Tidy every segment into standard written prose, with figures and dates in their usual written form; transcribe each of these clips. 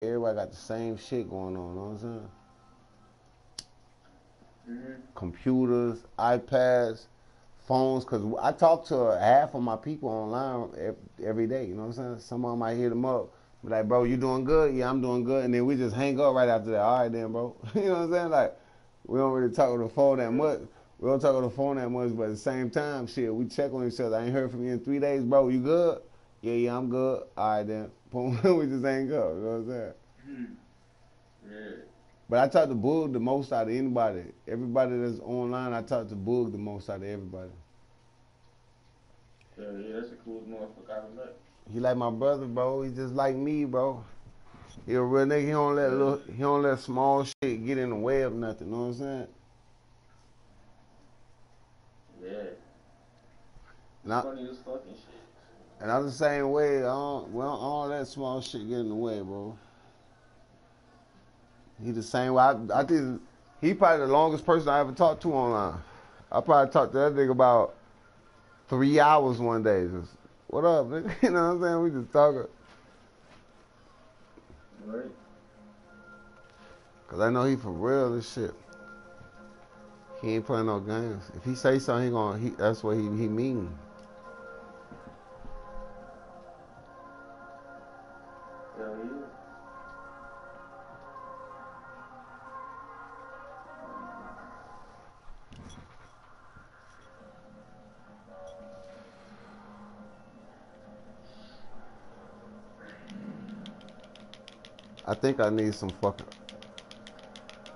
Everybody got the same shit going on, you know what I'm saying? Computers, iPads, phones, because I talk to half of my people online every day, you know what I'm saying? Some of them I hit them up, be like, bro, you doing good? Yeah, I'm doing good. And then we just hang up right after that. All right, then, bro. You know what I'm saying? Like, we don't really talk on the phone that much. We don't talk on the phone that much, but at the same time, shit, we check on each other. I ain't heard from you in 3 days, bro. You good? Yeah, yeah, I'm good. All right, then. Boom, we just hang up. You know what I'm saying? Yeah. But I talk to Boog the most out of anybody. Everybody that's online, I talk to Boog the most out of everybody. Yeah, that's the coolest motherfucker I ever met. He like my brother, bro. He just like me, bro. He a real nigga. He don't let small shit get in the way of nothing. You know what I'm saying? Yeah. And, I, Funny as fucking shit. and I'm the same way. I don't let small shit get in the way, bro. He the same way. I think he probably the longest person I ever talked to online. I probably talked to that nigga about 3 hours one day. Just, what up, nigga? You know what I'm saying? We just talking. Right? Cause I know he for real this shit. He ain't playing no games. If he say something, that's what he mean. Hell yeah. I think I need some fucking.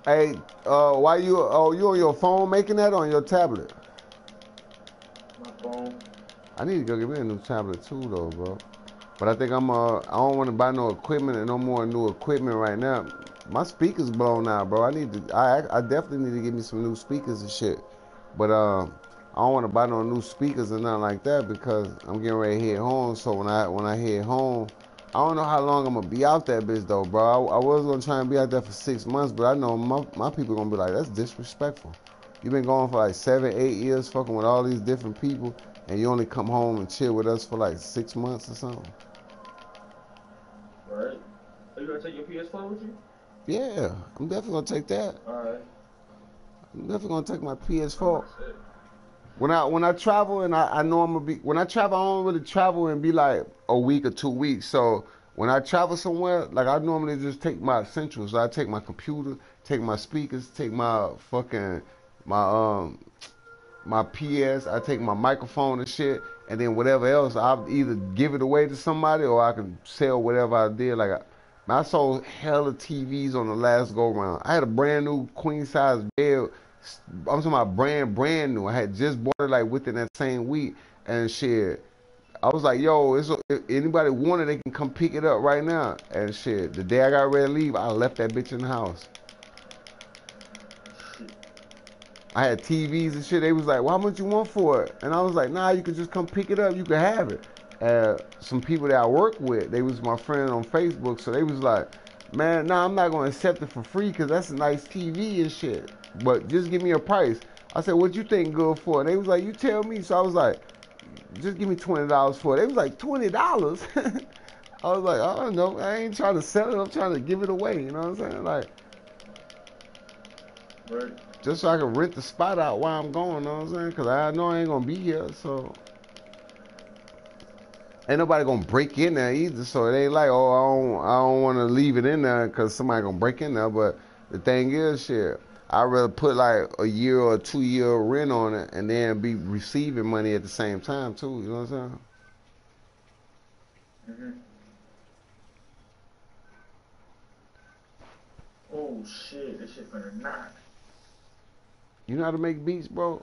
Hey, why you? Oh, you on your phone making that on your tablet? My phone. I need to go get me a new tablet too, though, bro. But I think I don't want to buy no equipment and no more new equipment right now. My speakers blown out, bro. I definitely need to get me some new speakers and shit. But I don't want to buy no new speakers and nothing like that because I'm getting ready to head home. So when I head home, I don't know how long I'm gonna be out that bitch though, bro. I was gonna try and be out there for 6 months, but I know my people gonna be like, that's disrespectful. You been going for like 7, 8 years, fucking with all these different people, and you only come home and chill with us for like 6 months or something. Right? Are you gonna take your PS4 with you? Yeah, I'm definitely gonna take that. Alright. I'm definitely gonna take my I'm PS4. about to say. When I travel and I know I'm gonna be when I travel, I don't really travel and be like a week or 2 weeks. So when I travel somewhere, like I normally just take my essentials. I take my computer, take my speakers, take my fucking my my PS. I take my microphone and shit, and then whatever else, I'll either give it away to somebody or I can sell whatever I did. I sold hella TVs on the last go round. I had a brand new queen size bed. I'm talking about brand new. I had just bought it like within that same week, and shit. I was like, yo, if anybody want it, they can come pick it up right now. And shit, the day I got ready to leave, I left that bitch in the house. I had TVs and shit. They was like, well, how much you want for it? And I was like, nah, you could just come pick it up. You could have it. Some people that I work with, they was my friend on Facebook, so they was like, man, nah, I'm not going to accept it for free because that's a nice TV and shit. But just give me a price. I said, what you think good for? And they was like, you tell me. So I was like, just give me $20 for it. They was like, $20? I was like, I don't know. I ain't trying to sell it. I'm trying to give it away. You know what I'm saying? Like, Right? just so I can rent the spot out while I'm going, you know what I'm saying? Because I know I ain't going to be here, so ain't nobody going to break in there either. So it ain't like, oh, I don't want to leave it in there because somebody going to break in there. But the thing is, shit, I'd rather put like a year or 2 year rent on it and then be receiving money at the same time, too. You know what I'm saying? Mm-hmm. Oh shit, this shit finna knock. You know how to make beats, bro?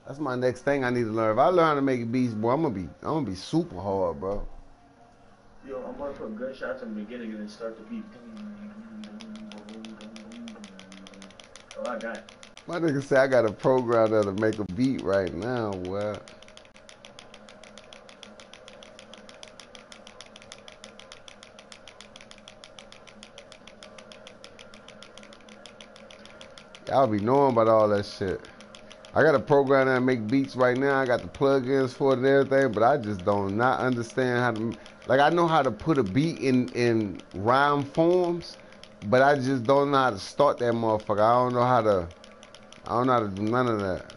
That's my next thing I need to learn. If I learn how to make beats, boy, I'm gonna be super hard, bro. Yo, I'm gonna put gunshots in the beginning and then start the beat. Oh, I got it. My nigga say I got a program that'll make a beat right now, boy. Y'all be knowing about all that shit. I got a program that make beats right now. I got the plugins for it and everything, but I just don't not understand how to. Like, I know how to put a beat in rhyme forms, but I just don't know how to start that motherfucker. I don't know how to. I don't know how to do none of that.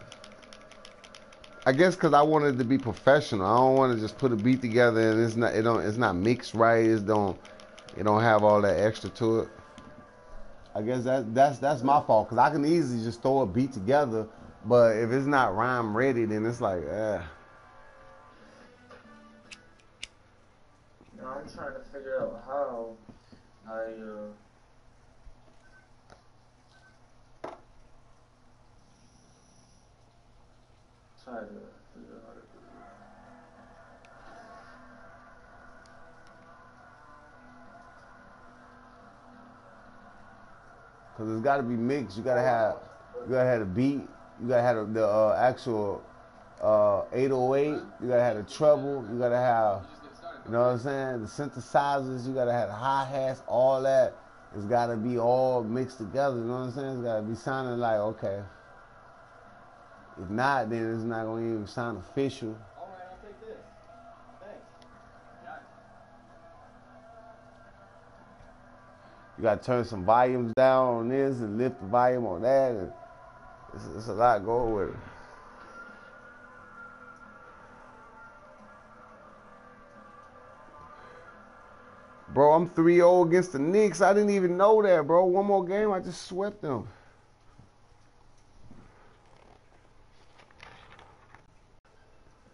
I guess because I wanted to be professional. I don't want to just put a beat together and it's not. It don't. It's not mixed right. It don't have all that extra to it. I guess that's my fault, because I can easily just throw a beat together, but if it's not rhyme ready, then it's like, No, I'm trying to figure out how I try to figure out how to do it. because it's got to be mixed. You gotta have the beat. You gotta have the actual 808. You gotta have the treble. You gotta have, you know what I'm saying, the synthesizers. You gotta have the hi-hats. All that. It's gotta be all mixed together. You know what I'm saying? It's gotta be sounding like, okay. If not, then it's not gonna even sound official. All right, I'll take this. Thanks. Got it. You gotta turn some volumes down on this and lift the volume on that. And it's a lot going with it. Bro, I'm 3-0 against the Knicks. I didn't even know that, bro. One more game, I just swept them.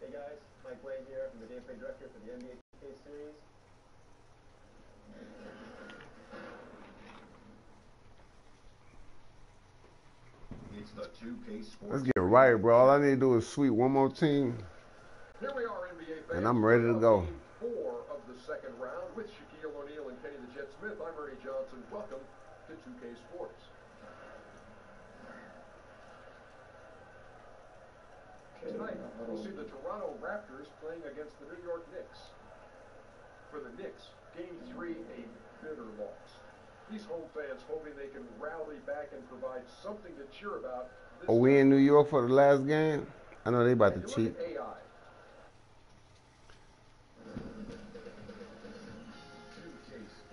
Hey guys, Mike Wade here. I'm the gameplay director for the NBA 2K series. It's the 2K Sports. Let's get it right, bro. All I need to do is sweep one more team, Here we are, NBA fans. and I'm ready to go. Game 4 of the second round with Shaquille O'Neal and Kenny the Jet Smith. I'm Ernie Johnson. Welcome to 2K Sports. Tonight, we'll see the Toronto Raptors playing against the New York Knicks. For the Knicks, Game 3, a bitter loss. These home fans hoping they can rally back and provide something to cheer about. Are we in New York for the last game? I know they about to cheat.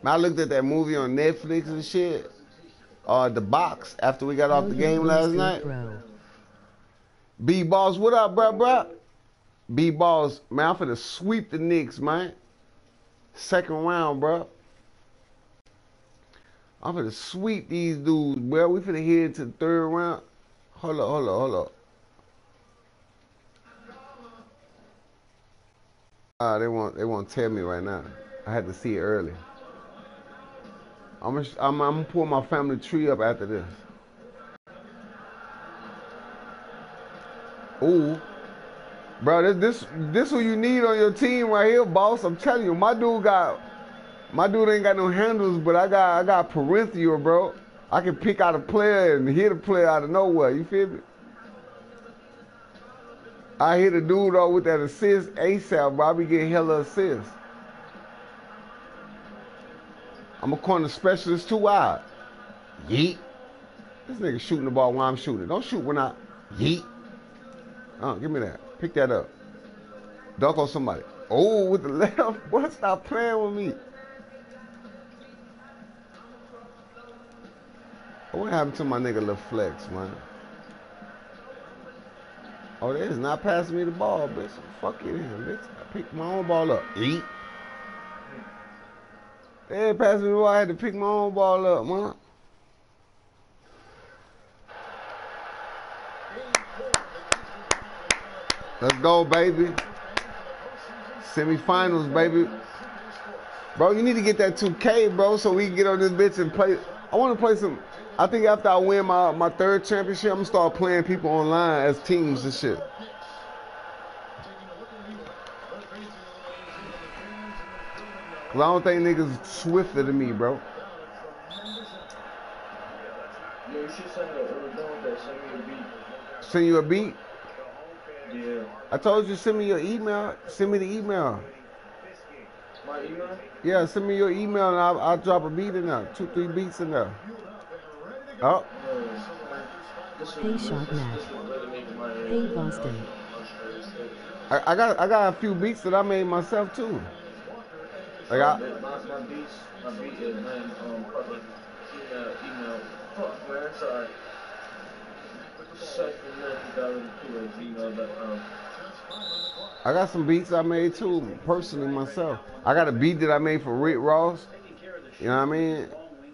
I looked at that movie on Netflix and shit. The Box, after we got off the game last night. B-Balls, what up, bruh? B-Balls, man, I'm finna sweep the Knicks, man. Second round, bruh. I'm finna sweep these dudes, bro. We finna head to the third round. Hold up. They won't tell me right now. I had to see it early. I'm gonna pull my family tree up after this. Ooh, bro, this who you need on your team right here, boss. I'm telling you, my dude ain't got no handles, but I got parentheral, bro. I can pick out a player and hit a player out of nowhere. You feel me? I hit a dude though with that assist ASAP, bro. I be getting hella assists. I'm a corner specialist too wide. Yeet. This nigga shooting the ball while I'm shooting. Don't shoot when I yeet. Give me that. Pick that up. Dunk on somebody. Oh, with the left. Boy, stop playing with me. What happened to my nigga Lil Flex, man? Oh, they is not passing me the ball, bitch. Fuck it in, bitch. I picked my own ball up. Eat. They ain't passing me the ball. I had to pick my own ball up, man. Let's go, baby. Semifinals, baby. Bro, you need to get that 2K, bro, so we can get on this bitch and play. I want to play some. I think after I win my third championship, I'm going to start playing people online as teams and shit. Because I don't think niggas swifter than me, bro. Yeah, you should send me a beat. Send you a beat? Yeah. I told you send me your email. Send me the email. My email? Yeah, send me your email and I'll drop a beat in there. 2-3 beats in there. Oh. Hey, shot, man. Hey Boston. I got a few beats that I made myself too. Like My beat is man, fucking email. Fuck, man, sorry. Second I got some beats I made too, personally myself. I got a beat that I made for Rick Ross. You know what I mean?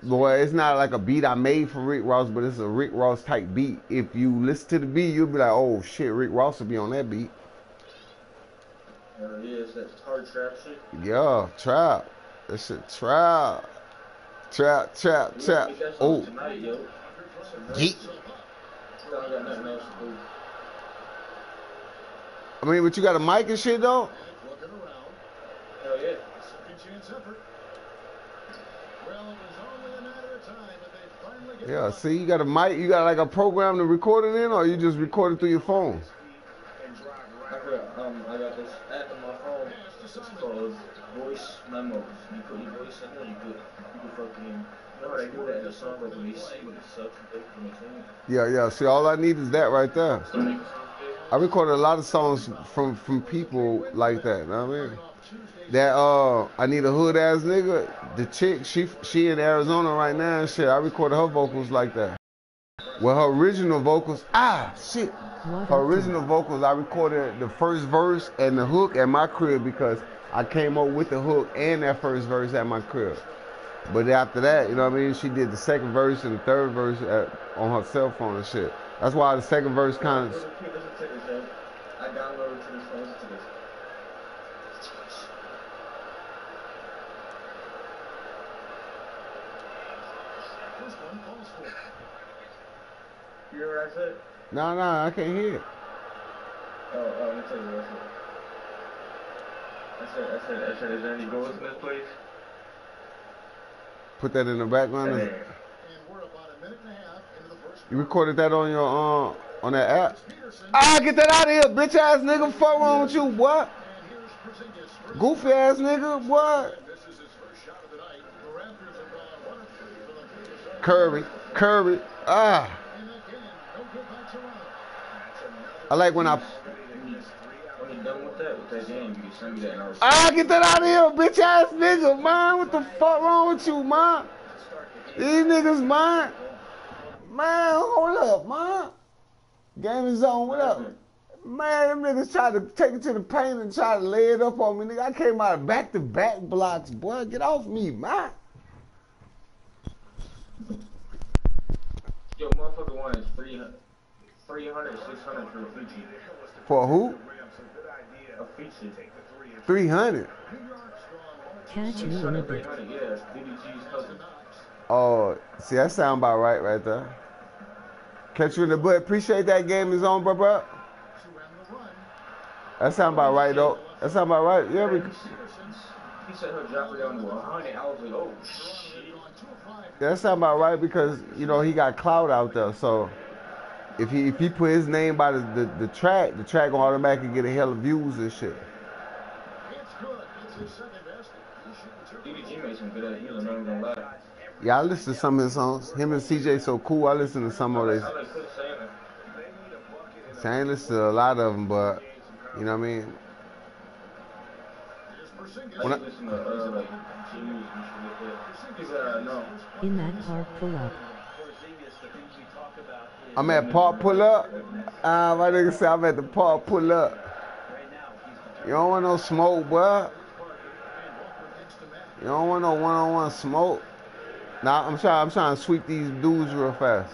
Boy, it's not like a beat I made for Rick Ross, but it's a Rick Ross type beat. If you listen to the beat, you'll be like, oh shit, Rick Ross will be on that beat. Yeah, it's that hard trap shit. Yeah, trap. That shit trap. Trap. Oh. Yeet. I mean, but you got a mic and shit though? Hell yeah. Yeah, see, you got a mic, you got like a program to record it in, or you just record it through your phone? I got this app on my phone. It's called Voice Memos. You put your voice in there, you could fucking, you know how they do that in the song, like when they sing with the subs and things. Yeah. See, all I need is that right there. I recorded a lot of songs from people like that. You know what I mean? That I Need a Hood Ass Nigga. The chick, she in Arizona right now and shit. I recorded her vocals like that. Well, her original vocals, shit. Her original vocals, I recorded the first verse and the hook at my crib because I came up with the hook and that first verse at my crib. But after that, you know what I mean, she did the second verse and the third verse on her cell phone and shit. That's why the second verse kind of... I downloaded to this phone to this. You hear what I said? No, I can't hear it. Let me tell you what I said, is there any goals in this place? Put that in the background. You recorded that on your on that app? Get that out of here, bitch ass nigga. Fuck wrong with you, what? Goofy ass nigga, what? Curry. I like when I. When you're done with that game, you can send me that and I'll Get that out of here, bitch ass nigga, man. What the fuck wrong with you, man? These niggas, man. Man, hold up, man. Game is on, what up? Man, them niggas tried to take it to the paint and try to lay it up on me, nigga. I came out of back-to-back blocks, boy. Get off me, man. Yo, motherfucker wanted 300, 600 for a feature. For who? A feature. 300. Catch you in a bit. Yeah, DDG's cousin. Oh, see, that sound about right there. Catch you in the butt. Appreciate that game is on, bro. That sound about right, though. That sound about right. Yeah, He said he'll drop it down to 100. I was like, oh, shit. That sound about right because, you know, he got clout out there. So if he put his name by the track gonna automatically get a hell of views and shit. DDG made some good ideas, I'm not gonna lie. Yeah, I listen to some of his songs. Him and CJ So Cool. I listen to some of these. I ain't listen to a lot of them, but you know what I mean. In that park pull up. I'm at park pull up. My nigga say I'm at the park pull up. You don't want no smoke, boy. You don't want no one-on-one smoke. Nah, I'm trying to sweep these dudes real fast.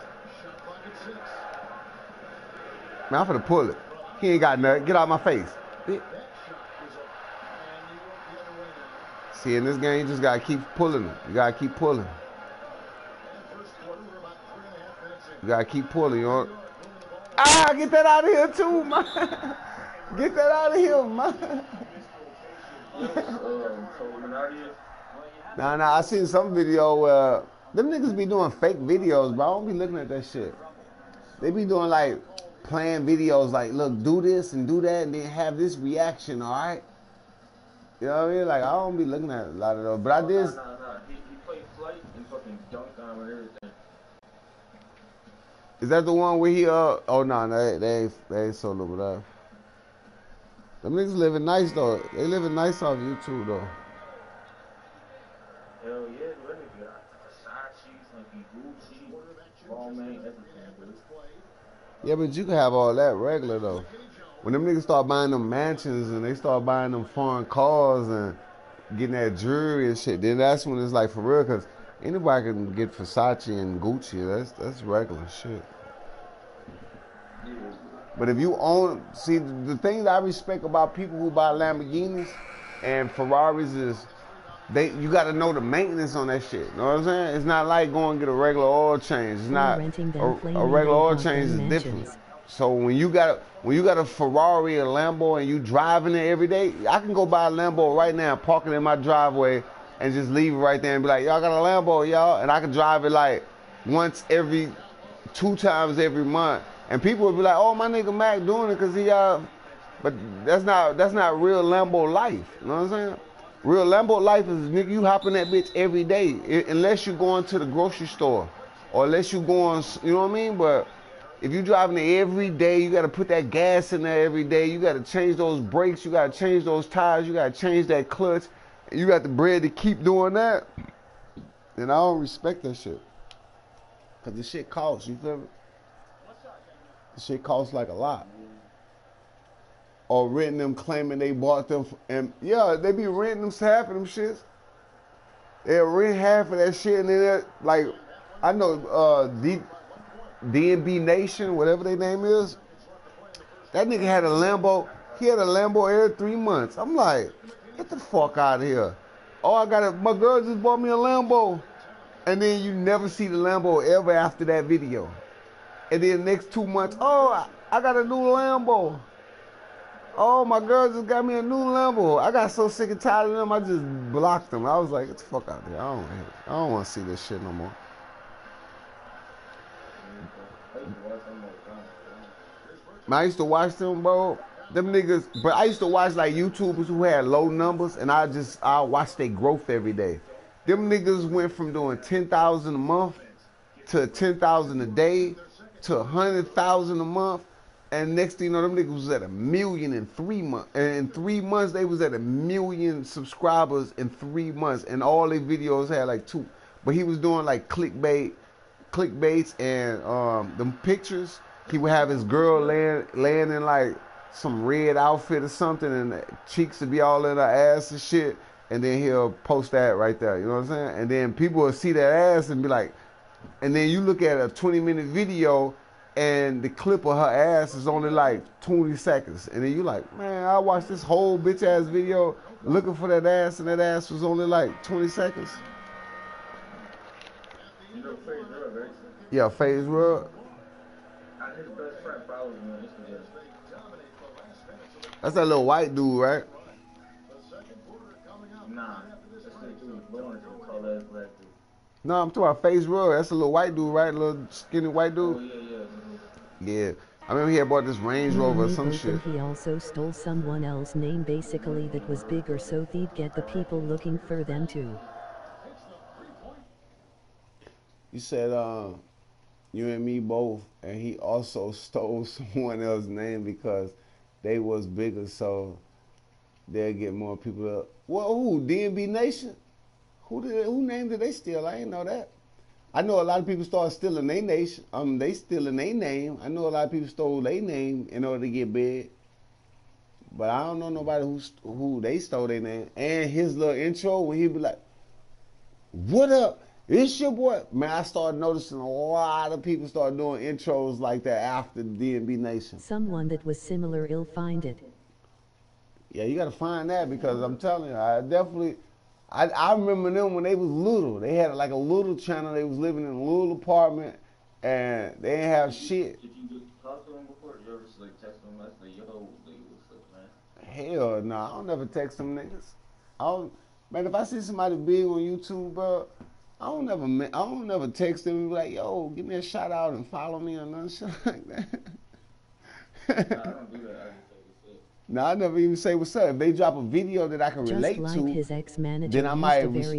Man, I'm finna pull it. He ain't got nothing. Get out my face. See, in this game, you just gotta keep pulling them. You gotta keep pulling. You gotta keep pulling, you know. Get that out of here too, man. Get that out of here, man. Nah, I seen some video where them niggas be doing fake videos, bro. I don't be looking at that shit. They be doing like playing videos like, look, do this and do that and then have this reaction, all right? You know what I mean? Like, I don't be looking at a lot of those. But I did. He played Flight and fucking dunked on him and everything. Is that the one where he oh no, they ain't solo with that. Them niggas living nice though. They living nice off YouTube though. Hell yeah, let me get Versace, like Gucci, Balmain, everything, dude. Yeah, but you can have all that regular though. When them niggas start buying them mansions and they start buying them foreign cars and getting that jewelry and shit, then that's when it's like for real, cause anybody can get Versace and Gucci. That's regular shit. But if you own, see, the things I respect about people who buy Lamborghinis and Ferraris is you got to know the maintenance on that shit. You know what I'm saying? It's not like going and get a regular oil change. It's not a regular oil change is different. So when you got a Ferrari, a Lambo, and you driving it every day, I can go buy a Lambo right now, park it in my driveway, and just leave it right there and be like, y'all got a Lambo, y'all, and I can drive it like once every 2 times every month. And people would be like, "Oh, my nigga Mac doing it because he but that's not real Lambo life." You know what I'm saying? Real Lambo life is nigga, you hop in that bitch every day, unless you're going to the grocery store, or unless you going, you know what I mean? But if you driving it every day, you got to put that gas in there every day. You got to change those brakes. You got to change those tires. You got to change that clutch. And you got the bread to keep doing that. And I don't respect that shit, cause the shit costs. You feel me? Shit costs like a lot. Or renting them, claiming they bought them, and yeah, they be renting them half of them shits. They'll rent half of that shit, and then like, I know DNB Nation, whatever their name is. That nigga had a Lambo. He had a Lambo every 3 months. I'm like, get the fuck out of here. Oh, my girl just bought me a Lambo, and then you never see the Lambo ever after that video. And then the next 2 months, oh, I got a new Lambo. Oh, my girl just got me a new Lambo. I got so sick and tired of them, I just blocked them. I was like, get the fuck out of here. I don't want to see this shit no more. Man, I used to watch them, bro. Them niggas, but I used to watch like YouTubers who had low numbers, and I watch their growth every day. Them niggas went from doing 10,000 a month to 10,000 a day to 100,000 a month, and next thing you know, them niggas was at 1 million in 3 months. And in 3 months, they was at 1 million subscribers in 3 months, and all their videos had like 2. But he was doing like clickbaits and them pictures. He would have his girl laying in like some red outfit or something, and the cheeks would be all in her ass and shit. And then he'll post that right there. You know what I'm saying? And then people will see that ass and be like. And then you look at a 20-minute video and the clip of her ass is only like 20 seconds. And then you like, man, I watched this whole bitch ass video looking for that ass, and that ass was only like 20 seconds. You know FaZe Rug, right? Yeah, FaZe Rug. His best friend follows me on Instagram. That's that little white dude, right? Nah, that's the dude born to call that black dude. No, I'm talking about FaZe Rug. That's a little white dude, right? A little skinny white dude. Oh, yeah. Yeah. I remember he had bought this Range Rover or some Both shit. He also stole someone else's name basically that was bigger so they'd get the people looking for them too. You said, you and me both, and he also stole someone else's name because they was bigger, so they'll get more people up. Well, who? DNB Nation? Who name did they steal? I ain't know that. I know a lot of people started stealing their nation. They stealing their name. I know a lot of people stole their name in order to get big. But I don't know nobody who they stole their name. And his little intro when he be like, "What up? It's your boy." Man, I started noticing a lot of people start doing intros like that after the DNB Nation. Someone that was similar, he'll find it. Yeah, you gotta find that because I'm telling you, I remember them when they was little. They had like a little channel. They was living in a little apartment, and they didn't have shit. Did you talk to them before? You ever just like text them like, yo, what's up, man? Hell no, I don't never text them niggas. Man, if I see somebody big on YouTube, bro, I don't never text them and be like, yo, give me a shout out and follow me or nothing shit like that. Nah, I don't do that. I just say what's up. No, I never even say what's up. If they drop a video that I can relate Just like to, his ex-manager then I used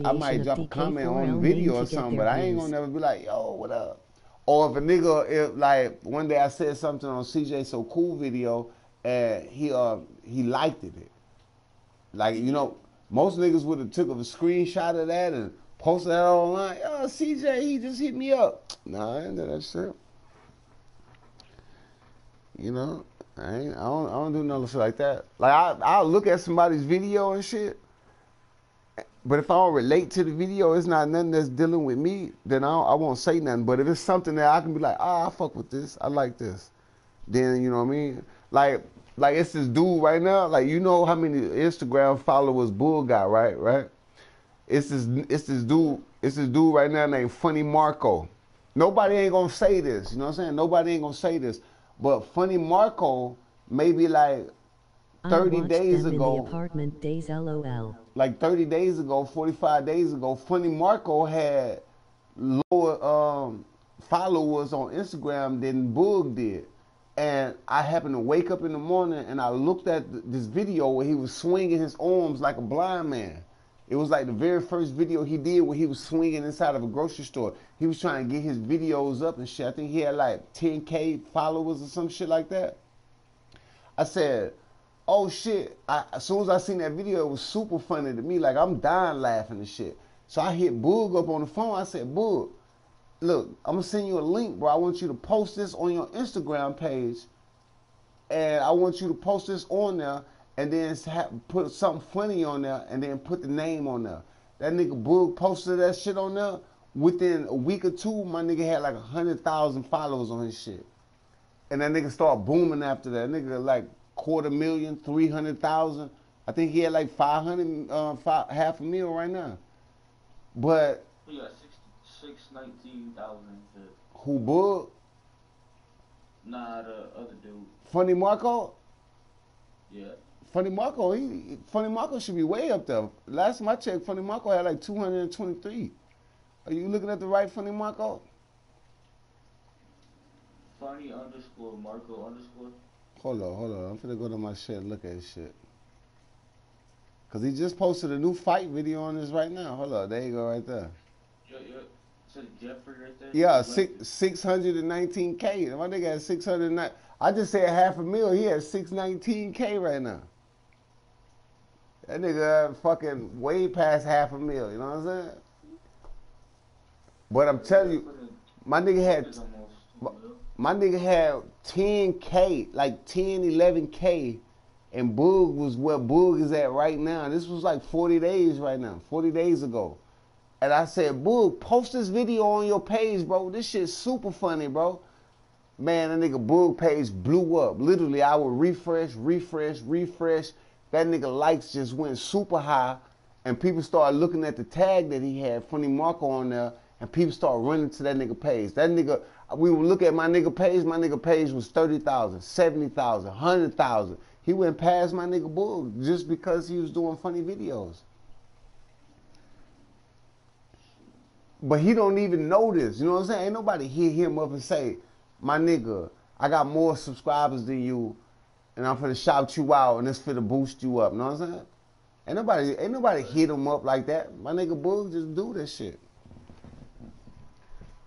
a might variation drop a of comment DK4L on the video name or to get something. their But I ain't views. gonna never be like, yo, what up? Or if a nigga, if, like one day I said something on CJ So Cool video and he liked it. Like, you know, most niggas would have took a screenshot of that and posted that online. Yo, CJ, he just hit me up. Nah, I ain't do that shit. You know, I don't do nothing shit like that. Like I'll look at somebody's video and shit, but if I don't relate to the video, it's not nothing that's dealing with me, then I won't say nothing. But if it's something that I can be like, I fuck with this, I like this, then you know what I mean? Like it's this dude right now, like you know how many Instagram followers Bull got, right? It's this dude right now named Funny Marco. Nobody ain't gonna say this, you know what I'm saying? Nobody ain't gonna say this. But Funny Marco, maybe like 30 days ago. In the apartment days, LOL. Like 30 days ago, 45 days ago, Funny Marco had lower followers on Instagram than Boog did. And I happened to wake up in the morning and I looked at this video where he was swinging his arms like a blind man. It was like the very first video he did where he was swinging inside of a grocery store. He was trying to get his videos up and shit. I think he had like 10K followers or some shit like that. I said, oh shit. As soon as I seen that video, it was super funny to me. Like I'm dying laughing and shit. So I hit Boog up on the phone. I said, Boog, look, I'm gonna send you a link, bro. I want you to post this on your Instagram page. And I want you to post this on there. And then put something funny on there, and then put the name on there. That nigga Boog posted that shit on there. Within a week or two, my nigga had like 100,000 followers on his shit. And that nigga started booming after that. Nigga like 250,000, 300,000. I think he had like half a mil right now. But he got 619,000. Who, Boog? Nah, the other dude. Funny Marco? Yeah. Funny Marco should be way up there. Last time I checked, Funny Marco had like 223. Are you looking at the right Funny Marco? Funny underscore Marco underscore. Hold on. I'm finna go to my shit and look at his shit. Cause he just posted a new fight video on this right now. Hold on, there you go right there. Yeah. Said Jeffrey right there. Yeah, 619K. My nigga had 609. I just said half a mil. He had 619K right now. That nigga fucking way past half a mil. You know what I'm saying? But I'm telling you, my nigga had 10K, like 10, 11K, and Boog was where Boog is at right now. This was like 40 days right now, 40 days ago. And I said, Boog, post this video on your page, bro. This shit's super funny, bro. Man, that nigga Boog page blew up. Literally, I would refresh. That nigga likes just went super high, and people started looking at the tag that he had, Funny Marco, on there, and people started running to that nigga page. That nigga, we would look at my nigga page was 30,000, 70,000, 100,000. He went past my nigga Boog just because he was doing funny videos. But he don't even know this, you know what I'm saying? Ain't nobody hit him up and say, my nigga, I got more subscribers than you, and I'm finna shout you out, and it's finna boost you up. You know what I'm saying? Ain't nobody hit him up like that. My nigga Boog just do this shit.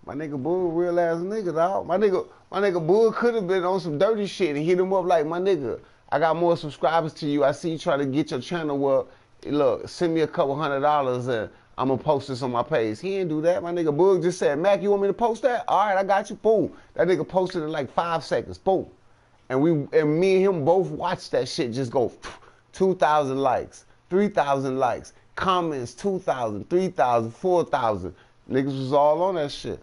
My nigga Boog real ass nigga, dog. My nigga Boog could have been on some dirty shit and hit him up like, my nigga, I got more subscribers to you. I see you trying to get your channel up. Look, send me a couple $100 and I'm gonna post this on my page. He didn't do that. My nigga Boog just said, Mac, you want me to post that? All right, I got you. Boom. That nigga posted in like 5 seconds. Boom. And me and him both watched that shit just go 2,000 likes, 3,000 likes, comments, 2,000, 3,000, 4,000. Niggas was all on that shit.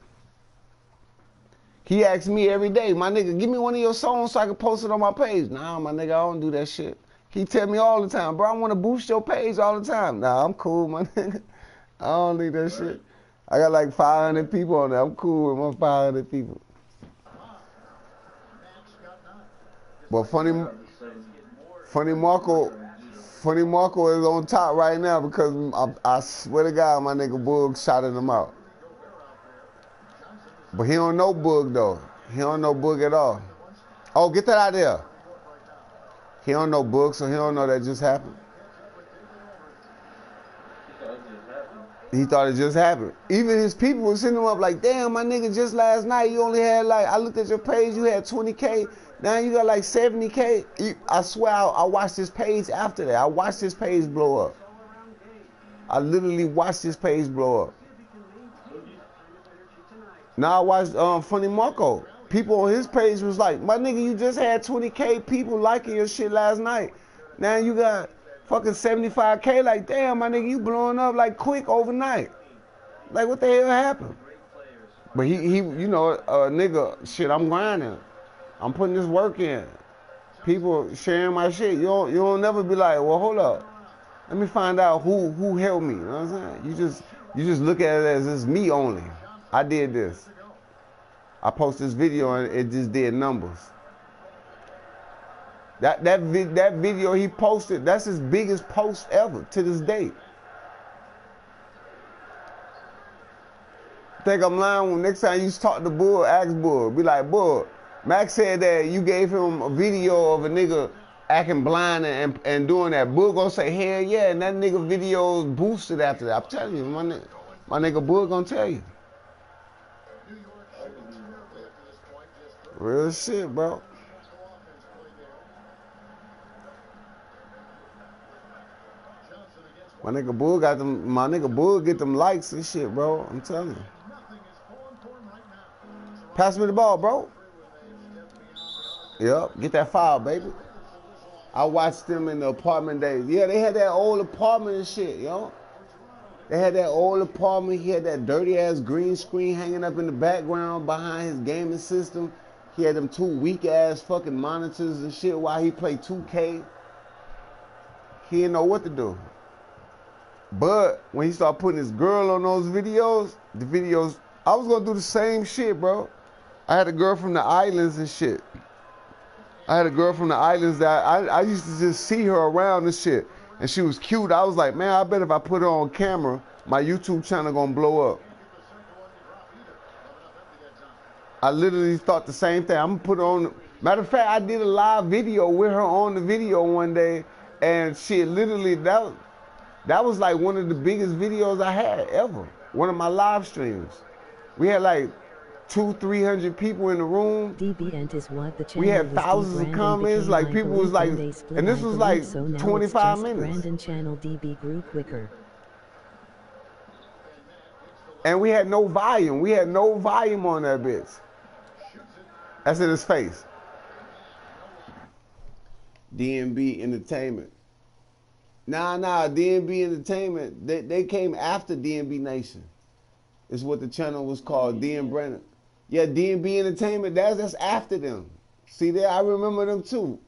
He asked me every day, my nigga, give me one of your songs so I can post it on my page. Nah, my nigga, I don't do that shit. He tell me all the time, bro, I want to boost your page all the time. Nah, I'm cool, my nigga. I don't need that shit. I got like 500 people on there. I'm cool with my 500 people. But Funny Marco is on top right now because I swear to God, my nigga Boog shouted him out. But he don't know Boog though. He don't know Boog at all. Oh, get that out of there. He don't know Boog, so he don't know that just happened. He thought it just happened. Even his people was sending him up like, damn, my nigga, just last night you only had like, I looked at your page, you had 20K. Now you got like 70K. I swear I watched his page after that. I watched his page blow up. I literally watched his page blow up. Now I watched Funny Marco. People on his page was like, my nigga, you just had 20K people liking your shit last night. Now you got fucking 75K. Like, damn, my nigga, you blowing up like quick overnight. Like, what the hell happened? But he you know, nigga, shit, I'm grinding. I'm putting this work in. People sharing my shit. You don't never be like, well, hold up. Let me find out who helped me. You know what I'm saying? You just look at it as it's me only. I did this. I posted this video and it just did numbers. That video he posted, that's his biggest post ever to this date. Think I'm lying when next time you talk to Bull, ask Bull. Be like, Bull, Max said that you gave him a video of a nigga acting blind and doing that. Bull gonna say, hell yeah, and that nigga video boosted after that. I'm telling you, my nigga Bull gonna tell you. Real shit, bro. My nigga Bull get them likes and shit, bro. I'm telling you. Pass me the ball, bro. Yep, get that foul, baby. I watched them in the apartment days. Yeah, they had that old apartment and shit, yo. They had that old apartment. He had that dirty ass green screen hanging up in the background behind his gaming system. He had them 2 weak ass fucking monitors and shit while he played 2K. He didn't know what to do. But when he started putting his girl on those videos, I was gonna do the same shit, bro. I had a girl from the islands and shit. I had a girl from the islands that I used to just see her around and shit. And she was cute. I was like, man, I bet if I put her on camera, my YouTube channel gonna blow up. I literally thought the same thing. I'm gonna put her on. Matter of fact, I did a live video with her on the video one day, and shit, literally that was like one of the biggest videos I had ever. One of my live streams. We had like 200-300 people in the room. DB is what the channel we had thousands of comments. Like people was like, and this was like 25 minutes. Brandon channel DB grew quicker. And we had no volume. We had no volume on that bitch. That's in his face. DMB Entertainment. Nah, DMB Entertainment, they came after DMB Nation. Is what the channel was called, DM Brandon. Yeah, DMB Entertainment, that's after them. See there, I remember them too.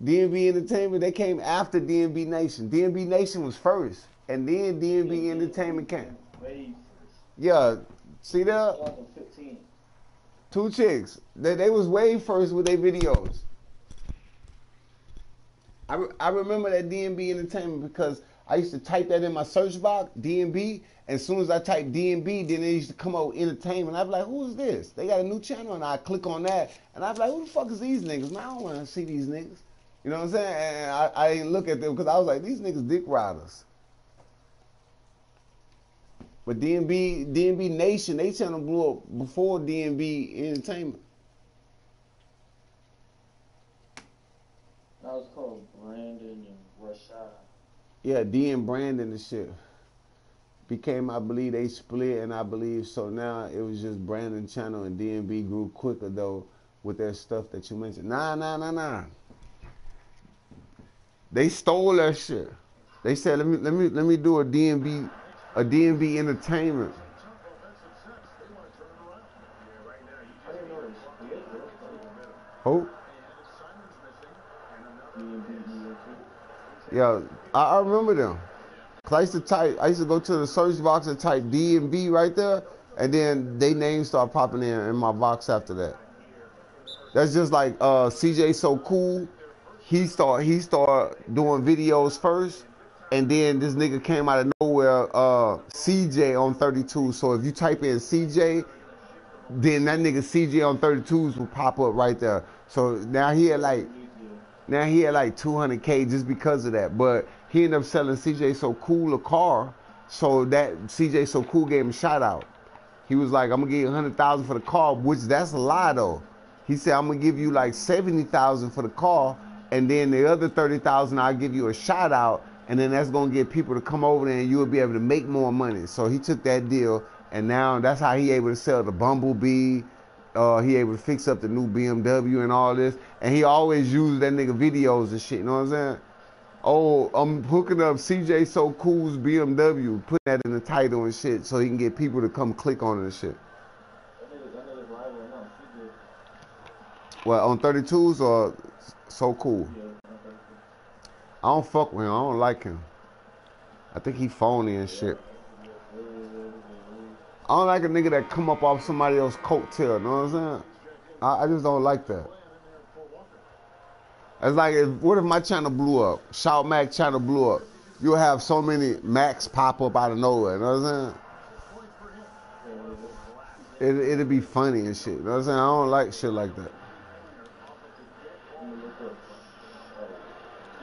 DMB Entertainment, they came after DMB Nation. DMB Nation was first, and then DMB Entertainment came. Yeah, see there? 2015. 2 chicks. They was way first with their videos. I remember that DMB Entertainment because I used to type that in my search box, DMB, and as soon as I type DMB, then it used to come out with entertainment. I'd be like, who is this? They got a new channel, and I click on that, and I'd be like, who the fuck is these niggas? Man, I don't want to see these niggas. You know what I'm saying? And I didn't look at them because I was like, these niggas dick riders. But DMB Nation, they channel blew up before DMB Entertainment. That was called Brandon and Rashad. Yeah, D and Brandon and shit. Became, I believe, they split, and I believe, so now it was just Brandon channel, and DMB grew quicker, though, with that stuff that you mentioned. Nah. They stole that shit. They said, let me do a DMB Entertainment. Who? Yeah, I remember them. Cause I used to go to the search box and type D and B right there, and then they names start popping in my box after that. That's just like CJ So Cool. He start doing videos first, and then this nigga came out of nowhere, CJ on 32. So if you type in CJ, then that nigga CJ on 32s will pop up right there. So now he had like 200K just because of that. But he ended up selling CJ So Cool a car, So that CJ So Cool gave him a shout out. He was like, I'm gonna give you 100,000 for the car, which that's a lie though. He said, I'm gonna give you like 70,000 for the car, and then the other 30,000 I'll give you a shout out, and then that's gonna get people to come over there and you'll be able to make more money. So he took that deal, and now that's how he able to sell the Bumblebee. He able to fix up the new BMW and all this, and he always used that nigga videos and shit, you know what I'm saying? Oh, I'm hooking up CJ So Cool's BMW, putting that in the title and shit so he can get people to come click on it and shit. That nigga's live right now. She good. Well, on 32s or So Cool? Yeah, on 32. I don't fuck with him. I don't like him. I think he phony and shit. I don't like a nigga that come up off somebody else's coattail, you know what I'm saying? I just don't like that. It's like, what if my channel blew up? Shout Mac channel blew up. You'll have so many Macs pop up out of nowhere, you know what I'm saying? It'll be funny and shit, you know what I'm saying? I don't like shit like that.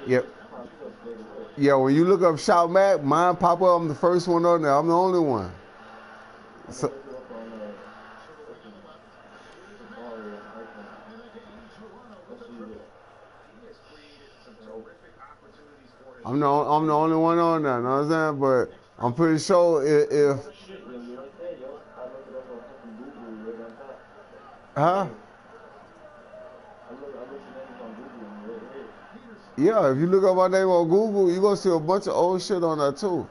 Yep. Yeah, when you look up Shout Mac, mine pop up, I'm the first one on there. I'm the only one. So, I'm the only one on there, you know what I'm saying? But I'm pretty sure if huh? Yeah, if you look up my name on Google, you're gonna see a bunch of old shit on there too.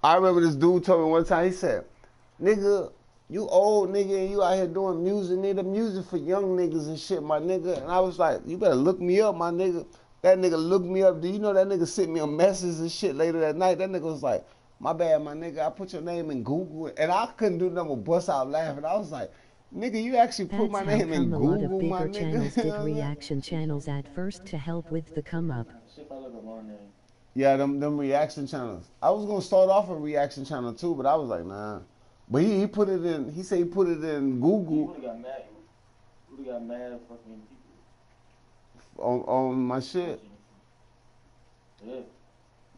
I remember this dude told me one time, he said, nigga, you old nigga and you out here doing music, nigga, music for young niggas and shit, my nigga. And I was like, you better look me up, my nigga. That nigga looked me up. Do you know that nigga sent me a message and shit later that night? That nigga was like, my bad, my nigga, I put your name in Google. And I couldn't do nothing but bust out laughing. I was like, nigga, you actually put my name in Google, my nigga. A lot of bigger channels did reaction channels at first to help with the come up. Yeah, them reaction channels. I was gonna start off a reaction channel too, but I was like, nah. But he put it in. He said he put it in Google. He got mad fucking people on my shit. Yeah.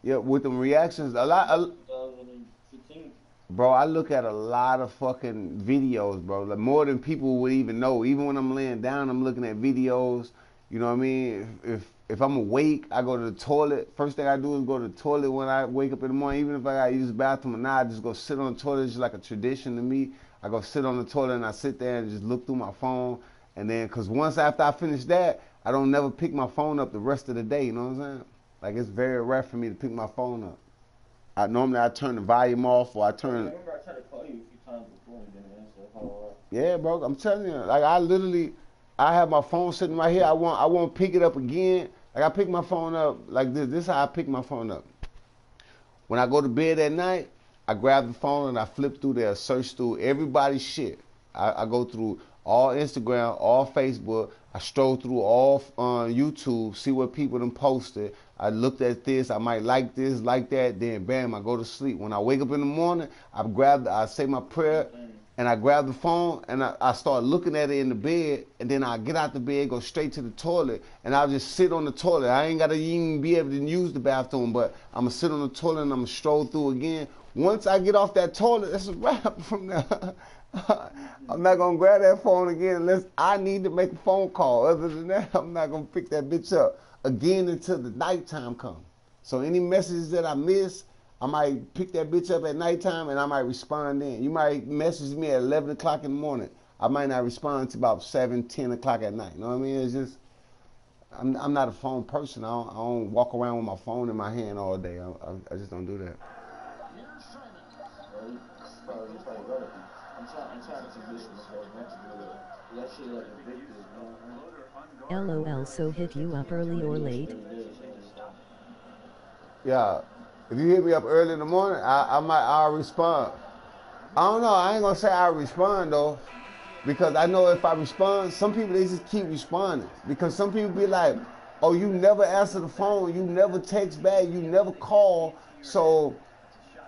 Yeah, with them reactions, a lot. 2015. Bro, I look at a lot of fucking videos, bro. Like more than people would even know. Even when I'm laying down, I'm looking at videos. You know what I mean? If I'm awake, I go to the toilet. First thing I do is go to the toilet when I wake up in the morning. Even if I gotta use the bathroom or not, I just go sit on the toilet. It's just like a tradition to me. I go sit on the toilet and I sit there and just look through my phone. And then, cause once after I finish that, I don't never pick my phone up the rest of the day. You know what I'm saying? Like it's very rare for me to pick my phone up. Normally I turn the volume off or I turn. I remember I tried to call you a few times before and didn't answer. Yeah, bro. I'm telling you, like I have my phone sitting right here. I won't pick it up again. Like I pick my phone up like this. This is how I pick my phone up. When I go to bed at night, I grab the phone and I flip through there, search through everybody's shit. I go through all Instagram, all Facebook. I stroll through all YouTube, see what people done posted. I looked at this, I might like this, like that, then bam, I go to sleep. When I wake up in the morning, I say my prayer, and I grab the phone, and I start looking at it in the bed, and then I get out the bed, go straight to the toilet, and I'll just sit on the toilet. I ain't got to even be able to use the bathroom, but I'm going to sit on the toilet, and I'm going to stroll through again. Once I get off that toilet, that's a wrap from there. I'm not going to grab that phone again unless I need to make a phone call. Other than that, I'm not going to pick that bitch up again until the nighttime comes. So any messages that I miss, I might pick that bitch up at nighttime and I might respond then. You might message me at 11 o'clock in the morning. I might not respond to about 7, 10 o'clock at night. You know what I mean? It's just, I'm not a phone person. I don't walk around with my phone in my hand all day. I just don't do that. I'm trying to condition myself not to do that shit like addictive, you know? LOL, so hit you up early or late? Yeah. If you hit me up early in the morning, I'll respond. I don't know. I ain't gonna say I'll respond though, because I know if I respond, some people they just keep responding. Because some people be like, "Oh, you never answer the phone, you never text back, you never call." So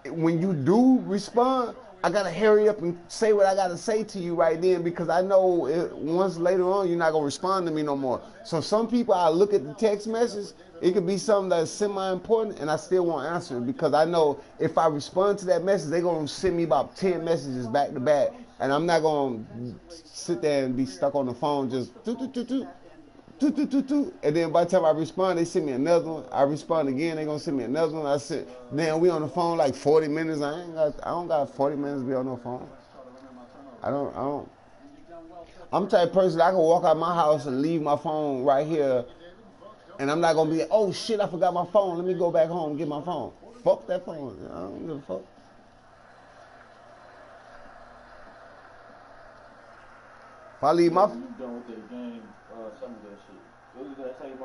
when you do respond, I gotta hurry up and say what I gotta say to you right then because I know once later on you're not gonna respond to me no more. So some people, I look at the text message, it could be something that's semi-important and I still won't answer it because I know if I respond to that message, they're gonna send me about 10 messages back to back and I'm not gonna sit there and be stuck on the phone just and then by the time I respond, they send me another one. I respond again, they gonna send me another one. I said, man, we on the phone like 40 minutes. I don't got 40 minutes to be on no phone. I don't. I'm the type of person that I can walk out my house and leave my phone right here, and I'm not gonna be, oh shit, I forgot my phone. Let me go back home and get my phone. Fuck that phone. I don't give a fuck. If I leave my You done with the game, some of that shit. What was that? I tell you I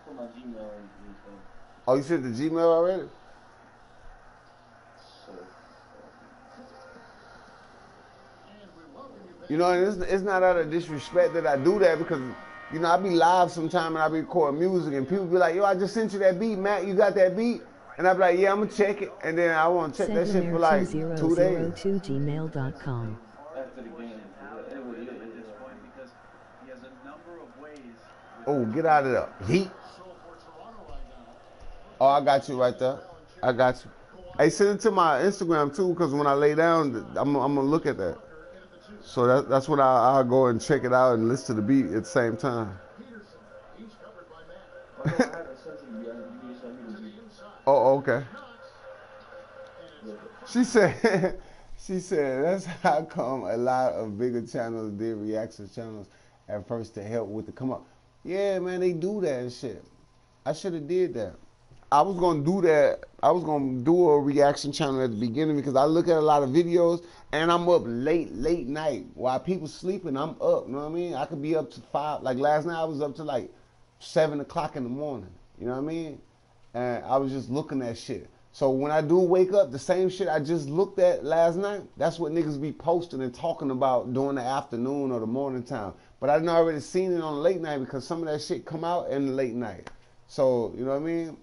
put my Gmail on these things. Oh, you sent the Gmail already? So, You know, it's not out of disrespect that I do that because, you know, I be live sometime and I be recording music and people be like, yo, I just sent you that beat, Matt, you got that beat? And I be like, yeah, I'm gonna check it. And then I want to check that shit for like 2 days. gmail.com. after the game, Oh, get out of there. Heat. Oh, I got you right there. I got you. Hey, send it to my Instagram too, because when I lay down, I'm gonna look at that. So that's when I'll go and check it out and listen to the beat at the same time. Oh, okay. She said, that's how come a lot of bigger channels did reaction channels at first to help with the come up. Yeah, man, they do that and shit. I should have did that. I was gonna do that. I was gonna do a reaction channel at the beginning because I look at a lot of videos and I'm up late night while people sleeping. I'm up. You know what I mean? I could be up to 5. Like last night, I was up to like 7 o'clock in the morning. You know what I mean? And I was just looking at shit. So when I do wake up, the same shit I just looked at last night, that's what niggas be posting and talking about during the afternoon or the morning time. But I done already seen it on the late night because some of that shit come out in the late night. So, you know what I mean?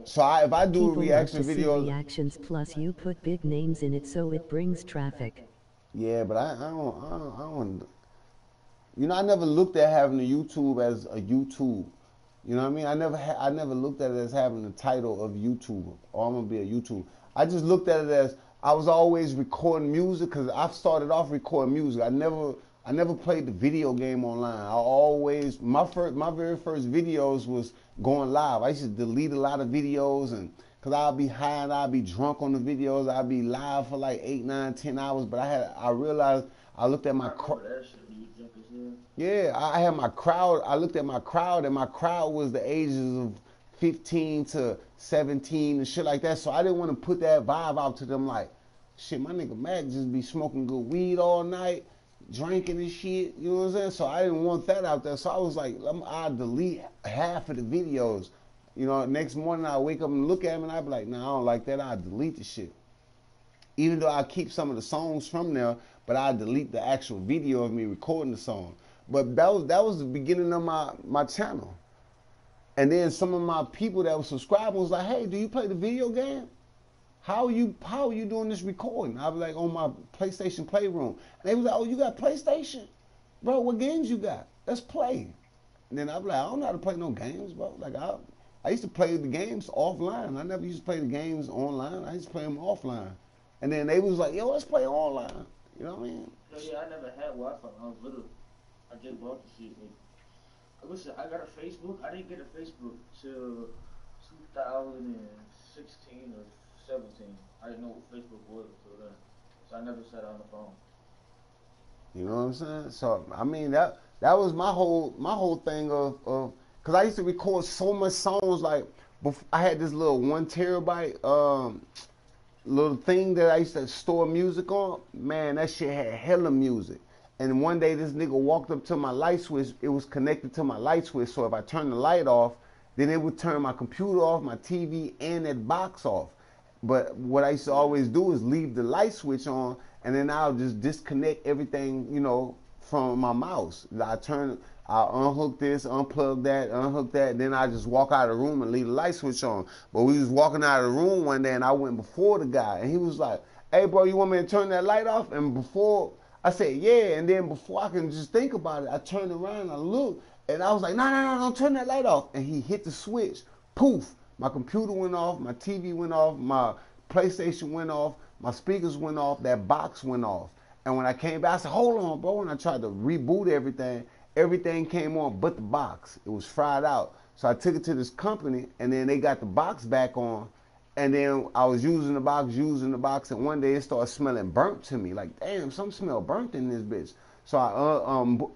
So if I do People reaction love to see videos, reactions plus you put big names in it so it brings traffic. yeah, but I don't. You know, I never looked at having a YouTube as a YouTube. You know what I mean? I never looked at it as having the title of YouTuber or I'm gonna be a YouTuber. I just looked at it as I was always recording music because I started off recording music. I never played the video game online. I always my very first videos was going live. I used to delete a lot of videos and cause I'll be high and I'll be drunk on the videos. I'll be live for like 8, 9, 10 hours. But I realized I looked at my yeah, I had my crowd. I looked at my crowd and my crowd was the ages of 15 to 17 and shit like that. So I didn't want to put that vibe out to them like, shit, my nigga Mac just be smoking good weed all night, drinking and shit, you know what I'm saying? So I didn't want that out there. So I was like, I'll delete half of the videos. You know, next morning I wake up and look at them and I be like, nah, I don't like that. I'll delete the shit. Even though I keep some of the songs from there, but I delete the actual video of me recording the song. But that was the beginning of my channel. And then some of my people that were subscribing was like, hey, do you play the video game? How are you doing this recording? I was like, on my PlayStation Playroom. And they was like, oh, you got PlayStation? Bro, what games you got? Let's play. And then I was like, I don't know how to play no games, bro. Like I used to play the games offline. I never used to play the games online. I used to play them offline. And then they was like, yo, let's play online. You know what I mean? Yeah, I never had Wi-Fi when I was little. I just bought the shit. Listen, I got a Facebook. I didn't get a Facebook till 2016 or 17. I didn't know what Facebook was until then. So I never sat on the phone. You know what I'm saying? So I mean that was my whole thing of because I used to record so much songs. Like I had this little 1 terabyte little thing that I used to store music on. Man, that shit had hella music. And one day this nigga walked up to my light switch. It was connected to my light switch. So if I turned the light off, then it would turn my computer off, my TV, and that box off. But what I used to always do is leave the light switch on, and then I'll just disconnect everything, you know, from my mouse. I unhook this, unplug that, unhook that, then I just walk out of the room and leave the light switch on. But we was walking out of the room one day and I went before the guy and he was like, hey bro, you want me to turn that light off? And before, I said, yeah, and then before I can just think about it, I turned around and I looked and I was like, no, don't turn that light off. And he hit the switch, poof, my computer went off, my TV went off, my PlayStation went off, my speakers went off, that box went off. And when I came back, I said, hold on, bro. And I tried to reboot everything. Everything came on but the box. It was fried out. So I took it to this company, and then they got the box back on. And then I was using the box, and one day it started smelling burnt to me. Like, damn, something smell burnt in this bitch. So I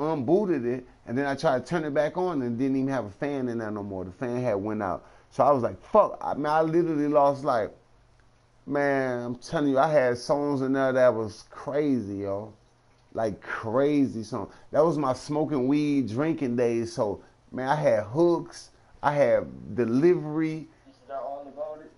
unbooted it, and then I tried to turn it back on, and didn't even have a fan in there no more. The fan had went out. So I was like, fuck. I literally lost, like, man, I'm telling you, I had songs in there that was crazy, yo. Like crazy song. That was my smoking weed, drinking days. So, man, I had hooks. I had delivery. Is that all about it?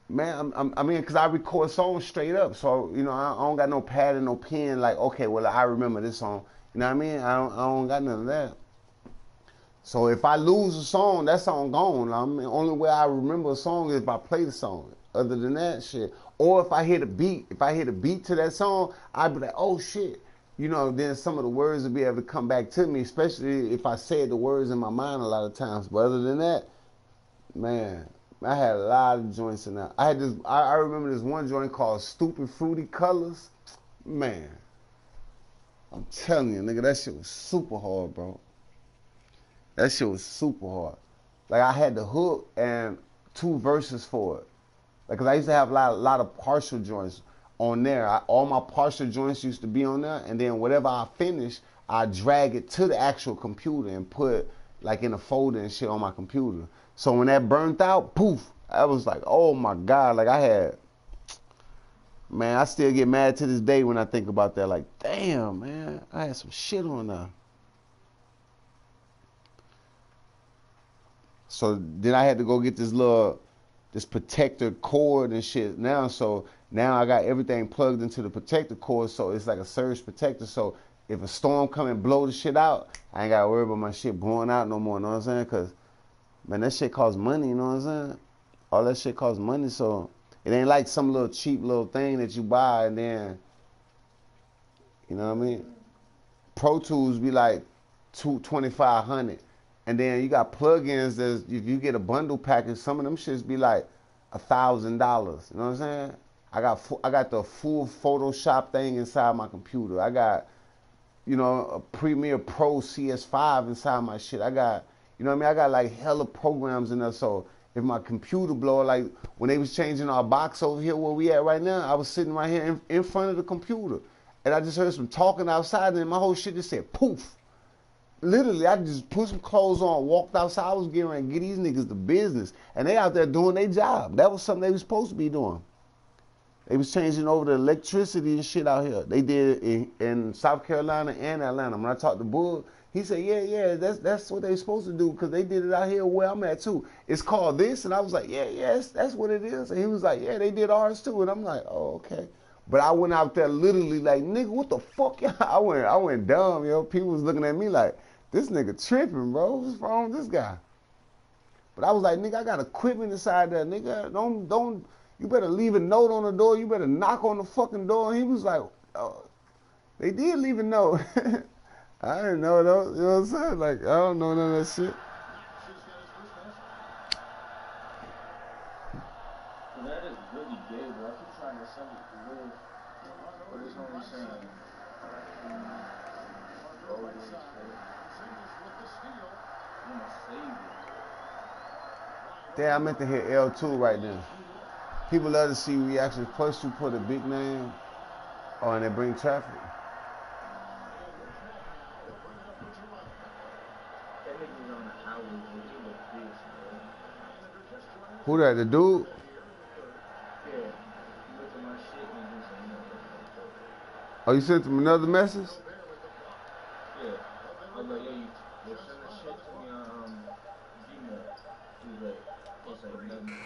Man, I mean, because I record songs straight up. So, you know, I don't got no pad and no pen. Like, okay, well, I remember this song. You know what I mean? I don't got none of that. So if I lose a song, that song gone. I mean, the only way I remember a song is if I play the song. Other than that, shit. Or if I hit a beat. If I hit a beat to that song, I'd be like, oh, shit. You know, then some of the words will be able to come back to me, especially if I said the words in my mind a lot of times. But other than that, man, I had a lot of joints in that. I remember this one joint called Stupid Fruity Colors. Man, I'm telling you, nigga, that shit was super hard, bro. That shit was super hard. Like, I had the hook and 2 verses for it. Like, cause I used to have a lot of partial joints on there. All my partial joints used to be on there, and then whatever I finish, I drag it to the actual computer and put like in a folder and shit on my computer. So when that burnt out, poof, I was like, oh my God, like man, I still get mad to this day when I think about that. Like, damn, man, I had some shit on there. So then I had to go get this protector cord and shit now. So now I got everything plugged into the protector cord, so it's like a surge protector. So if a storm come and blow the shit out, I ain't got to worry about my shit blowing out no more, you know what I'm saying? Because, man, that shit costs money, you know what I'm saying? All that shit costs money, so it ain't like some little cheap little thing that you buy and then, you know what I mean? Pro Tools be like $2,500. And then you got plugins that if you get a bundle package, some of them shits be like $1,000. You know what I'm saying? I got the full Photoshop thing inside my computer. I got, you know, a Premiere Pro CS5 inside my shit. I got, you know what I mean? I got like hella programs in there. So if my computer blow, like when they was changing our box over here where we at right now, I was sitting right here in front of the computer. And I just heard some talking outside and my whole shit just said poof. Literally, I just put some clothes on, walked outside. I was getting ready to get these niggas to business. And they out there doing their job. That was something they was supposed to be doing. They was changing over the electricity and shit out here. They did it in South Carolina and Atlanta. When I talked to Bull, he said, yeah, that's what they supposed to do because they did it out here where I'm at too. It's called this. And I was like, yeah, that's what it is. And he was like, yeah, they did ours too. And I'm like, oh, okay. But I went out there literally like, nigga, what the fuck? I went dumb, yo. People was looking at me like, this nigga tripping, bro. What's wrong with this guy? But I was like, nigga, I got equipment inside there, nigga. Don't, you better leave a note on the door. You better knock on the fucking door. And he was like, oh, they did leave a note. I didn't know though. You know what I'm saying? Like, I don't know none of that shit. Well, that is really gay, bro. I keep trying to send it to Will. What is homie saying? Damn, I meant to hit L2 right now. People love to see reactions. Plus, you put a big name on and they bring traffic. That nigga was on the highway, bro. He look bitch, bro. Who that, the dude? Yeah. He looked at my shit and he said, no. Oh, you sent him another message? Yeah. I was like, yo, you send the shit to me on Gmail. He was like, what's that, nothing.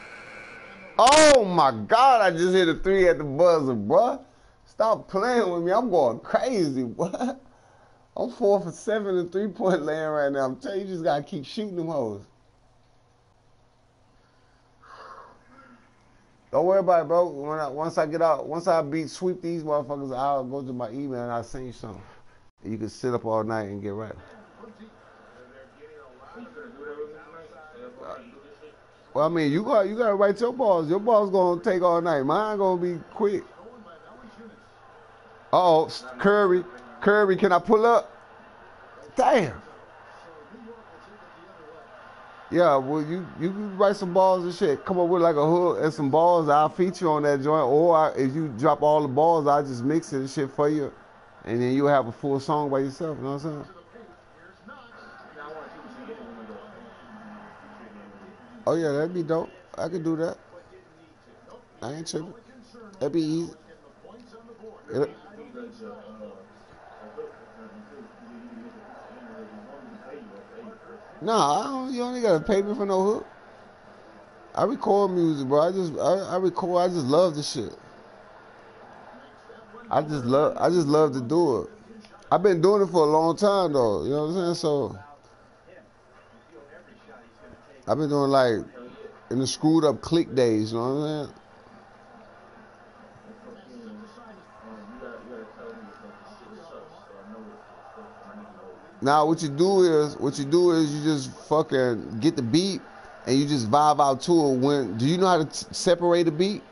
Oh my God, I just hit a 3 at the buzzer, bruh. Stop playing with me. I'm going crazy, bruh. I'm 4 for 7 in 3-point land right now. I'm telling you, you just gotta keep shooting them hoes. Don't worry about it, bro. Once I get out, once I sweep these motherfuckers, I'll go to my email and I'll send you something. And you can sit up all night and get right. Well, I mean, you gotta write your balls. Your balls gonna take all night. Mine gonna be quick. Uh-oh, Curry, can I pull up? Damn. Yeah, well, you can write some balls and shit. Come up with like a hook and some balls. I'll feature on that joint. Or if you drop all the balls, I'll just mix it and shit for you. And then you'll have a full song by yourself. You know what I'm saying? Oh, yeah, that'd be dope. I could do that. I ain't tripping. That'd be easy. Nah, you only gotta pay me for no hook. I record music, bro. I record. I just love this shit. I just love to do it. I've been doing it for a long time though. You know what I'm saying? So I've been doing like in the screwed up click days. You know what I'm saying? Now what you do is you just fucking get the beat and you just vibe out to it. Do you know how to separate a beat?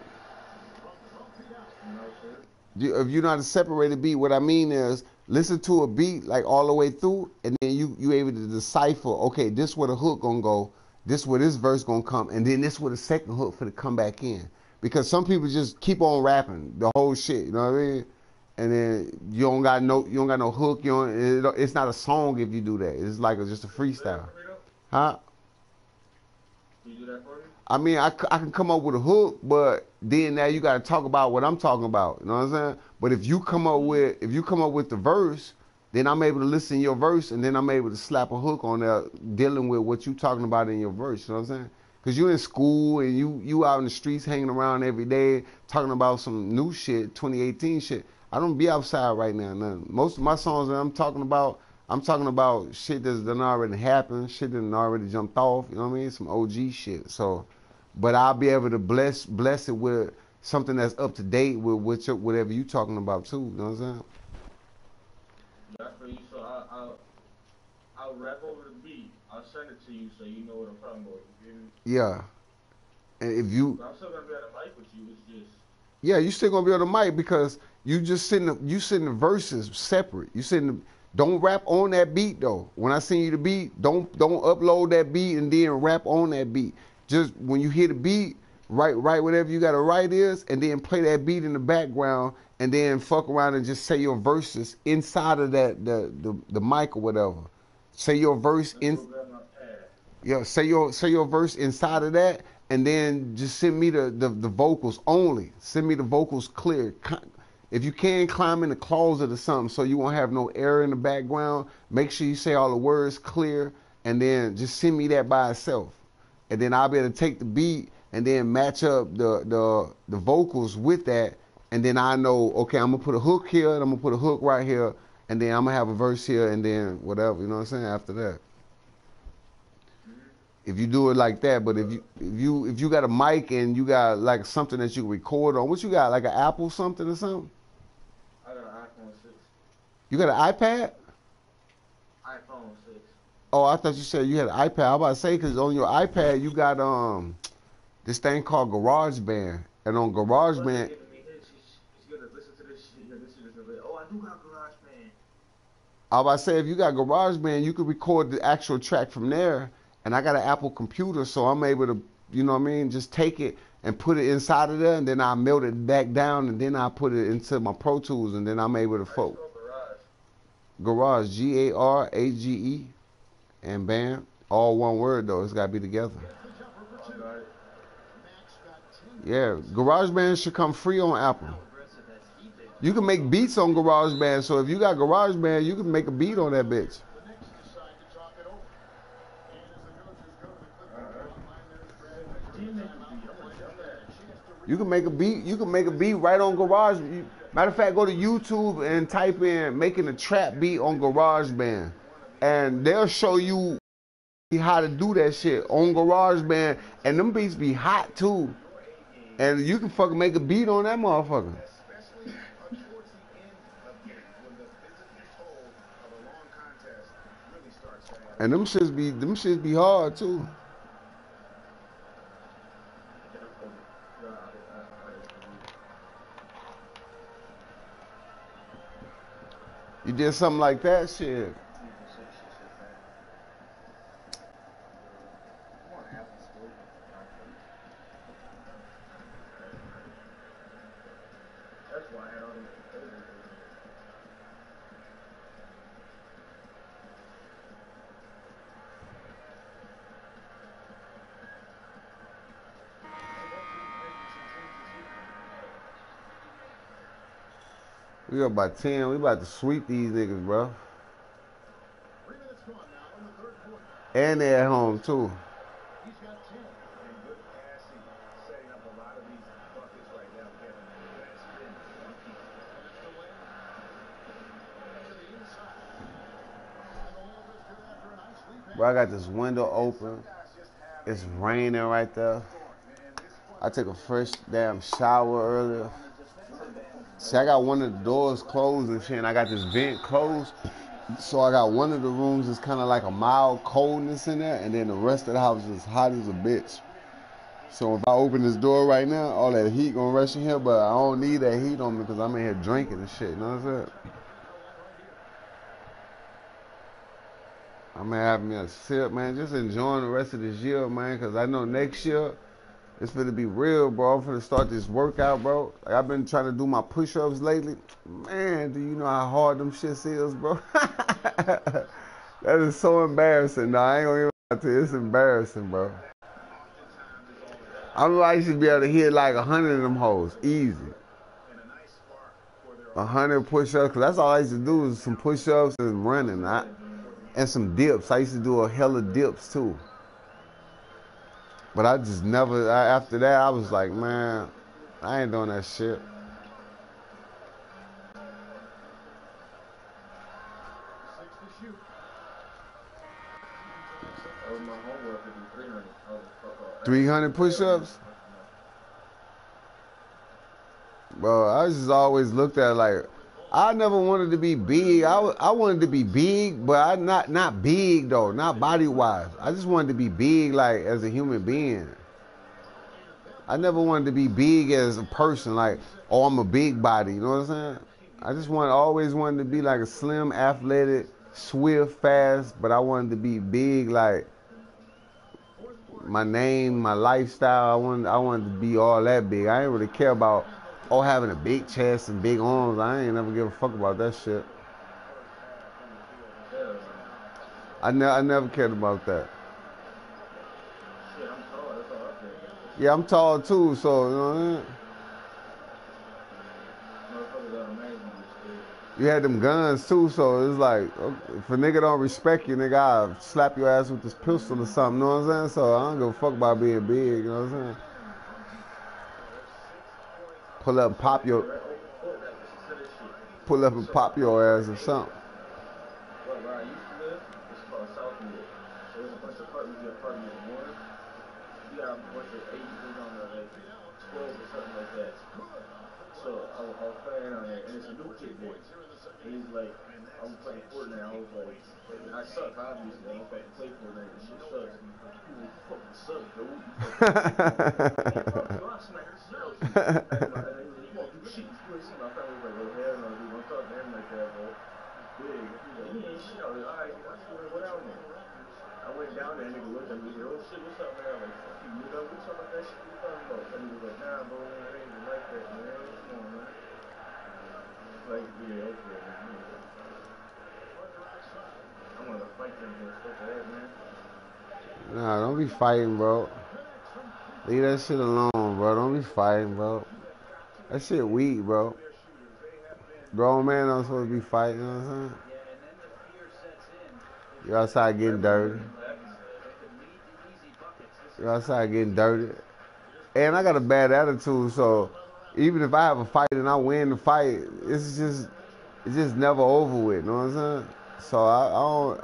If you know how to separate a beat, what I mean is listen to a beat like all the way through, and then you able to decipher. Okay, this where the hook gonna go, this where this verse gonna come, and then this where the second hook for to come back in. Because some people just keep on rapping the whole shit. You know what I mean? And then you don't got no hook. It's not a song if you do that. It's like just a freestyle. Huh? You do that for me? I mean, I can come up with a hook, but then now you got to talk about what I'm talking about. You know what I'm saying? But if you come up with the verse, then I'm able to listen to your verse, and then I'm able to slap a hook on there dealing with what you talking about in your verse. You know what I'm saying? Because you're in school and you out in the streets hanging around every day talking about some new shit, 2018 shit. I don't be outside right now. None. Most of my songs that I'm talking about shit that's done already happened, shit that done already jumped off. You know what I mean? Some OG shit. So, but I'll be able to bless it with something that's up to date with whatever you talking about too. You know what I'm saying? That's for you. So I'll rap over the beat. I'll send it to you so you know what I'm talking about. Yeah. And if you, but I'm still gonna be on the mic with you. It's just. Yeah, you still gonna be on the mic because you sitting the verses separate. Don't rap on that beat though. When I send you the beat, don't upload that beat and then rap on that beat. Just when you hear the beat, write whatever you gotta write is, and then play that beat in the background, and then fuck around and just say your verses inside of that the mic or whatever. Say your verse in. Yeah, say your verse inside of that. And then just send me the vocals only. Send me the vocals clear. If you can, climb in the closet or something so you won't have no error in the background. Make sure you say all the words clear, and then just send me that by itself. And then I'll be able to take the beat and then match up the vocals with that. And then I know, okay, I'm gonna put a hook here, and I'm gonna put a hook right here, and then I'm gonna have a verse here, and then whatever. You know what I'm saying? After that. If you do it like that, but if you got a mic and you got like something that you can record on, what you got, like an Apple something or something? I got an iPhone 6. You got an iPad? iPhone 6. Oh, I thought you said you had an iPad. I was about to say, because on your iPad you got this thing called GarageBand, and on GarageBand. She's gonna listen to this shit. Oh, I do got GarageBand. I was about to say, if you got GarageBand, you could record the actual track from there. And I got an Apple computer, so I'm able to, you know what I mean, just take it and put it inside of there, and then I melt it back down, and then I put it into my Pro Tools, and then I'm able to folk. Garage, Garage, and band, all one word though. It's got to be together. Yeah, GarageBand should come free on Apple. You can make beats on GarageBand, so if you got GarageBand, you can make a beat on that bitch. You can make a beat. You can make a beat right on Garage. Matter of fact, go to YouTube and type in making a trap beat on GarageBand. And they'll show you how to do that shit on GarageBand. And them beats be hot too. And you can fucking make a beat on that motherfucker. And them shits be hard too. You did something like that, shit. That's why I had all these. We got about 10. We about to sweep these niggas, bro. And they at home, too. He's got 10. And good passing, setting up a lot of these buckets right now, Kevin. That's been Bro, I got this window open. It's raining right there. I took a fresh damn shower earlier. See, I got one of the doors closed and shit, and I got this vent closed. So I got one of the rooms that's kind of like a mild coldness in there, and then the rest of the house is hot as a bitch. So if I open this door right now, all that heat gonna rush in here, but I don't need that heat on me because I'm in here drinking and shit, you know what I'm saying? I'm gonna have me a sip, man. Just enjoying the rest of this year, man, because I know next year, it's finna be real, bro. I'm finna start this workout, bro. Like, I've been trying to do my push-ups lately. Man, do you know how hard them shits is, bro? That is so embarrassing. No, I ain't gonna even lie to you. It's embarrassing, bro. I know I used to be able to hit like 100 of them hoes. Easy. 100 push-ups, because that's all I used to do is some push-ups and running. And some dips. I used to do a hella dips, too. But I just never, after that, I was like, man, I ain't doing that shit. That was my homework to do 300. 300 push-ups? Bro, I just always looked at it like, I never wanted to be big. I wanted to be big, but I not big though, not body-wise. I just wanted to be big like as a human being. I never wanted to be big as a person, like, oh, I'm a big body, you know what I'm saying? I just always wanted to be like a slim, athletic, swift, fast, but I wanted to be big like my name, my lifestyle. I wanted to be all that big. I didn't really care about having a big chest and big arms. I ain't never give a fuck about that shit. I never cared about that. Shit, I'm tall. That's all I care. Yeah, I'm tall too, so, you know what I mean? Motherfuckers got amazing. You had them guns too, so it's like, if a nigga don't respect you, nigga, I'll slap your ass with this pistol or something, you know what I'm saying? So I don't give a fuck about being big, you know what I'm saying? Pull up and pop your ass or something. Well, where I used to live, it's called Southwood. So there's a bunch of apartments. You have apartment 1. You got a bunch of 8 people on there, like 12 or something like that. So I was playing on there, and it's a new kid there. And he's like, I was playing Fortnite. I was like, I suck, obviously. I don't fucking play Fortnite. This shit sucks. People fucking suck, dude. I smack yourself. You won't do shit. You ain't seen my family like, oh, hell no, dude. Don't talk to him like that, bro. Big. He's like, he ain't shit. I was like, alright, I just want to go down there. I went down there, and nigga looked at me. He said, oh shit, what's up, man? I'm like, fuck you, nigga. We talking about that shit. What you talking about? And he was like, nah, bro, man, it ain't even like that, man. Come on, man. Like, yeah, okay, man. I want to fight them here. Fuck that, man. Nah, don't be fighting, bro. Leave that shit alone, bro. Don't be fighting, bro. That shit weak, bro. Grown man don't supposed to be fighting, you know what I'm saying? You outside getting dirty. You outside getting dirty. And I got a bad attitude, so even if I have a fight and I win the fight, it's just never over with. You know what I'm saying? So I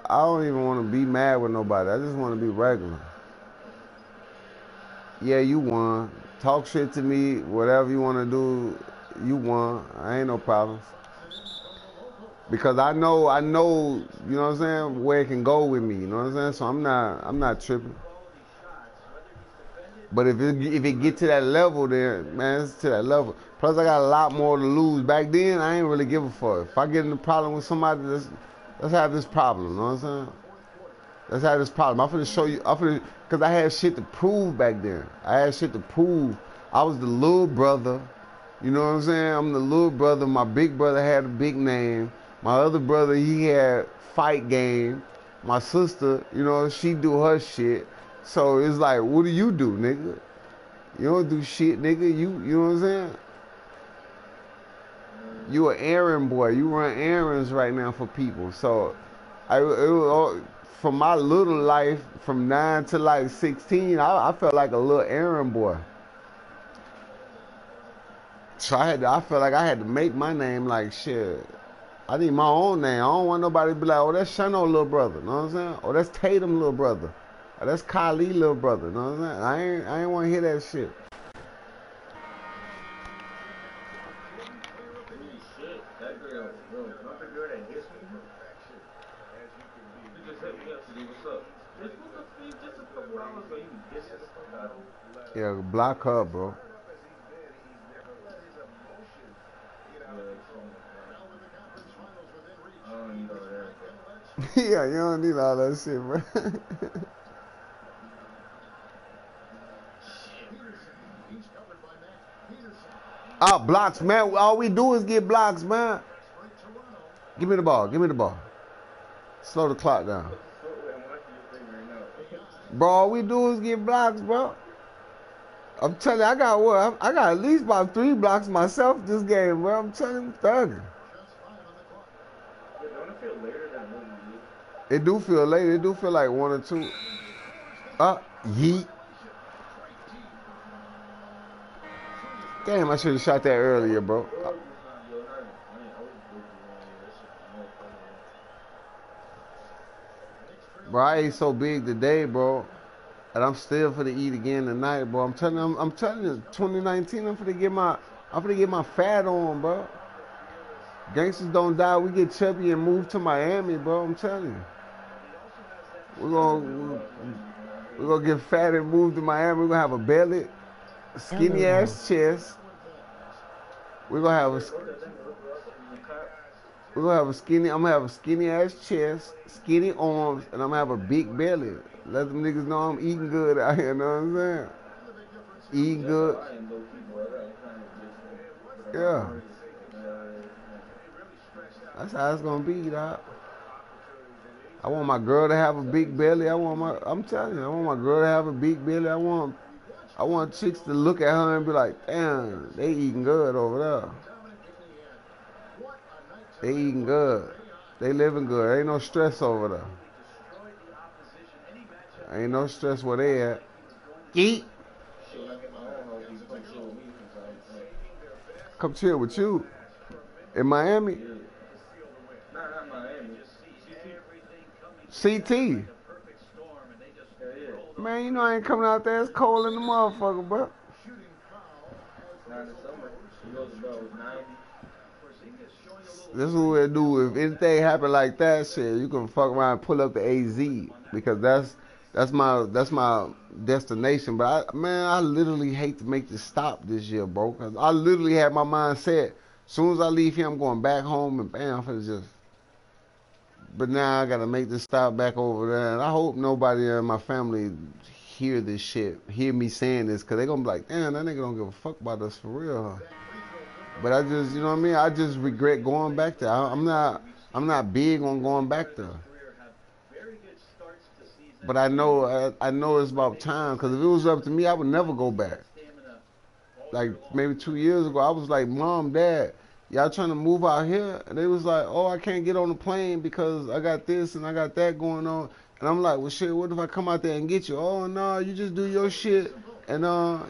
don't even want to be mad with nobody. I just want to be regular. Yeah, you won. Talk shit to me, whatever you want to do, you won. I ain't no problems. Because I know, you know what I'm saying, where it can go with me, you know what I'm saying? So I'm not tripping. But if it get to that level there, man, it's to that level. Plus I got a lot more to lose. Back then I ain't really give a fuck. If I get in a problem with somebody, let's have this problem, you know what I'm saying? Let's have this problem. I'm finna show you, cause I had shit to prove back then. I had shit to prove. I was the little brother, you know what I'm saying? I'm the little brother. My big brother had a big name. My other brother, he had fight game. My sister, you know, she do her shit. So it's like, what do you do, nigga? You don't do shit, nigga. You know what I'm saying? You an errand boy. You run errands right now for people. So it was, from my little life, from 9 to like 16, I felt like a little errand boy. So I felt like I had to make my name like shit. I need my own name. I don't want nobody to be like, oh, that's Shano little brother. You know what I'm saying? Oh, that's Tatum little brother. Oh, that's Kylie little brother. You know what I'm saying? I ain't want to hear that shit. Shit, that girl, nothing good at his me. You just hit me up to do what's up. Just a couple hours ago, you dissed the fuck out of me. Yeah, block her, bro. I don't need all that. Yeah, you don't need all that shit, bro. Ah, blocks, man. All we do is get blocks, man. Give me the ball. Give me the ball. Slow the clock down. Bro, all we do is get blocks, bro. I'm telling you, I got what? I got at least about 3 blocks myself this game, bro. I'm telling you, thugging. It do feel late. It do feel like 1 or 2. Yeet. Damn, I should have shot that earlier, bro. Bro, I ate so big today, bro, and I'm still finna eat again tonight, bro. I'm telling you, 2019, I'm finna get my fat on, bro. Gangsters don't die. We get chubby and move to Miami, bro. I'm telling you. We're gonna get fat and move to Miami. We're gonna have a belly, skinny ass chest. We're gonna have a skinny. I'm gonna have a skinny ass chest, skinny arms, and I'm gonna have a big belly. Let them niggas know I'm eating good out here. You know what I'm saying? Eating good. Yeah. That's how it's gonna be, dog. I want my girl to have a big belly. I'm telling you, I want my girl to have a big belly. I want chicks to look at her and be like, damn, they eating good over there. They eating good. They living good. Ain't no stress over there. Ain't no stress where they at. Eat. Come chill with you. In Miami. Not Miami. CT. Man, you know I ain't coming out there. It's cold in the motherfucker, bro. Not in the summer. It goes about 90. This is what we do. If anything happen like that, shit, you can fuck around and pull up the AZ because that's my destination. But I literally hate to make this stop this year, bro. Cause I literally had my mind set. As soon as I leave here, I'm going back home and bam, I'm finna just. But now I gotta make this stop back over there, and I hope nobody in my family hear this shit, hear me saying this, cause they gonna be like, damn, that nigga don't give a fuck about us for real, huh? But I just, you know what I mean? I just regret going back there. I'm not big on going back there. But I know it's about time, cause if it was up to me, I would never go back. Like maybe 2 years ago, I was like, Mom, Dad, y'all trying to move out here? And they was like, oh, I can't get on the plane because I got this and I got that going on. And I'm like, well, shit, what if I come out there and get you? Oh, no, you just do your shit And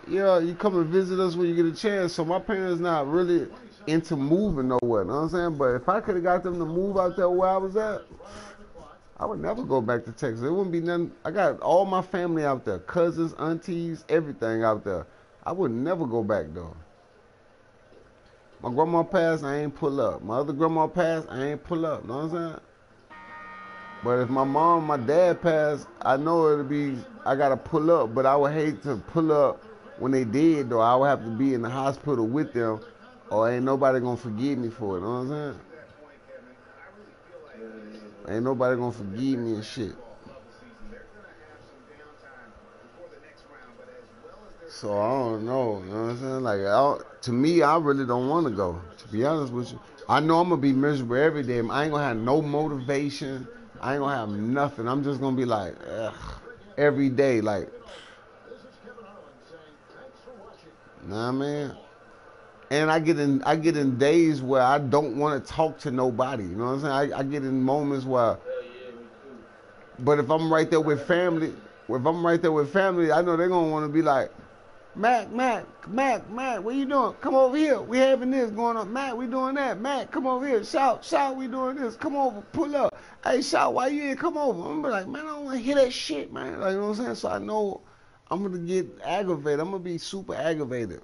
yeah, you come and visit us when you get a chance. So my parents not really into moving nowhere, you know what I'm saying? But if I could have got them to move out there where I was at, I would never go back to Texas. It wouldn't be nothing. I got all my family out there, cousins, aunties, everything out there. I would never go back though. My grandma passed, I ain't pull up. My other grandma passed, I ain't pull up. Know what I'm saying? But if my mom, my dad passed, I know it'll be, I gotta pull up. But I would hate to pull up when they did though. I would have to be in the hospital with them, or ain't nobody gonna forgive me for it. Know what I'm saying? Ain't nobody gonna forgive me and shit. So I don't know, you know what I'm saying? Like, to me, I really don't want to go. To be honest with you, I know I'm gonna be miserable every day. I ain't gonna have no motivation. I ain't gonna have nothing. I'm just gonna be like, ugh, every day, like, nah, man. And I get in days where I don't want to talk to nobody. You know what I'm saying? I get in moments where. But if I'm right there with family, I know they're gonna want to be like, Mac, what you doing? Come over here. We having this going on. Mac, we doing that. Mac, come over here. Shout, we doing this. Come over, pull up. Hey, Shout, why you here? Come over. I'm gonna be like, man, I don't want to hear that shit, man. Like, you know what I'm saying? So I know I'm gonna get aggravated. I'm gonna be super aggravated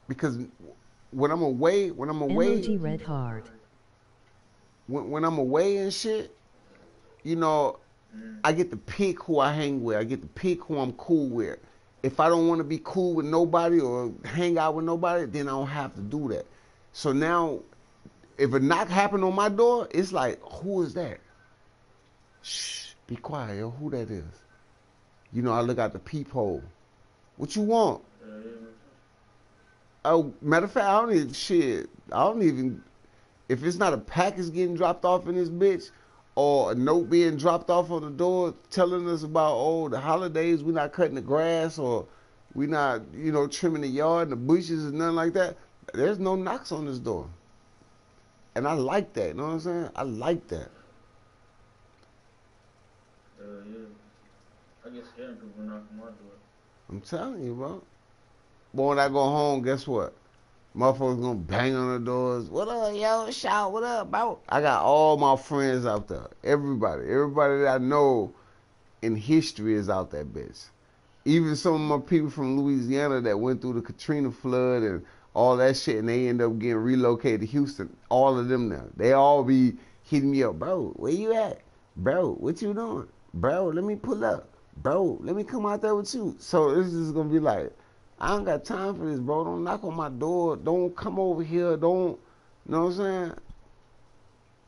because when I'm away, Emoji red heart. when I'm away and shit, you know, I get to pick who I hang with. I get to pick who I'm cool with. If I don't want to be cool with nobody or hang out with nobody, then I don't have to do that. So now, if a knock happened on my door, it's like, who is that? Shh, be quiet, yo. Who that is? You know, I look out the peephole. What you want? Oh, matter of fact, I don't even, if it's not a package getting dropped off in this bitch, or a note being dropped off on the door telling us about, oh, the holidays, we're not cutting the grass, or we're not, you know, trimming the yard and the bushes and nothing like that, there's no knocks on this door. And I like that, you know what I'm saying? I like that. Yeah. I get scared because we're knocking my door. I'm telling you, bro. But when I go home, guess what? Motherfuckers gonna bang on the doors. What up, yo? Shout, what up, bro? I got all my friends out there. Everybody that I know in history is out that bitch. Even some of my people from Louisiana that went through the Katrina flood and all that shit, and they end up getting relocated to Houston. All of them now. They all be hitting me up, bro. Where you at? Bro, what you doing? Bro, let me pull up. Bro, let me come out there with you. So it's just gonna be like, I don't got time for this, bro. Don't knock on my door. Don't come over here. Don't, you know what I'm saying?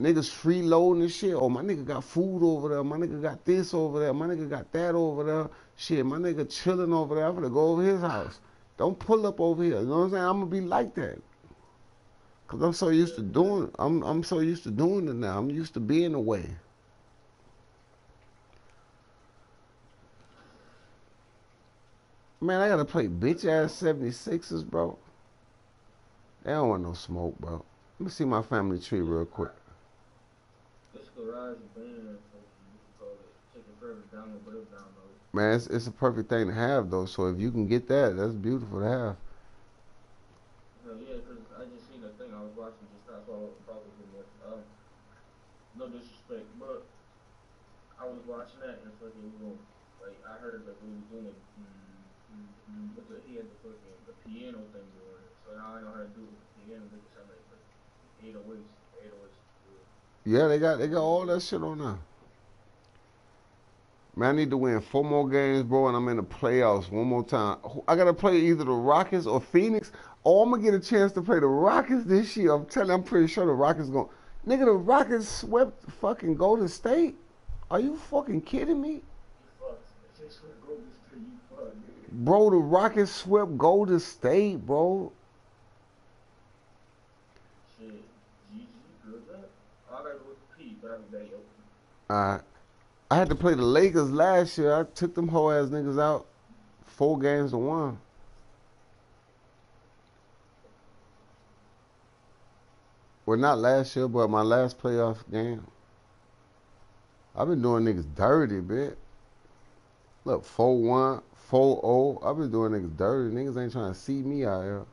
Niggas freeloading and shit. Oh, my nigga got food over there. My nigga got this over there. My nigga got that over there. Shit, my nigga chilling over there. I'm gonna go over his house. Don't pull up over here. You know what I'm saying? I'm gonna be like that. Cause I'm so used to doing. I'm so used to doing it now. I'm used to being away. Man, I gotta play bitch ass 76ers, bro. They don't want no smoke, bro. Let me see my family tree real quick. This garage band, you can call it. Take it forever to download, but it'll download. Man, it's a perfect thing to have though. So if you can get that, that's beautiful to have. Hell yeah, because I just seen a thing I was watching just now, so I wasn't talking too much. No disrespect, but I was watching that and fucking, you know, like I heard that we was doing it. He had the piano thing going, so now I know how to do the piano. Make it sound like 808s. Yeah, they got all that shit on there. Man, I need to win 4 more games, bro, and I'm in the playoffs one more time. I gotta play either the Rockets or Phoenix, or I'm gonna get a chance to play the Rockets this year. I'm pretty sure the Rockets gonna. Nigga, the Rockets swept fucking Golden State. Are you fucking kidding me? Bro, the Rockets swept Golden State, bro. Shit, GG, good luck. I gotta go with P, but I'm very open. I had to play the Lakers last year. I took them whole ass niggas out 4 games to 1. Well, not last year, but my last playoff game. I've been doing niggas dirty, bitch. Look, 4-1, 4-0. I've been doing niggas dirty. Niggas ain't trying to see me out here.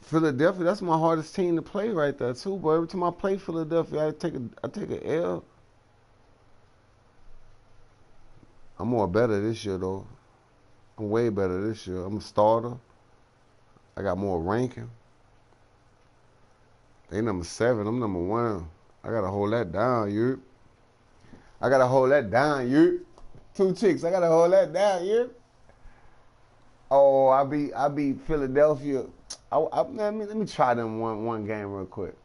Philadelphia, that's my hardest team to play right there too, boy. Every time I play Philadelphia, I take a L. I'm more better this year though. I'm way better this year. I'm a starter. I got more ranking. They number 7. I'm number 1. I gotta hold that down, you. I gotta hold that down, you. 2 chicks. I gotta hold that down, you. Oh, I beat Philadelphia. Let me try them one game real quick.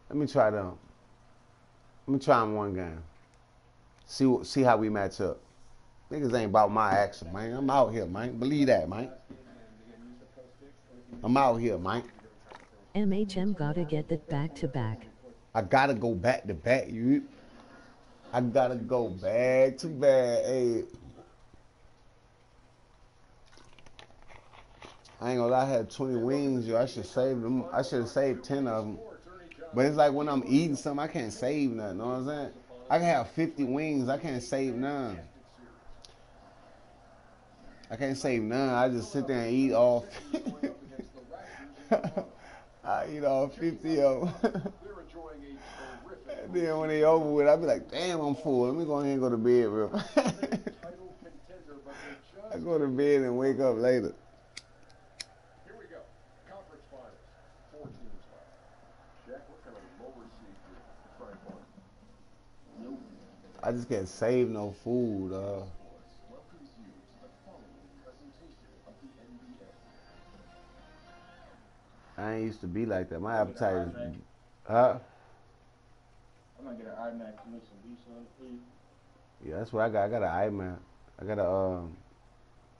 Let me try them. Let me try them one game. See how we match up. Niggas ain't about my action, man. I'm out here, man. Believe that, man. I'm out here, man. MHM gotta get that back to back. I gotta go back to back, you. I gotta go back to back. Hey. I ain't gonna lie, I had 20 wings, yo. I should save them. I should have saved 10 of them. But it's like when I'm eating something, I can't save nothing. Know what I'm saying? I can have 50 wings. I can't save none. I can't save none. I just sit there and eat all. I eat all 50 of them. And then when they over with, I be like, damn, I'm full. Let me go ahead and go to bed real fast. I go to bed and wake up later. Here we go. Conference finals. 4 teams left. Jack, what kind of lower seed do you try for? I just can't save no food. Welcomes you to the following presentation of the NBA. I ain't used to be like that. My appetite is, huh? I'm gonna get an iMac to make some beef on it, please. Yeah, that's what I got. I got an iMac. I got a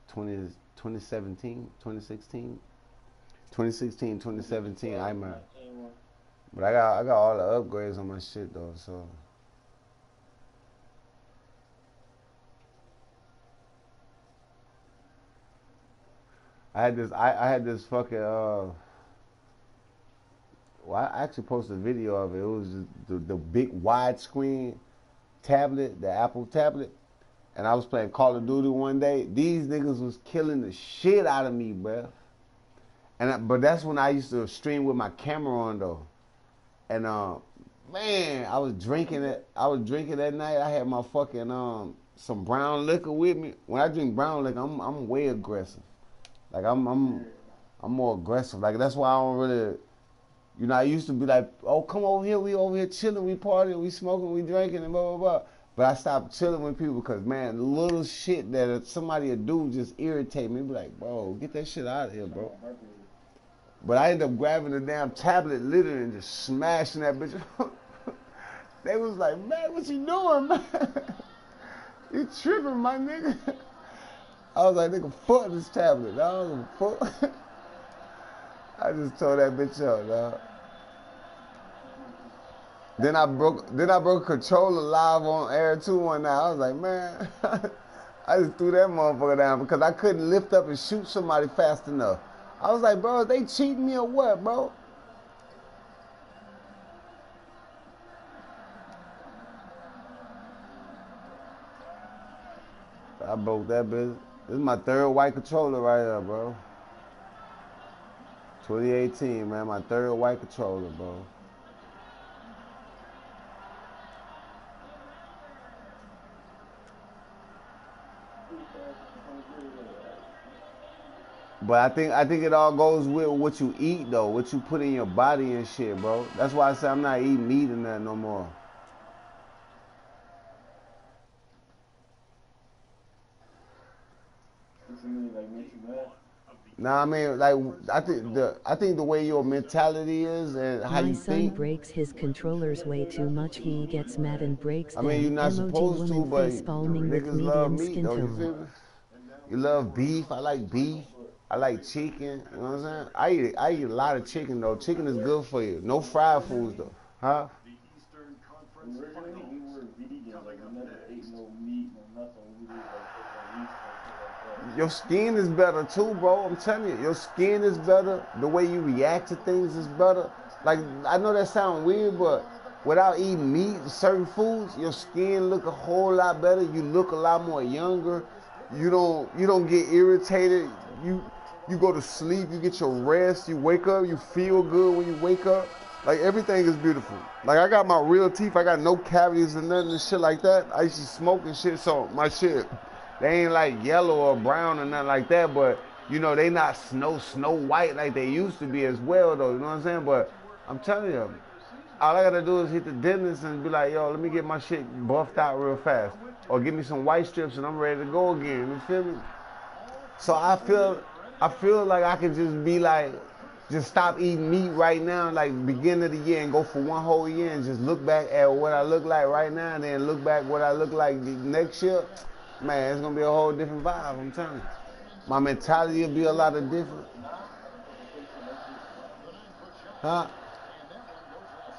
2017, 2016, 2017 iMac. But I got all the upgrades on my shit though, so. I had this fucking well, I actually posted a video of it. It was just the big widescreen tablet, the Apple tablet. And I was playing Call of Duty one day. These niggas was killing the shit out of me, bruh. But that's when I used to stream with my camera on though. And man, I was drinking it. I was drinking that night. I had my fucking some brown liquor with me. When I drink brown liquor, I'm way aggressive. Like I'm more aggressive. Like that's why I don't really. You know, I used to be like, oh, come over here, we over here chilling, we partying, we smoking, we drinking, and blah, blah, blah. But I stopped chilling with people because, man, the little shit that somebody would do just irritate me. Be like, bro, get that shit out of here, bro. But I ended up grabbing the damn tablet literally and just smashing that bitch. They was like, man, what you doing, man? You tripping, my nigga. I was like, nigga, fuck this tablet, dog. Fuck. I just tore that bitch up, dog. Then I broke a controller live on air too one night. I was like, man, I just threw that motherfucker down because I couldn't lift up and shoot somebody fast enough. I was like, bro, are they cheating me or what, bro? I broke that bitch. This is my 3rd white controller right here, bro. 2018, man, my 3rd white controller, bro. But I think it all goes with what you eat though, what you put in your body and shit, bro. That's why I say I'm not eating meat and that no more. Nah, I mean, like I think the way your mentality is and how you think. My son breaks his controllers way too much. He gets mad and breaks them. I mean, you're not supposed to, but niggas love meat, though. You feel me? You love beef. I like beef. I like chicken. You know what I'm saying? I eat a lot of chicken though. Chicken is good for you. No fried foods though, huh? Originally, we were vegan. Like we never ate no meat, no nothing. We were like your skin is better too, bro. I'm telling you, your skin is better. The way you react to things is better. Like, I know that sounds weird, but without eating meat, certain foods, your skin look a whole lot better. You look a lot more younger. You don't get irritated. You go to sleep, you get your rest, you wake up, you feel good when you wake up. Like everything is beautiful. Like I got my real teeth, I got no cavities and nothing and shit like that. I used to smoke and shit, so my shit, they ain't like yellow or brown or nothing like that, but you know, they not snow white like they used to be as well though, you know what I'm saying? But I'm telling you, all I gotta do is hit the dentist and be like, yo, let me get my shit buffed out real fast. Or give me some white strips and I'm ready to go again. You feel me? So I feel like I can just be like, just stop eating meat right now, like beginning of the year, and go for one whole year and just look back at what I look like right now and then look back what I look like the next year. Man, it's gonna be a whole different vibe, I'm telling you. My mentality will be a lot of different. Huh?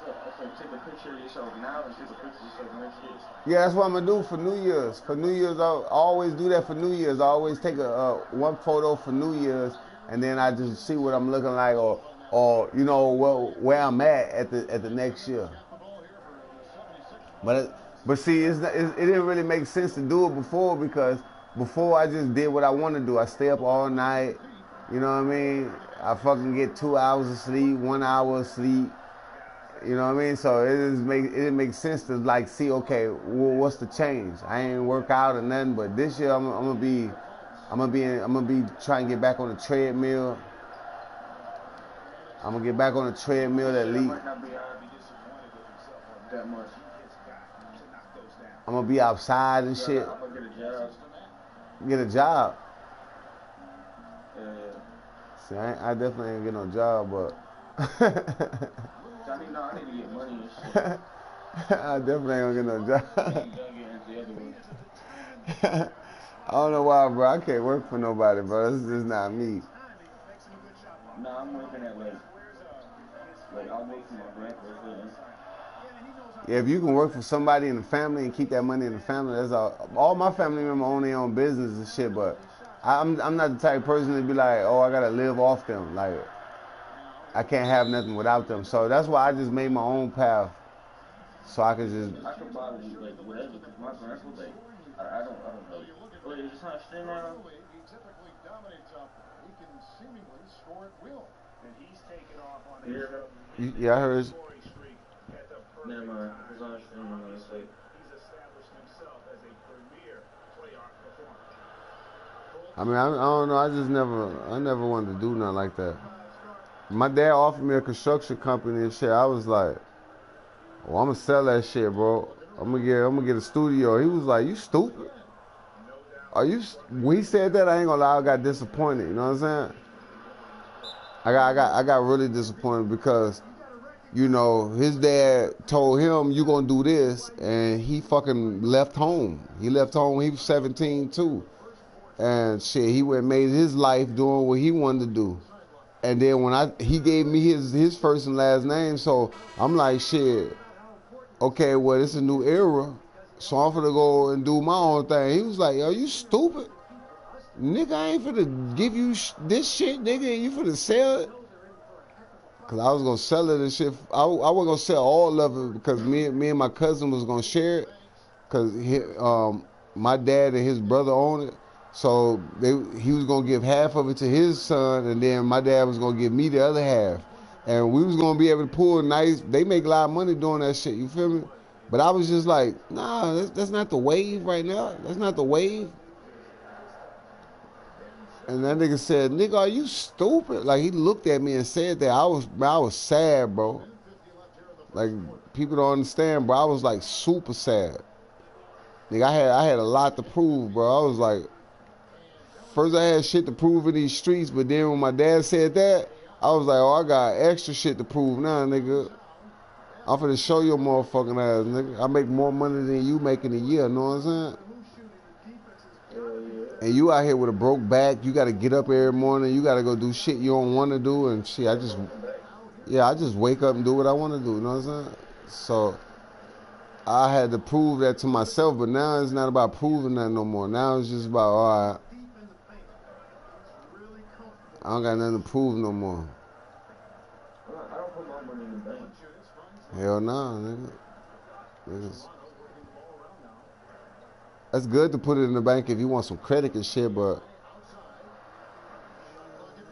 So take a picture of yourself now and take a picture of yourself next year. Yeah, that's what I'm gonna do for New Year's. For New Year's, I always do that for New Year's. I always take a one photo for New Year's, and then I just see what I'm looking like, or you know where I'm at the next year. But see, it didn't really make sense to do it before because before I just did what I want to do. I stay up all night. You know what I mean? I fucking get 2 hours of sleep, 1 hour of sleep. You know what I mean? So it didn't make sense to like see, okay, well, what's the change? I ain't work out or nothing, but this year I'm gonna be trying to get back on the treadmill. I'm gonna get back on the treadmill at least. Might not be that much. I'm gonna be outside and shit. I'm gonna get a job. Get a job. Yeah. See, I definitely ain't get no job, but I need to get money and shit. I definitely ain't gonna get no job. You gotta get into the other one. I don't know why, bro. I can't work for nobody, bro. This is just not me. Nah, I'm working at like I'll work for my grandpa. Yeah, if you can work for somebody in the family and keep that money in the family, that's all my family members own their own business and shit, but I'm not the type of person to be like, oh, I gotta live off them. Like, I can't have nothing without them. So that's why I just made my own path. So I could just. I could buy like whatever, because my grandpa, like, I don't know. Wait, is this on stream now? Yeah, I heard. Never mind. It's on stream. I'm gonna say. I mean, I don't know. I never wanted to do nothing like that. My dad offered me a construction company and shit. I was like, well, I'm gonna sell that shit, bro. I'm gonna get a studio. He was like, you stupid. When he said that, I ain't gonna lie, I got disappointed. You know what I'm saying? I got really disappointed because, you know, his dad told him you gonna do this, and he fucking left home. He left home when he was 17 too, and shit, he went and made his life doing what he wanted to do. And then when he gave me his first and last name, so I'm like, shit, okay, well, it's a new era, so I'm finna go and do my own thing. He was like, yo, you stupid. Nigga, I ain't finna give you this shit, nigga, and you finna sell it. Cause I was gonna sell it and shit. I was gonna sell all of it because me and my cousin was gonna share it. Cause my dad and his brother own it. So he was gonna give half of it to his son, and then my dad was gonna give me the other half. And we was gonna be able to pull nice. They make a lot of money doing that shit. You feel me? But I was just like, nah, that's not the wave right now. That's not the wave. And that nigga said, nigga, are you stupid? Like, he looked at me and said that. I was sad, bro. Like, people don't understand, bro. I was, like, super sad. Nigga, I had a lot to prove, bro. I was like, first I had shit to prove in these streets, but then when my dad said that, I was like, oh, I got extra shit to prove now, nigga. I'm finna show your motherfucking ass, nigga. I make more money than you make in a year, know what I'm saying? And you out here with a broke back, you gotta get up every morning, you gotta go do shit you don't wanna do, and shit, I just wake up and do what I wanna do, you know what I'm saying? So, I had to prove that to myself, but now it's not about proving that no more. Now it's just about, alright, I don't got nothing to prove no more. I don't put my money in the bank. Hell no, nigga. That's good to put it in the bank if you want some credit and shit, but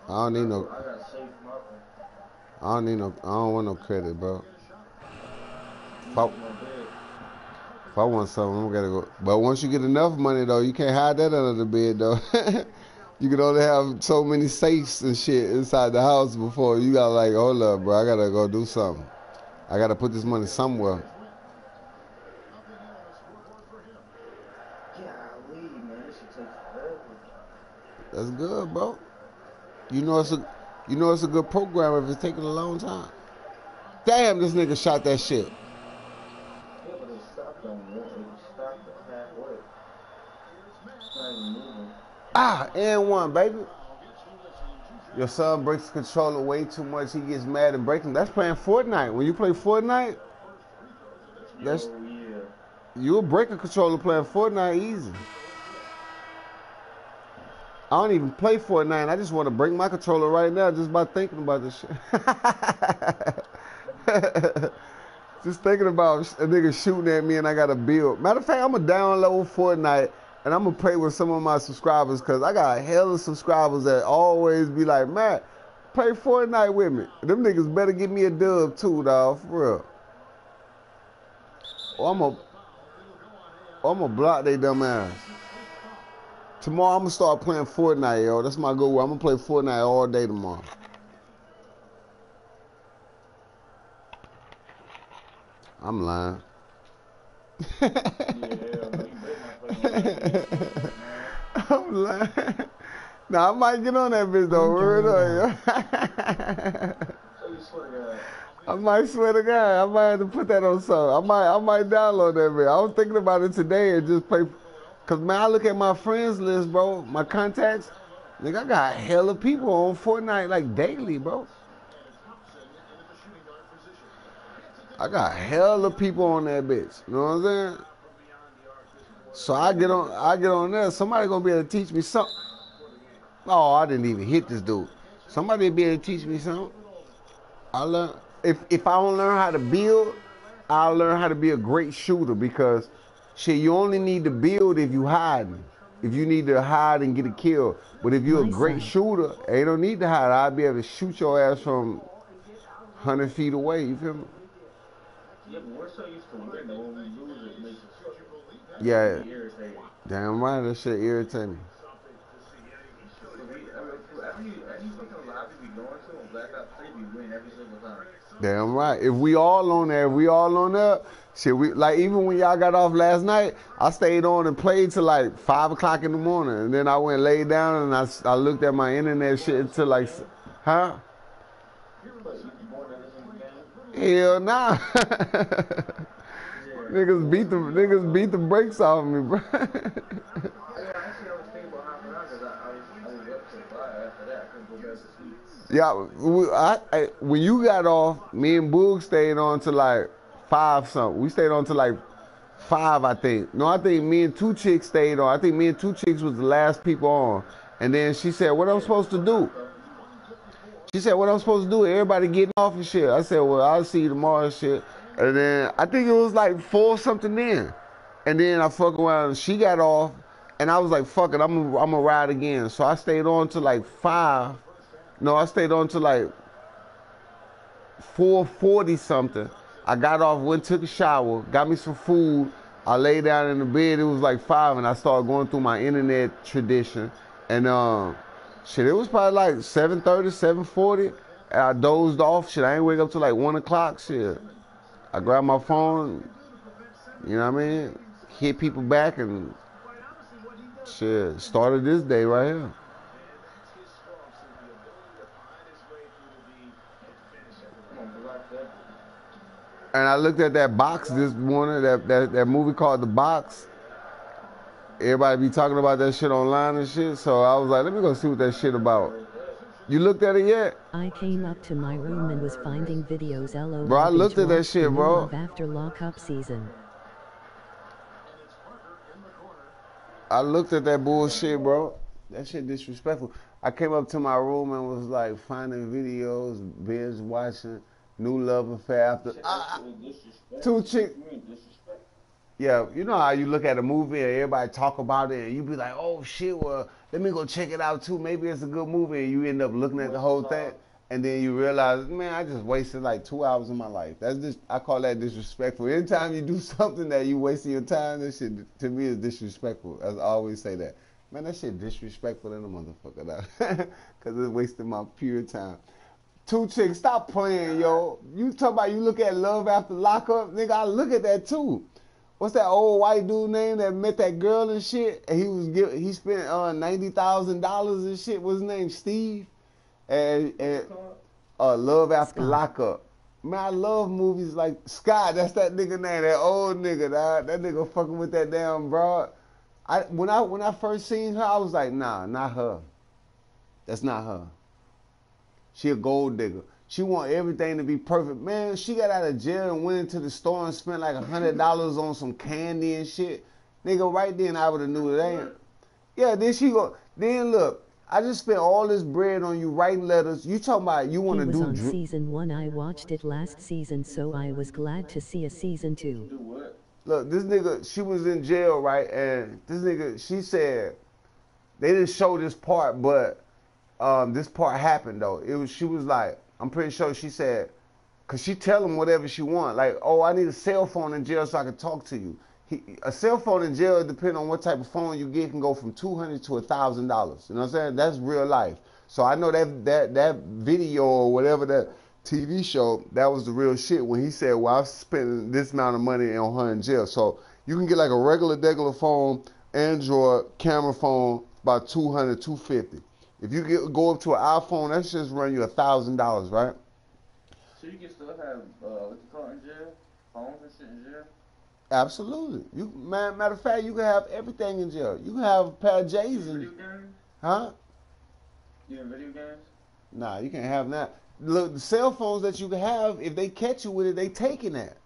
I don't need no. I got safe marker. I don't want no credit, bro. If I want something, I gotta go. But once you get enough money, though, you can't hide that under the bed, though. You can only have so many safes and shit inside the house before you gotta like, hold up, bro. I gotta go do something. I gotta put this money somewhere. Golly, man, this should take forever. That's good, bro. You know it's a good program if it's taking a long time. Damn, this nigga shot that shit. Yeah, but it stopped on one. It stopped at halfway. It's not even moving. Ah, and one, baby. Your son breaks the controller way too much. He gets mad and breaks them. That's playing Fortnite. When you play Fortnite, that's yeah. you'll break a controller playing Fortnite easy. I don't even play Fortnite. I just want to break my controller right now just by thinking about this shit. Just thinking about a nigga shooting at me and I got to build. Matter of fact, I'm going to download Fortnite and I'm going to play with some of my subscribers because I got a hell of subscribers that always be like, man, play Fortnite with me. Them niggas better give me a dub too, dawg, for real. Or I'm going to block they dumb ass. Tomorrow I'm going to start playing Fortnite, yo. That's my goal. I'm going to play Fortnite all day tomorrow. I'm lying. I'm lying. Nah, I might get on that bitch though. Word up, I might swear to God. I might have to put that on something. I might download that bitch. I was thinking about it today and just play. Cause man, I look at my friends list, bro. My contacts. Nigga, I got hella people on Fortnite like daily, bro. I got hella people on that bitch. You know what I'm saying? So I get on there. Somebody gonna be able to teach me something. Oh, I didn't even hit this dude. Somebody be able to teach me something. I learn if I don't learn how to build, I'll learn how to be a great shooter because shit, you only need to build if you hiding. If you need to hide and get a kill. But if you're a great shooter, ain't no need to hide. I'll be able to shoot your ass from 100 feet away. You feel me? Yeah, but we're so used to winning that when we lose it makes us Yeah. irritating. Damn right, that shit irritating. Every fucking live we be going to on Black Ops 3, we win every single time. Damn right. If we all on there, shit, we like even when y'all got off last night, I stayed on and played till like 5 o'clock in the morning, and then I went and laid down and I looked at my internet shit until like, huh? Hell nah. Niggas beat the brakes off me, bro. Yeah, when you got off, me and Boog stayed on to like 5 something. We stayed on to like 5, I think. No, I think me and 2 chicks stayed on. I think me and 2 chicks was the last people on. And then she said, what I'm supposed to do? She said, what I'm supposed to do? Everybody getting off and shit. I said, well, I'll see you tomorrow and shit. And then I think it was like 4 something in. And then I fuck around and she got off. And I was like, fuck it, I'm gonna ride again. So I stayed on to like 5. No, I stayed on to like 4:40 something. I got off, went, took a shower, got me some food. I lay down in the bed. It was like 5, and I started going through my internet tradition. And shit, it was probably like 7:30, 7:40. And I dozed off. Shit, I ain't wake up till like 1 o'clock. Shit, I grabbed my phone. You know what I mean? Hit people back and shit. Started this day right here. And I looked at that box this morning, that movie called The Box. Everybody be talking about that shit online and shit. So I was like, let me go see what that shit about. You looked at it yet? I came up to my room and was finding videos. LOL. Bro, I looked at that shit, bro. After lockup season. I looked at that bullshit, bro. That shit disrespectful. I came up to my room and was like finding videos, binge watching. New love affair after. Shit, that's really disrespect. Two chicks. You mean disrespect? Yeah, you know how you look at a movie and everybody talk about it and you be like, oh shit, well, let me go check it out too. Maybe it's a good movie, and you end up looking at the whole thing and then you realize, man, I just wasted like 2 hours of my life. That's just, I call that disrespectful. Anytime you do something that you wasting your time, that shit to me is disrespectful. As I always say that. Man, that shit disrespectful than a motherfucker now. Cause it's wasting my pure time. Two chicks, stop playing, yo. You talk about you look at Love After Lockup, nigga, I look at that too. What's that old white dude name that met that girl and shit? And he spent $90,000 and shit. What's his name? Steve. And Love After Scott. Lockup. Man, I love movies like Scott. That's that nigga name. That old nigga. That nigga fucking with that damn broad. When I first seen her, I was like, nah, not her. That's not her. She a gold digger. She want everything to be perfect. Man, she got out of jail and went into the store and spent like $100 on some candy and shit. Nigga, right then I would have knew it ain't. Yeah, then look, I just spent all this bread on you writing letters. You talking about you want He to was do on season 1. I watched it last season, so I was glad to see a season 2. Do what? Look, this nigga, she was in jail, right? And this nigga, she said, they didn't show this part, but this part happened though. She was like, I'm pretty sure she said, cause she tell him whatever she want. Like, oh, I need a cell phone in jail so I can talk to you. A cell phone in jail, depending on what type of phone you get, can go from $200 to $1,000. You know what I'm saying? That's real life. So I know that video or whatever that TV show, that was the real shit when he said, well, I've spent this amount of money on her in jail. So you can get like a regular phone, Android camera phone, about $200, $250. If you go up to an iPhone, that's just run you $1,000, right? So you can still have what you call it in jail? Phones and shit in jail? Absolutely. Matter of fact, you can have everything in jail. You can have a pair of J's in. Video games? Huh? You in video games? Nah, you can't have that. Look, the cell phones that you can have, if they catch you with it, they taking that.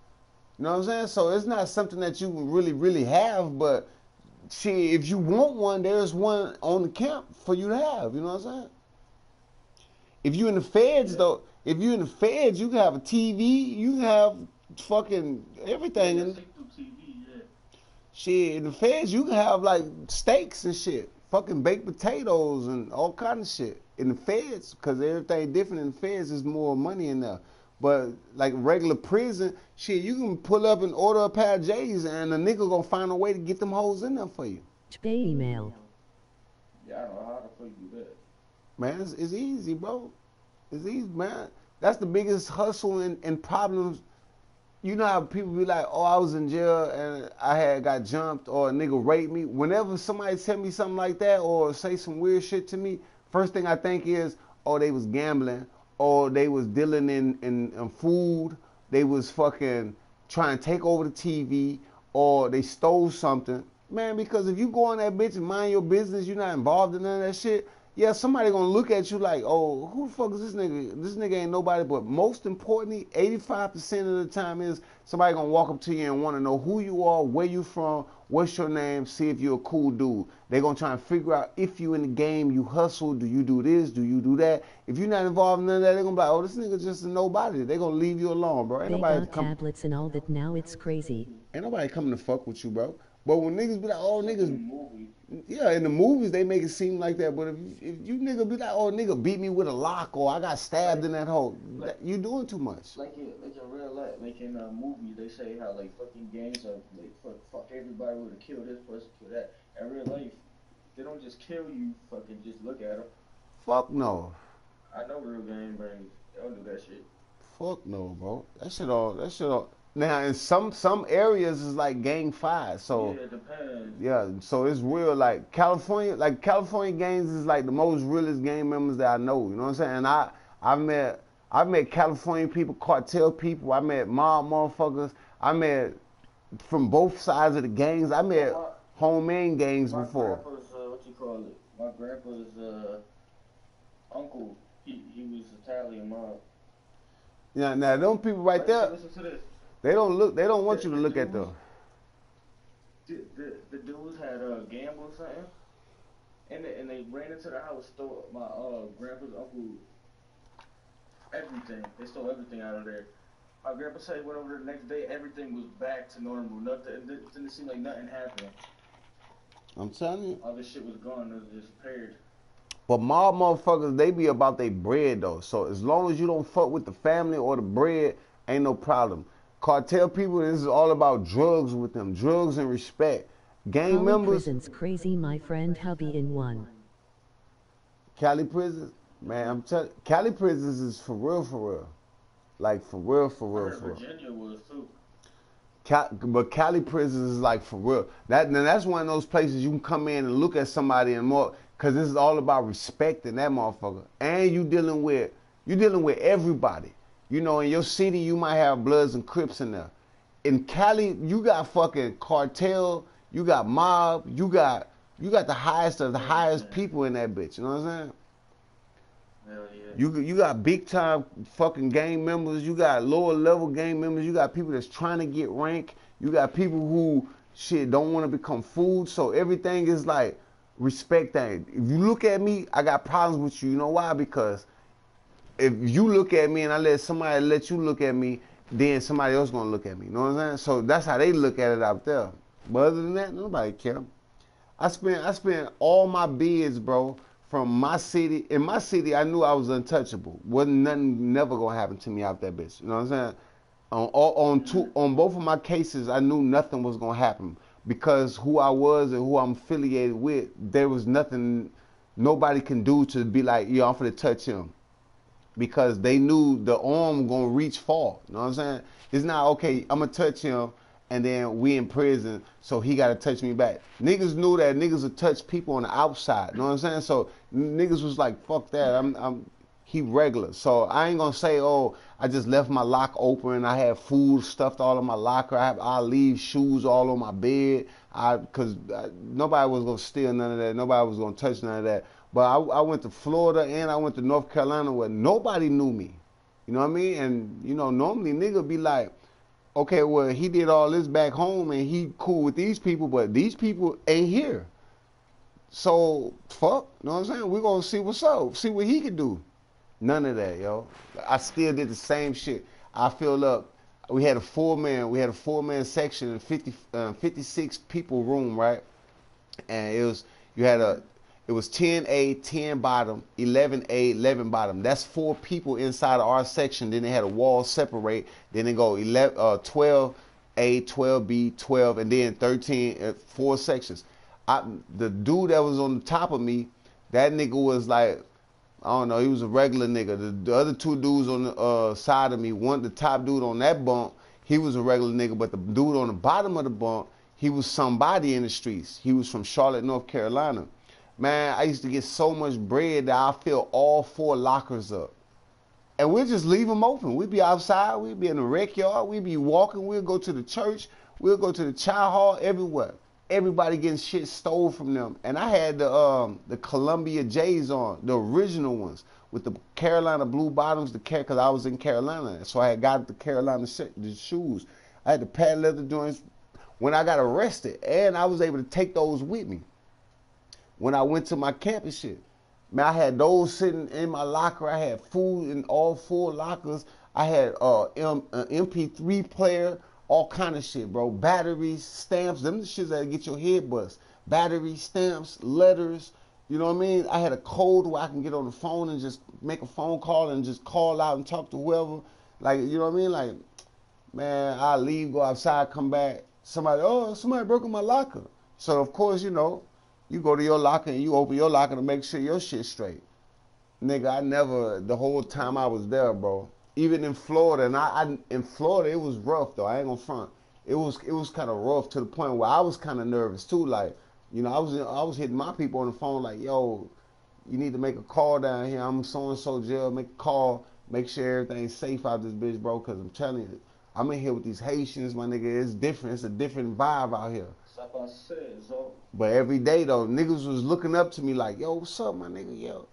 You know what I'm saying? So it's not something that you can really have, but shit, if you want one, there's one on the camp for you to have. You know what I'm saying? If you in the feds though, if you in the feds, you can have a TV, you can have fucking everything. Yeah, in see through TV, yeah. Shit, in the feds, you can have like steaks and shit, fucking baked potatoes and all kind of shit in the feds, because everything different in the feds. There's more money in there. But like regular prison, shit, you can pull up and order a pair of J's and the nigga gonna find a way to get them hoes in there for you. Email. Yeah, I don't know how the fuck you do that. Man, it's easy, bro. It's easy, man. That's the biggest hustle and problems. You know how people be like, oh, I was in jail and I had got jumped or a nigga raped me. Whenever somebody tell me something like that or say some weird shit to me, first thing I think is, oh, they was gambling or they was dealing in food. They was fucking trying to take over the TV or they stole something. Man, because if you go on that bitch and mind your business, you're not involved in none of that shit, yeah, somebody gonna look at you like, oh, who the fuck is this nigga? This nigga ain't nobody. But most importantly, 85% of the time is somebody gonna walk up to you and wanna know who you are, where you from, what's your name, see if you're a cool dude. They gonna try and figure out if you in the game, you hustle, do you do this, do you do that? If you're not involved in none of that, they gonna be like, oh, this nigga just a nobody. They gonna leave you alone, bro. Ain't They nobody got tablets and all that now, it's crazy. Ain't nobody coming to fuck with you, bro. But when niggas be like, oh, niggas, Movie. yeah, in the movies they make it seem like that. But if you nigga be like, oh, nigga beat me with a lock or I got stabbed in that hole, you doing too much. Like in real life, like in movies, they say how like fucking gangs are like fuck everybody with a kill this person, kill that. In real life, they don't just kill you, fucking just look at them. Fuck no. I know real gang bangers, they don't do that shit. Fuck no, bro. That shit all. Now in some areas is like gang fight, so Yeah, it depends. yeah, so it's real. Like California gangs is like the most realest gang members that I know. You know what I'm saying? And I've met California people, cartel people. I met mob motherfuckers. I met from both sides of the gangs. I met homemade gangs My before. grandpa's what you call it? My grandpa's uncle, he was Italian mob. Yeah, now them people right there, Listen to this. they don't want you to look at them. The dudes had gamble or something, and they ran into the house, stole my grandpa's uncle everything. They stole everything out of there. My grandpa said he went over there the next day. Everything was back to normal. Nothing. It didn't seem like nothing happened. I'm telling you. All this shit was gone. It was disappeared. But mob motherfuckers, they be about their bread though. So as long as you don't fuck with the family or the bread, ain't no problem. Cartel people, this is all about drugs with them. Drugs and respect. Gang Cali members. prison's crazy, my friend hubby in one. Cali prisons, man, I'm telling Cali prisons is for real, for real. Like for real, for I real, heard for real. Virginia was too. But Cali prisons is like for real. That's one of those places you can come in and look at somebody and more, cause this is all about respecting that motherfucker. And you dealing with everybody. You know, in your city you might have Bloods and Crips in there. In Cali, you got fucking cartel, you got mob, you got the highest of the highest people in that bitch. You know what I'm saying? Hell yeah. You got big time fucking gang members. You got lower level gang members. You got people that's trying to get rank. You got people who shit don't want to become food. So everything is like respect that. If you look at me, I got problems with you. You know why? Because if you look at me and I let somebody let you look at me, then somebody else gonna look at me. You know what I'm saying? So that's how they look at it out there. But other than that, nobody care. I spent all my bids, bro, from my city. In my city, I knew I was untouchable. Wasn't nothing never gonna happen to me out that bitch. You know what I'm saying? On both of my cases, I knew nothing was gonna happen because who I was and who I'm affiliated with, there was nothing nobody can do to be like, yeah, I'm finna touch him. Because they knew the arm gonna reach far. You know what I'm saying? It's not okay, I'm gonna touch him and then we in prison, so he gotta touch me back. Niggas knew that niggas would touch people on the outside. You know what I'm saying? So niggas was like, fuck that. He regular. So I ain't gonna say, oh, I just left my lock open. I had food stuffed all in my locker. I leave shoes all on my bed. Cause nobody was gonna steal none of that. Nobody was gonna touch none of that. But I went to Florida and I went to North Carolina where nobody knew me. You know what I mean? And, you know, normally nigga be like, okay, well, he did all this back home and he cool with these people, but these people ain't here. So, fuck, you know what I'm saying? We're going to see what's up, see what he can do. None of that, yo. I still did the same shit. I filled up. We had a four-man section in 56 people room, right? And it was 10A, 10 bottom, 11A, 11 bottom. That's 4 people inside of our section. Then they had a wall separate. Then they go 12A, 12B, 12, and then 13, 4 sections. The dude that was on the top of me, that nigga was like, I don't know, he was a regular nigga. The other 2 dudes on the side of me, the top dude on that bunk, he was a regular nigga, but the dude on the bottom of the bunk, he was somebody in the streets. He was from Charlotte, North Carolina. Man, I used to get so much bread that I fill all 4 lockers up. And we'll just leave them open. We'd be outside, we'd be in the rec yard, we'd be walking, we'll go to the church, we'll go to the child hall, everywhere. Everybody getting shit stole from them. And I had the Columbia J's on, the original ones, with the Carolina blue bottoms, because I was in Carolina. So I had got the Carolina the shoes. I had the patent leather joints when I got arrested. And I was able to take those with me when I went to my campus shit. Man, I had those sitting in my locker. I had food in all 4 lockers. I had an MP3 player, all kind of shit, bro. Batteries, stamps, them the shits that get your head bust. Batteries, stamps, letters, you know what I mean? I had a code where I can get on the phone and just make a phone call and just call out and talk to whoever. Like, you know what I mean? Like, man, I leave, go outside, come back. Somebody broke in my locker. So, of course, you know, you go to your locker and you open your locker to make sure your shit's straight. Nigga, the whole time I was there, bro. Even in Florida, and in Florida, it was rough, though. I ain't gonna front. It was kind of rough to the point where I was kind of nervous, too. Like, you know, I was hitting my people on the phone like, yo, you need to make a call down here. I'm so-and-so jail. Make a call. Make sure everything's safe out this bitch, bro, because I'm telling you, I'm in here with these Haitians, my nigga. It's different. It's a different vibe out here. But every day, though, niggas was looking up to me like, yo, what's up, my nigga?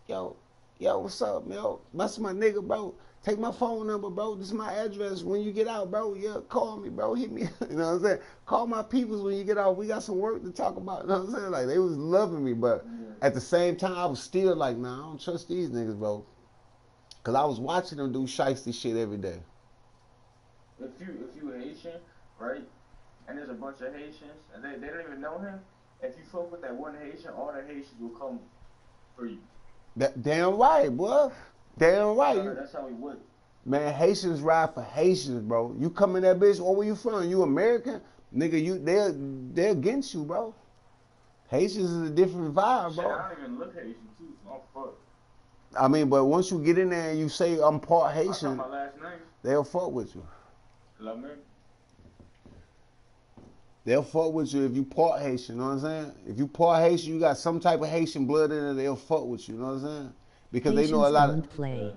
Yo, what's up, yo? That's my nigga, bro. Take my phone number, bro. This is my address. When you get out, bro, yeah, call me, bro. Hit me. You know what I'm saying? Call my peoples when you get out. We got some work to talk about. You know what I'm saying? Like, they was loving me, but at the same time, I was still like, nah, I don't trust these niggas, bro. Cause I was watching them do shiesty shit every day. If you Haitian, right, and there's a bunch of Haitians, and they don't even know him, if you fuck with that one Haitian, all the Haitians will come for you. That damn right, boy. Damn right. That's how we would. Man, Haitians ride for Haitians, bro. You come in that bitch, where you from? You American? Nigga, they're against you, bro. Haitians is a different vibe, bro. Shit, I don't even look Haitian, too. Oh, fuck. I mean, but once you get in there and you say I'm part Haitian, my last name. They'll fuck with you. Love me. They'll fuck with you if you part Haitian, you know what I'm saying? If you part Haitian, you got some type of Haitian blood in it, they'll fuck with you, you know what I'm saying? Because Haitians they know a lot don't of... play.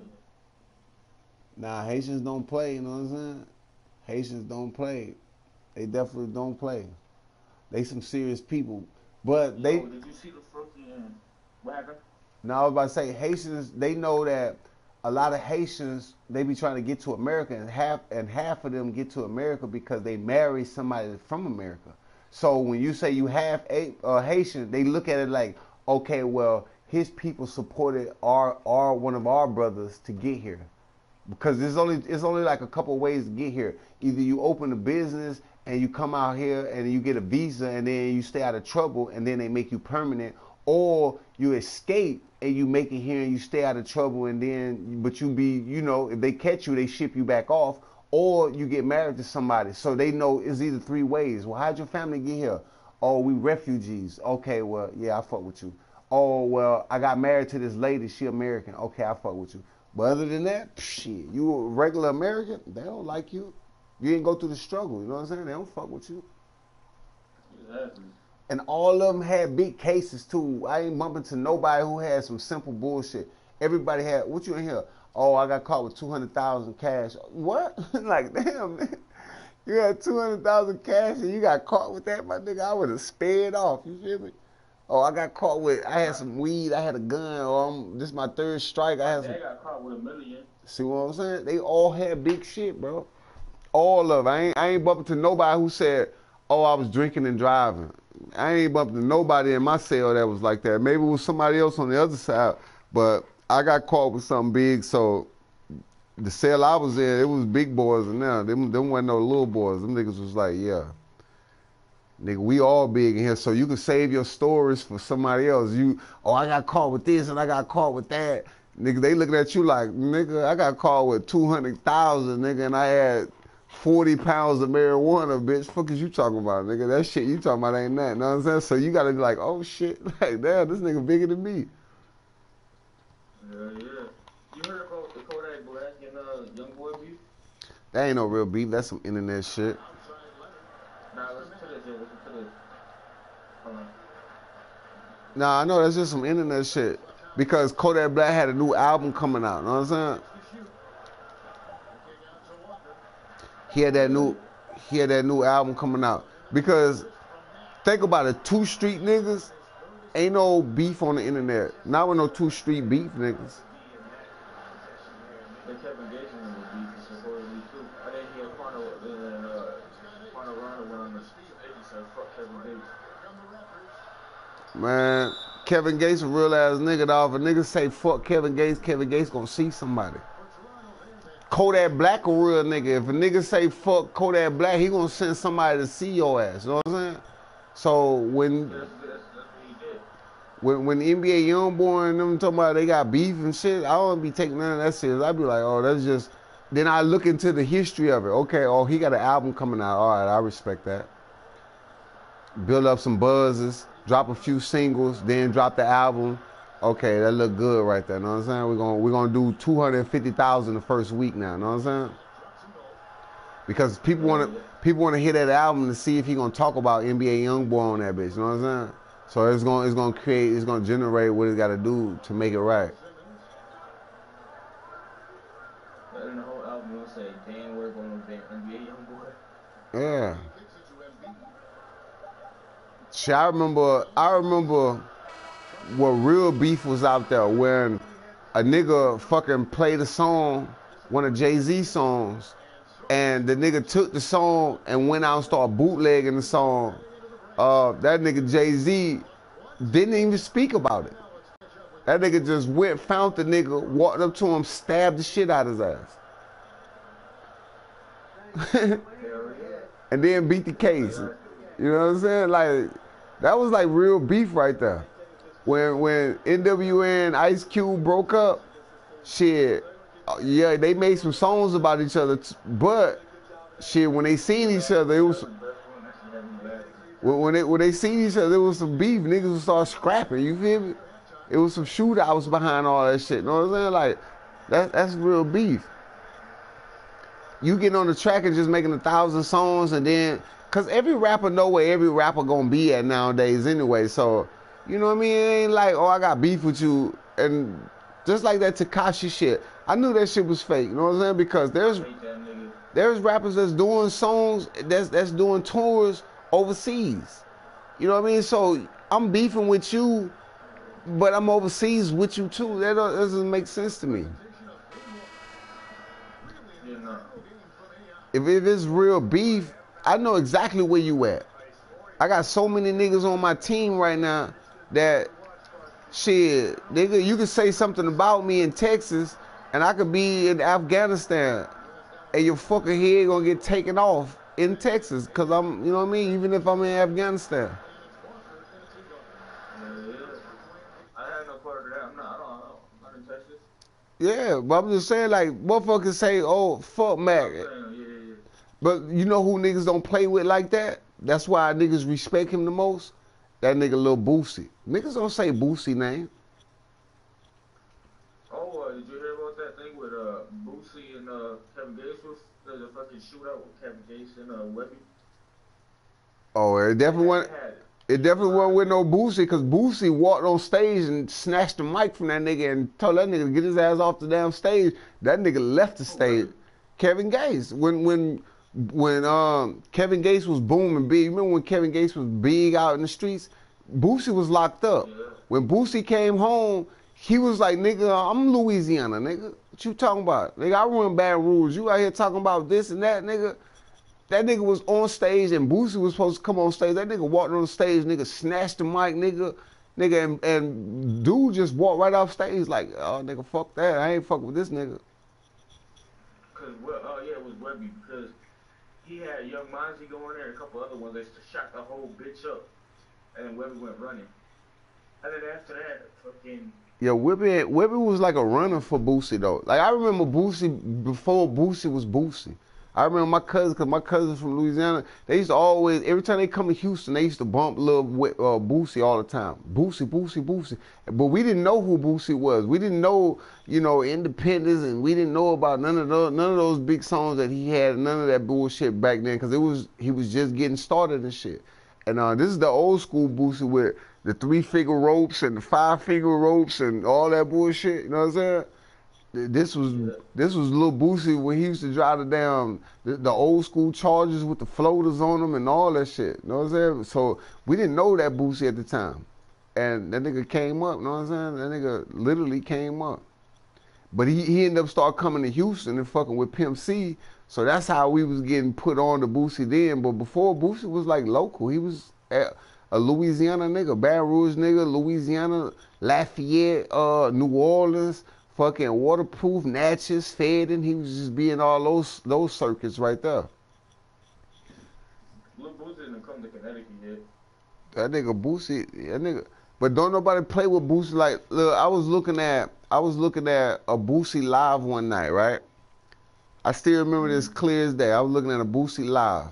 Nah, Haitians don't play, you know what I'm saying? Haitians don't play. They definitely don't play. They some serious people. But they... Did you see the fucking... What happened? Now, I was about to say, Haitians, they know that a lot of Haitians, they be trying to get to America, and half of them get to America because they marry somebody from America. So when you say you half Haitian, they look at it like, okay, well, his people supported our one of our brothers to get here, because it's only like a couple ways to get here. Either you open a business and you come out here and you get a visa and then you stay out of trouble and then they make you permanent, or you escape and you make it here and you stay out of trouble and then, but you be, you know, if they catch you, they ship you back off, or you get married to somebody. So they know it's either three ways. Well, how'd your family get here? Oh, we refugees. Okay, well, yeah, I fuck with you. Oh, well, I got married to this lady. She American. Okay, I fuck with you. But other than that, shit, you a regular American, they don't like you. You didn't go through the struggle, you know what I'm saying? They don't fuck with you. Exactly. And all of them had big cases too. I ain't bumping to nobody who had some simple bullshit. Everybody had, what you in here? Oh, I got caught with 200,000 cash. What? Like, damn, man. You had 200,000 cash and you got caught with that, my nigga. I would have sped off. You feel me? Oh, I got caught with, I had some weed, I had a gun, or this is my third strike. I had some. They got caught with $1 million. See what I'm saying? They all had big shit, bro. All of it. I ain't bumping to nobody who said, oh, I was drinking and driving. I ain't bumping to nobody in my cell that was like that. Maybe it was somebody else on the other side, but I got caught with something big, so the cell I was in, it was big boys in there. Them wasn't no little boys. Them niggas was like, yeah. Nigga, we all big in here, so you can save your stories for somebody else. Oh, I got caught with this and I got caught with that. Nigga, they looking at you like, nigga, I got caught with 200,000, nigga, and I had 40 pounds of marijuana, bitch. Fuck is you talking about, nigga? That shit you talking about ain't that, you know what I'm saying? So you gotta be like, oh shit, like, damn, this nigga bigger than me. Yeah. You heard about the Kodak Black and Young Boy beef? That ain't no real beef, that's some internet shit. Nah, listen to this. Listen to this. Hold on. Nah, I know that's just some internet shit. Because Kodak Black had a new album coming out, you know what I'm saying? He had that new album coming out. Because think about it, two street niggas, ain't no beef on the internet. Not with no two street beef niggas. The Kevin Gates and the beef is supposedly too. I didn't hear Quano went on the stage and said fuck Kevin Gates. Man, Kevin Gates a real ass nigga, dog. If a nigga say fuck Kevin Gates gonna see somebody. Kodak Black a real nigga. If a nigga say fuck Kodak Black, he gonna send somebody to see your ass. You know what I'm saying? So when NBA Youngboy and them talking about they got beef and shit, I don't be taking none of that serious. I be like, oh, that's just. Then I look into the history of it. Okay, oh, he got an album coming out. All right, I respect that. Build up some buzzes, drop a few singles, then drop the album. Okay, that look good right there. Know what I'm saying? We're gonna do 250,000 the first week now. Know what I'm saying? Because people wanna hear that album to see if he gonna talk about NBA Youngboy on that bitch. You know what I'm saying? So it's gonna generate what it got to do to make it right. And the whole album will say, "Damn, we're going to be NBA Youngboy." Yeah. See, I remember what real beef was out there when a nigga fucking played a song, one of Jay-Z's songs, and the nigga took the song and went out and started bootlegging the song. That nigga Jay-Z didn't even speak about it. That nigga just went, found the nigga, walked up to him, stabbed the shit out of his ass. And then beat the case. You know what I'm saying? Like, that was like real beef right there. When NWA and Ice Cube broke up, shit, yeah, they made some songs about each other, but shit, when they seen each other, it was when they seen each other, there was some beef. Niggas would start scrapping. You feel me? It was some shootouts behind all that shit. You know what I'm saying? Like, that's real beef. You getting on the track and just making 1,000 songs, and then, cause every rapper know where every rapper gonna be at nowadays anyway. So, you know what I mean? It ain't like, oh, I got beef with you, and just like that Tekashi shit, I knew that shit was fake. You know what I'm saying? Because there's rappers that's doing songs, that's doing tours overseas. You know what I mean? So I'm beefing with you, but I'm overseas with you too. That doesn't make sense to me. If it's real beef, I know exactly where you at. I got so many niggas on my team right now that, shit, nigga, you could say something about me in Texas, and I could be in Afghanistan, and your fucking head gonna get taken off in Texas, cause I'm, you know what I mean, even if I'm in Afghanistan. I had no part of that. I'm not in Texas. Yeah, but I'm just saying, like, motherfuckers say, oh, fuck Mac. But you know who niggas don't play with like that? That's why niggas respect him the most? That nigga Lil Boosie. Niggas don't say Boosie name. Oh, did you hear about that thing with Boosie and Kevin Gates? There's a fucking shootout with Kevin Gates and Webby. Oh, it definitely wasn't with no Boosie, because Boosie walked on stage and snatched the mic from that nigga and told that nigga to get his ass off the damn stage. That nigga left the stage. Kevin Gates. When Kevin Gates was booming big, remember when Kevin Gates was big out in the streets? Boosie was locked up. Yeah. When Boosie came home, he was like, nigga, I'm Louisiana, nigga. What you talking about? Nigga, I run Baton Rouge. You out here talking about this and that, nigga. That nigga was on stage and Boosie was supposed to come on stage. That nigga walked on the stage, nigga, snatched the mic, nigga, and dude just walked right off stage like, oh, nigga, fuck that. I ain't fucking with this nigga. Cause, it was Webby, because he had Young Monzy go in there and a couple other ones. They shot the whole bitch up, and then Webby went running. And then after that, fucking... Yeah, Webby was like a runner for Boosie, though. Like, I remember Boosie before Boosie was Boosie. I remember my cousins, because my cousins from Louisiana, they used to always, every time they come to Houston, they used to bump little Boosie all the time. Boosie. But we didn't know who Boosie was. We didn't know, you know, Independence, and we didn't know about none of those big songs that he had, none of that bullshit back then, because he was just getting started and shit. And this is the old school Boosie with the 3-figure ropes and the 5-figure ropes and all that bullshit, you know what I'm saying? This was Lil Boosie when he used to drive the old school Chargers with the floaters on them and all that shit. You know what I'm saying? So we didn't know that Boosie at the time. And that nigga came up, you know what I'm saying? That nigga literally came up. But he ended up start coming to Houston and fucking with Pimp C. So that's how we was getting put on to Boosie then. But before, Boosie was like local. He was a Louisiana nigga, Baton Rouge nigga, Louisiana, Lafayette, New Orleans, fucking Waterproof, Natchez, Fadden. He was just being all those circuits right there. Lil Boosie didn't come to Connecticut yet. That nigga Boosie, that nigga. But don't nobody play with Boosie. Like, look, I was looking at a Boosie live one night, right? I still remember this clear as day. I was looking at a Boosie live,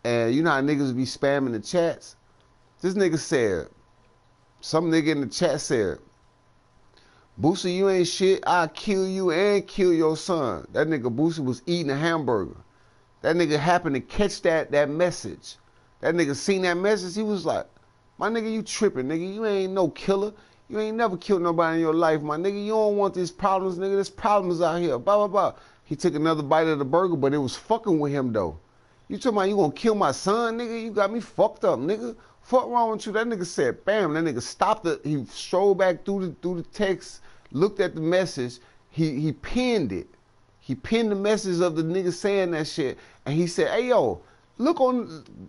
and you know how niggas be spamming the chats. This nigga said, some nigga in the chat said, Boosie, you ain't shit. I'll kill you and kill your son. That nigga Boosie was eating a hamburger. That nigga happened to catch that message. That nigga seen that message. He was like, my nigga, you tripping, nigga. You ain't no killer. You ain't never killed nobody in your life, my nigga. You don't want these problems, nigga. There's problems out here. Blah, blah, blah. He took another bite of the burger, but it was fucking with him, though. You talking about you gonna kill my son, nigga? You got me fucked up, nigga. Fuck wrong with you? That nigga said, bam. That nigga stopped it. He strolled back through the text, looked at the message. He pinned it. He pinned the message of the nigga saying that shit. And he said, hey, yo,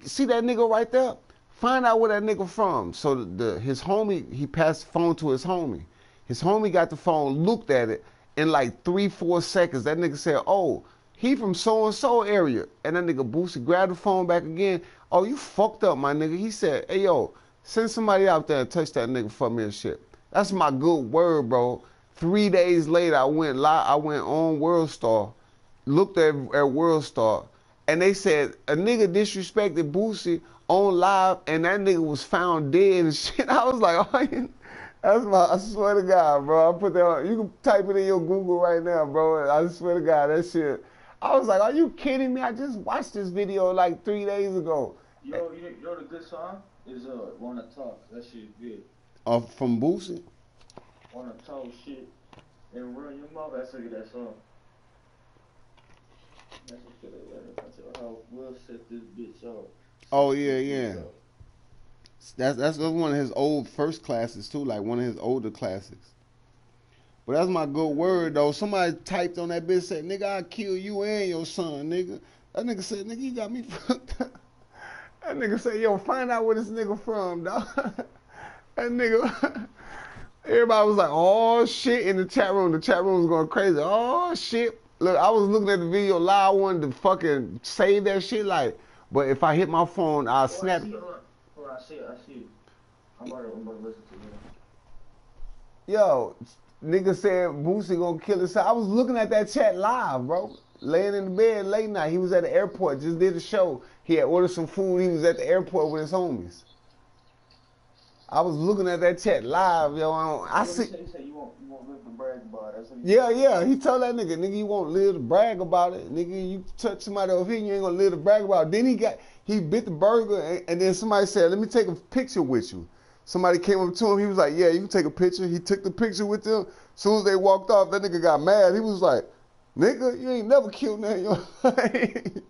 see that nigga right there? Find out where that nigga from. So his homie, he passed the phone to his homie. His homie got the phone, looked at it, in like 3-4 seconds. That nigga said, oh, he from so-and-so area. And that nigga Boosie grabbed the phone back again. Oh, you fucked up, my nigga. He said, hey, yo, send somebody out there and touch that nigga for me and shit. That's my good word, bro. 3 days later, I went live. I went on World Star, looked at World Star, and they said a nigga disrespected Boosie on live, and that nigga was found dead and shit. I was like, oh, I swear to God, bro. I put that on, you can type it in your Google right now, bro. I swear to God, that shit. I was like, are you kidding me? I just watched this video like 3 days ago. Yo, you know the good song is Wanna Talk. That shit is good. From Boosie? Wanna talk shit and run your mouth. That's that song. That's what shit I how Will set this bitch off. Oh yeah. That's one of his old first classes too, like one of his older classics. But that's my good word though. Somebody typed on that bitch, said, nigga, I'll kill you and your son, nigga. That nigga said, nigga, you got me fucked up. That nigga said, yo, find out where this nigga from, dog. That nigga, everybody was like, oh shit, in the chat room. The chat room was going crazy. Oh shit. Look, I was looking at the video live, I wanted to fucking save that shit, like, but if I hit my phone, I'll snap it. Hold on, I see it. I'm about to listen to it. Yo, nigga said Boosie gonna kill himself. I was looking at that chat live, bro. Laying in the bed late night. He was at the airport, just did a show. He had ordered some food. He was at the airport with his homies. I was looking at that chat live, yo. I see. He said you won't live to brag about it. Yeah. He told that nigga, you won't live to brag about it. Nigga, you touch somebody over here, you ain't gonna live to brag about it. Then he bit the burger, and then somebody said, let me take a picture with you. Somebody came up to him, he was like, yeah, you can take a picture. He took the picture with them. As soon as they walked off, that nigga got mad. He was like, nigga, you ain't never killed nothing.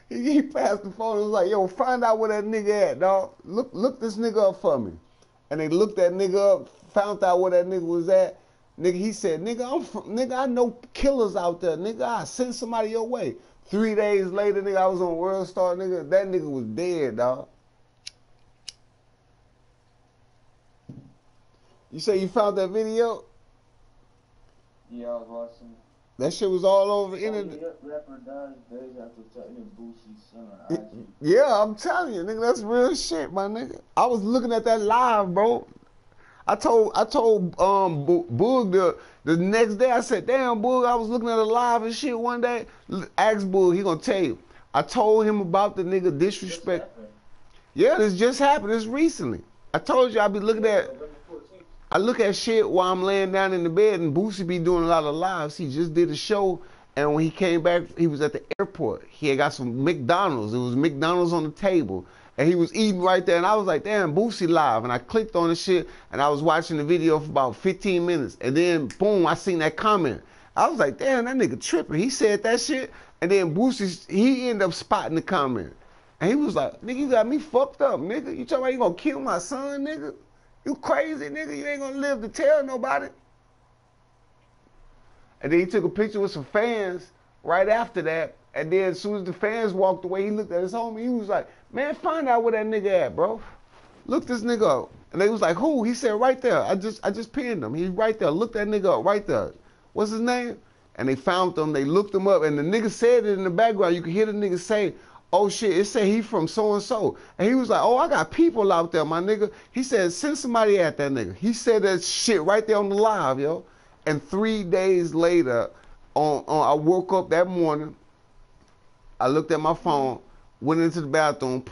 He passed the phone and was like, yo, find out where that nigga at, dog. Look this nigga up for me. And they looked that nigga up, found out where that nigga was at. Nigga, he said, nigga, I know killers out there. Nigga, I send somebody your way. 3 days later, nigga, I was on World Star, nigga. That nigga was dead, dog. You say you found that video? Yeah, I was watching. That shit was all over the internet. Rapper dies days after talking Boosie's son on IG. Yeah, I'm telling you, nigga, that's real shit, my nigga. I was looking at that live, bro. I told Boog the next day. I said, damn, Boog, I was looking at it live and shit one day. Ask Boog, he gonna tell you. I told him about the nigga disrespect. Yeah, this just happened. This recently. I told you I be looking at. I look at shit while I'm laying down in the bed, and Boosie be doing a lot of lives. He just did a show, and when he came back, he was at the airport. He had got some McDonald's. It was McDonald's on the table, and he was eating right there. And I was like, damn, Boosie live. And I clicked on the shit, and I was watching the video for about 15 minutes. And then, boom, I seen that comment. I was like, damn, that nigga tripping. He said that shit, and then Boosie, he ended up spotting the comment. And he was like, nigga, you got me fucked up, nigga. You talking about you gonna kill my son, nigga? You crazy, nigga. You ain't gonna live to tell nobody. And then he took a picture with some fans right after that. And then as soon as the fans walked away, he looked at his homie. He was like, man, find out where that nigga at, bro. Look this nigga up. And they was like, who? He said, right there. I just pinned him. He's right there. Look that nigga up right there. What's his name? And they found him. They looked him up. And the nigga said it in the background. You could hear the nigga say, oh shit, it said he from so-and-so. And he was like, oh, I got people out there, my nigga. He said, send somebody at that nigga. He said that shit right there on the live, yo. And 3 days later, I woke up that morning, I looked at my phone, went into the bathroom,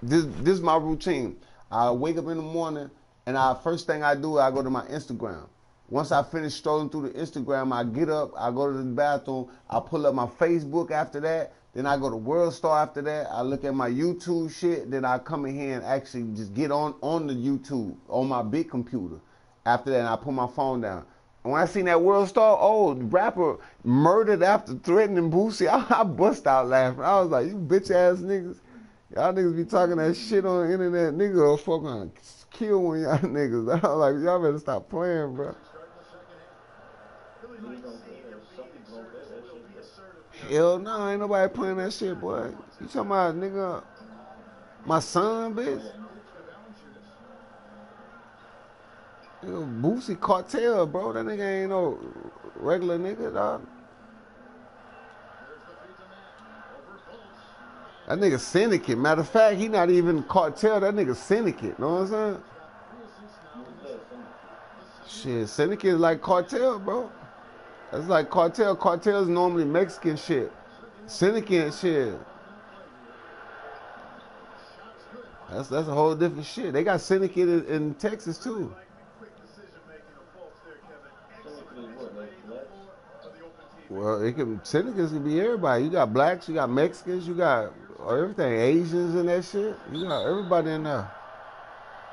this is my routine. I wake up in the morning, and first thing I do, I go to my Instagram. Once I finish strolling through the Instagram, I get up, I go to the bathroom, I pull up my Facebook after that. Then I go to World Star after that. I look at my YouTube shit. Then I come in here and actually just get on the YouTube on my big computer. After that, I put my phone down. And when I seen that World Star, the rapper murdered after threatening Boosie, I bust out laughing. I was like, you bitch ass niggas. Y'all niggas be talking that shit on the internet. Niggas will fucking kill one of y'all niggas. I was like, y'all better stop playing, bro. Hell no, ain't nobody playing that shit, boy. You talking about, nigga, my son, bitch? Boosie Cartel, bro. That nigga ain't no regular nigga, dog. That nigga Syndicate. Matter of fact, he not even Cartel. That nigga Syndicate. Know what I'm saying? Shit, Syndicate is like Cartel, bro. That's like Cartel. Cartel is normally Mexican shit. Syndicate shit. That's a whole different shit. They got Syndicate in Texas too. Well, Syndicates can be everybody. You got blacks, you got Mexicans, you got everything, Asians and that shit. You got everybody in there.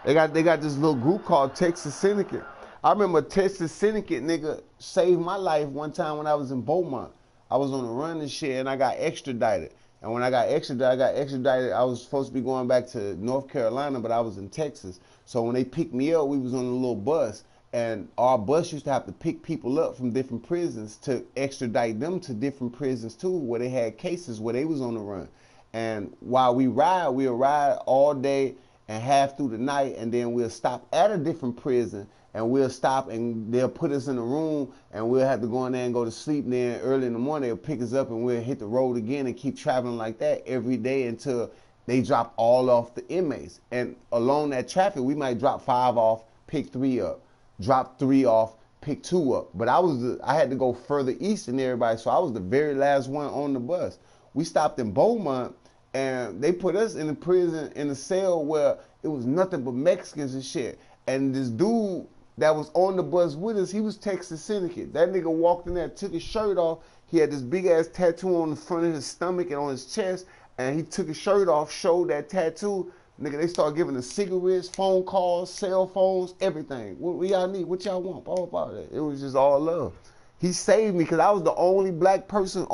They got this little group called Texas Syndicate. I remember Texas Syndicate nigga saved my life one time when I was in Beaumont. I was on the run and shit, and I got extradited. And when I got extradited, I was supposed to be going back to North Carolina, but I was in Texas. So when they picked me up, we was on a little bus. And our bus used to have to pick people up from different prisons to extradite them to different prisons too, where they had cases where they was on the run. And while we'll ride all day and half through the night, and then we'll stop at a different prison, and we'll stop and they'll put us in a room, and we'll have to go in there and go to sleep. And then early in the morning they'll pick us up and we'll hit the road again and keep traveling like that every day until they drop all off the inmates. And along that traffic, we might drop 5 off, pick 3 up. Drop 3 off, pick 2 up. But I had to go further east than everybody, so I was the very last one on the bus. We stopped in Beaumont, and they put us in the prison in a cell where it was nothing but Mexicans and shit. And this dude that was on the bus with us, he was Texas Syndicate. That nigga walked in there, took his shirt off. He had this big ass tattoo on the front of his stomach and on his chest, and he took his shirt off, showed that tattoo. Nigga, they start giving us cigarettes, phone calls, cell phones, everything. What y'all need? What y'all want? Blah, blah, blah. It was just all love. He saved me because I was the only black person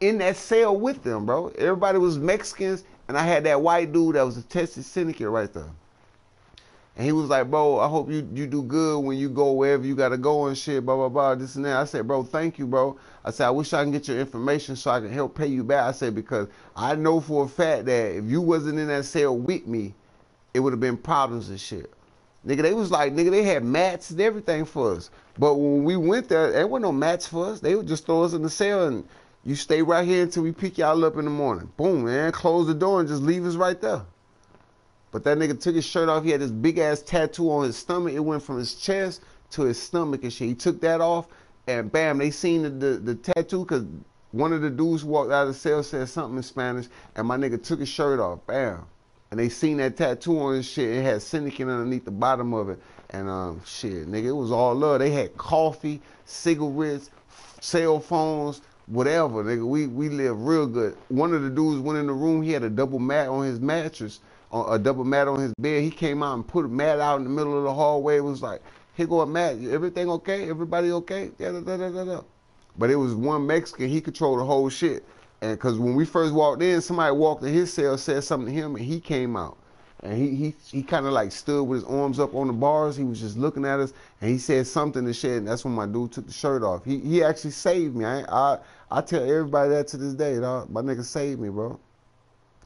in that cell with them, bro. Everybody was Mexicans, and I had that white dude that was a Texas Syndicate right there. And he was like, bro, I hope you do good when you go wherever you got to go and shit, blah, blah, blah, this and that. I said, bro, thank you, bro. I said, I wish I can get your information so I can help pay you back. I said, because I know for a fact that if you wasn't in that cell with me, it would have been problems and shit. Nigga, they was like, nigga, they had mats and everything for us. But when we went there wasn't no mats for us. They would just throw us in the cell and you stay right here until we pick y'all up in the morning. Boom, man, close the door and just leave us right there. But that nigga took his shirt off. He had this big ass tattoo on his stomach. It went from his chest to his stomach and shit. He took that off, and bam, they seen the tattoo because one of the dudes walked out of the cell, said something in Spanish, and my nigga took his shirt off, bam. And they seen that tattoo on his shit. It had Syndicate underneath the bottom of it. And shit, nigga, it was all love. They had coffee, cigarettes, cell phones, whatever, nigga. We lived real good. One of the dudes went in the room. He had a double mat on his mattress. A double mat on his bed. He came out and put a mat out in the middle of the hallway. It was like, here go a mat. Everything okay? Everybody okay? But it was one Mexican. He controlled the whole shit. And because when we first walked in, somebody walked in his cell, said something to him, and he came out. And he kind of like stood with his arms up on the bars. He was just looking at us, and he said something to shit. And that's when my dude took the shirt off. He actually saved me. I tell everybody that to this day, dog. My nigga saved me, bro.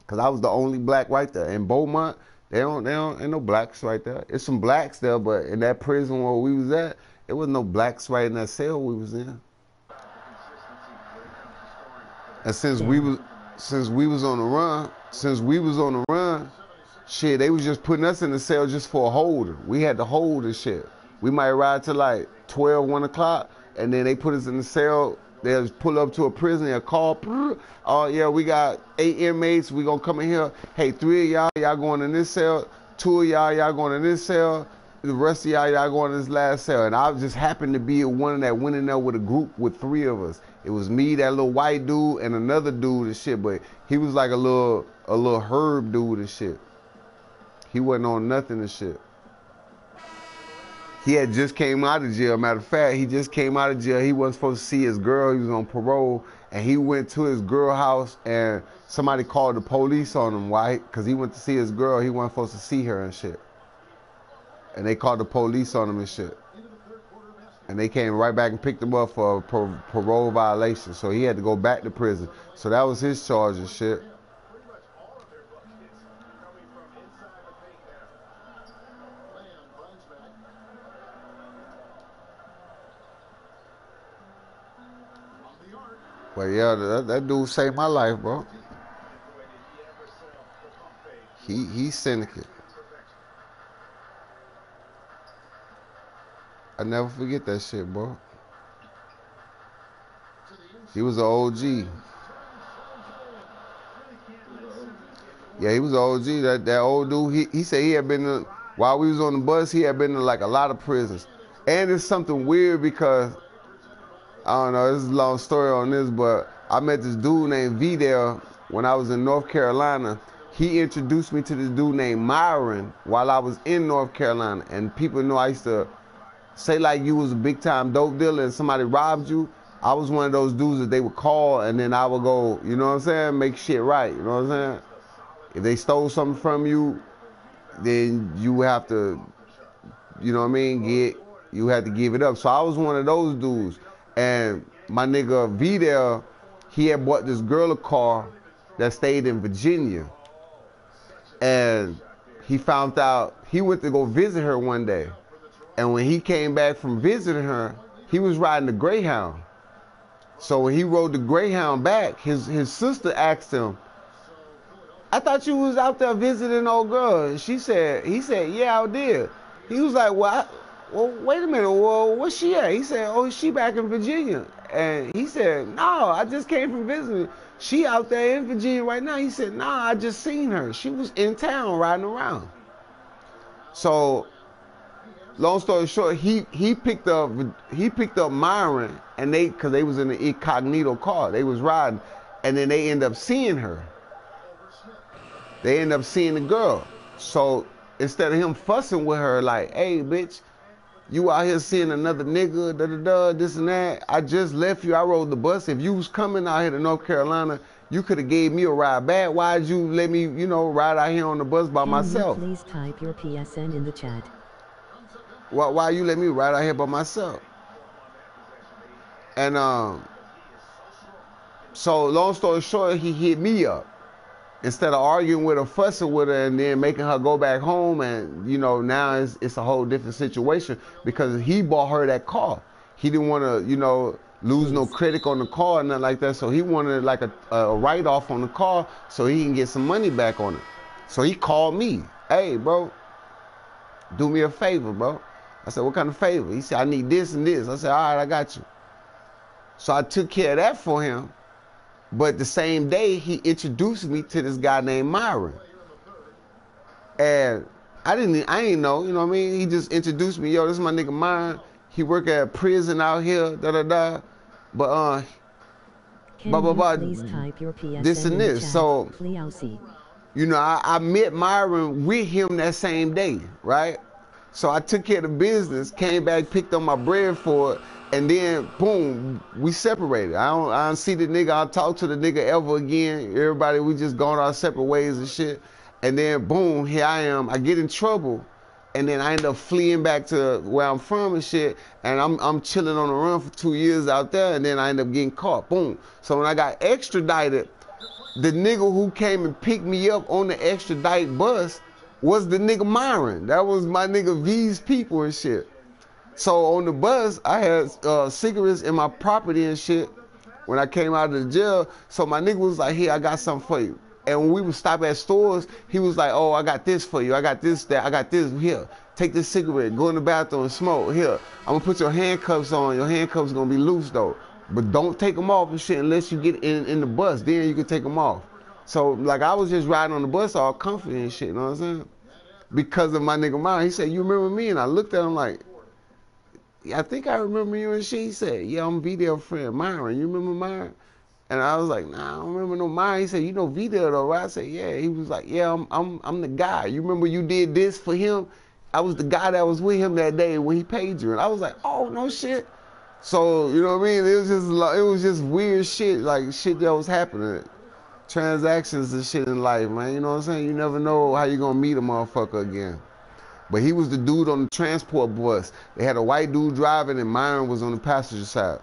Cause I was the only black right there. In Beaumont, ain't no blacks right there. It's some blacks there, but in that prison where we was at, there was no blacks right in that cell we was in. And since we was on the run, shit, they was just putting us in the cell just for a holder. We had to hold and shit. We might ride till like 12, 1 o'clock, and then they put us in the cell. They'll pull up to a prison, they'll call, oh yeah, we got 8 inmates, we gonna come in here. Hey, 3 of y'all going in this cell, 2 of y'all going in this cell, the rest of y'all going in this last cell. And I just happened to be one that went in there with a group with 3 of us. It was me, that little white dude, and another dude and shit, but he was like a little herb dude and shit. He wasn't on nothing and shit. He had just came out of jail. Matter of fact, he just came out of jail. He wasn't supposed to see his girl. He was on parole. And he went to his girl house, and somebody called the police on him. Why? Because he went to see his girl. He wasn't supposed to see her and shit. And they called the police on him and shit. And they came right back and picked him up for a parole violation. So he had to go back to prison. So that was his charge and shit. But yeah, that dude saved my life, bro. He's syndicate. I never forget that shit, bro. He was an OG. Yeah, he was an OG. That old dude, he said he had been to, while we was on the bus, he had been to like a lot of prisons. And it's something weird because, I don't know, this is a long story on this, but I met this dude named Vidal when I was in North Carolina. He introduced me to this dude named Myron while I was in North Carolina. And people know I used to say like you was a big time dope dealer and somebody robbed you. I was one of those dudes that they would call and then I would go, you know what I'm saying, make shit right, you know what I'm saying? If they stole something from you, then you have to, you know what I mean, you had to give it up. So I was one of those dudes. And my nigga Vidal, he had bought this girl a car that stayed in Virginia. And he found out, he went to go visit her one day. And when he came back from visiting her, he was riding the Greyhound. So when he rode the Greyhound back, his sister asked him, I thought you was out there visiting old girl. And he said, yeah, I did. He was like, well, wait a minute, well, where's she at? He said, oh, she back in Virginia. And he said, no, I just came from visiting. She out there in Virginia right now. He said, nah, I just seen her. She was in town riding around. So, long story short, he picked up Myron, and cause they was in an incognito car. They was riding, and then they end up seeing her. They end up seeing the girl. So instead of him fussing with her like, hey, bitch, you out here seeing another nigga, da-da-da, this and that. I just left you. I rode the bus. If you was coming out here to North Carolina, you could have gave me a ride back. Why'd you let me, ride out here on the bus by myself? Please type your PSN in the chat. Why you let me ride out here by myself? And so long story short, he hit me up. Instead of arguing with her, fussing with her, and then making her go back home, and now it's a whole different situation because he bought her that car. He didn't want to, lose no credit on the car or nothing like that. So he wanted like a write-off on the car so he can get some money back on it. So he called me, hey, bro, do me a favor, bro. I said, what kind of favor? He said, I need this and this. I said, all right, I got you. So I took care of that for him. But the same day, he introduced me to this guy named Myron. And I ain't know, you know what I mean? He just introduced me, yo, this is my nigga Myron. He work at a prison out here, da-da-da. But, Please type your PSN this and this. Chat. So, Please, I met Myron with him that same day, right? So I took care of the business, came back, picked up my bread for it, and then, boom, we separated. I don't see the nigga, I don't talk to the nigga ever again. Everybody, we just gone our separate ways and shit. And then, boom, here I am. I get in trouble, and then I end up fleeing back to where I'm from and shit, and I'm chilling on the run for 2 years out there, and then I end up getting caught, boom. So when I got extradited, the nigga who came and picked me up on the extradite bus was the nigga Myron. That was my nigga V's people and shit. So on the bus, I had cigarettes in my property and shit when I came out of the jail. So my nigga was like, here, I got something for you. And when we would stop at stores, he was like, oh, I got this for you. I got this, that, I got this, here. Take this cigarette, go in the bathroom and smoke. Here, I'm gonna put your handcuffs on. Your handcuffs gonna be loose though. But don't take them off and shit unless you get in the bus. Then you can take them off. So like I was just riding on the bus all comfy and shit, you know what I'm saying? Because of my nigga Myron. He said, you remember me? And I looked at him like, I think I remember you and shit. He said, yeah, I'm Vidal friend Myron. You remember Myron? And I was like, nah, I don't remember no Myron. He said, you know Vidal though, right? I said, yeah. He was like, yeah, I'm the guy. You remember you did this for him? I was the guy that was with him that day when he paid you. And I was like, oh, no shit. So, you know what I mean? It was just weird shit, like shit that was happening. Transactions and shit in life, man. You know what I'm saying? You never know how you gonna meet a motherfucker again. But he was the dude on the transport bus. They had a white dude driving and Myron was on the passenger side.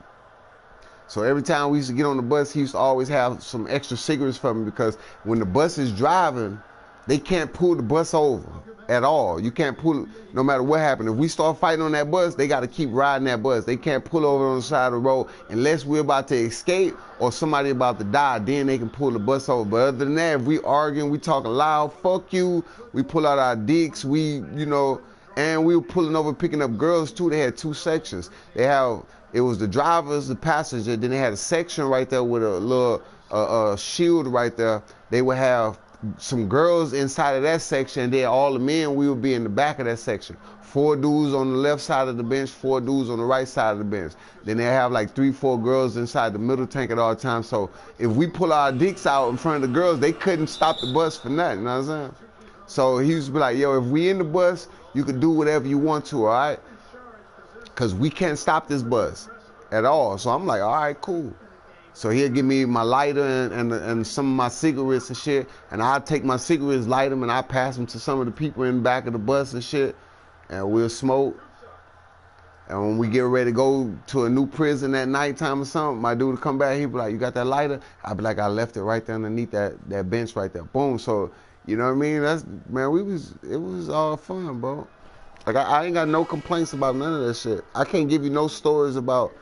So every time we used to get on the bus, he used to always have some extra cigarettes for me because when the bus is driving, They can't pull the bus over at all. You can't pull it, no matter what happened. If we start fighting on that bus, they got to keep riding that bus. They can't pull over on the side of the road unless we're about to escape or somebody about to die. Then they can pull the bus over. But other than that, if we arguing, we talking loud, fuck you, we pull out our dicks, we, you know, and we were pulling over picking up girls too. They had 2 sections. It was the drivers, the passenger, then they had a section right there with a little shield right there. They would have some girls inside of that section, and then all the men, we would be in the back of that section. 4 dudes on the left side of the bench, 4 dudes on the right side of the bench. Then they have like 3, 4 girls inside the middle tank at all times. So if we pull our dicks out in front of the girls, they couldn't stop the bus for nothing, you know what I'm saying? So he used to be like, yo, if we in the bus, you can do whatever you want to, all right? Because we can't stop this bus at all. So I'm like, all right, cool. So he'll give me my lighter and some of my cigarettes and shit, and I'll take my cigarettes, light them, and I'll pass them to some of the people in the back of the bus and shit, and we'll smoke. And when we get ready to go to a new prison at nighttime or something, my dude will come back, he'll be like, you got that lighter? I'll be like, I left it right there underneath that bench right there. Boom. So, you know what I mean? It was all fun, bro. Like, I ain't got no complaints about none of that shit. I can't give you no stories about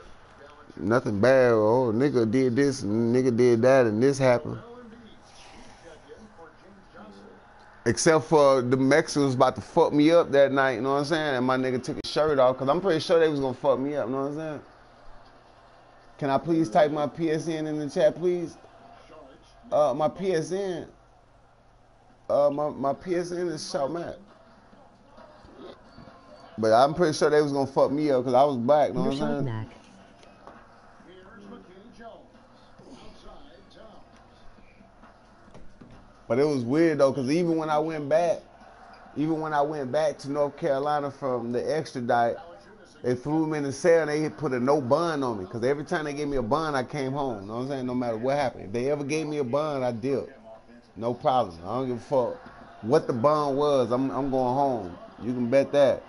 nothing bad. Oh, nigga did this and nigga did that and this happened. Except for the Mexicans about to fuck me up that night, you know what I'm saying? And my nigga took his shirt off, because I'm pretty sure they was going to fuck me up, you know what I'm saying? Can I please type my PSN in the chat, please? My PSN. My PSN is Shout Mac. But I'm pretty sure they was going to fuck me up, because I was black, you know what I'm saying? But it was weird though, because even when I went back to North Carolina from the extradite, they threw me in the cell and they put a no bond on me. Because every time they gave me a bond, I came home. You know what I'm saying? No matter what happened. If they ever gave me a bond, I dipped. No problem. I don't give a fuck what the bond was. I'm going home. You can bet that.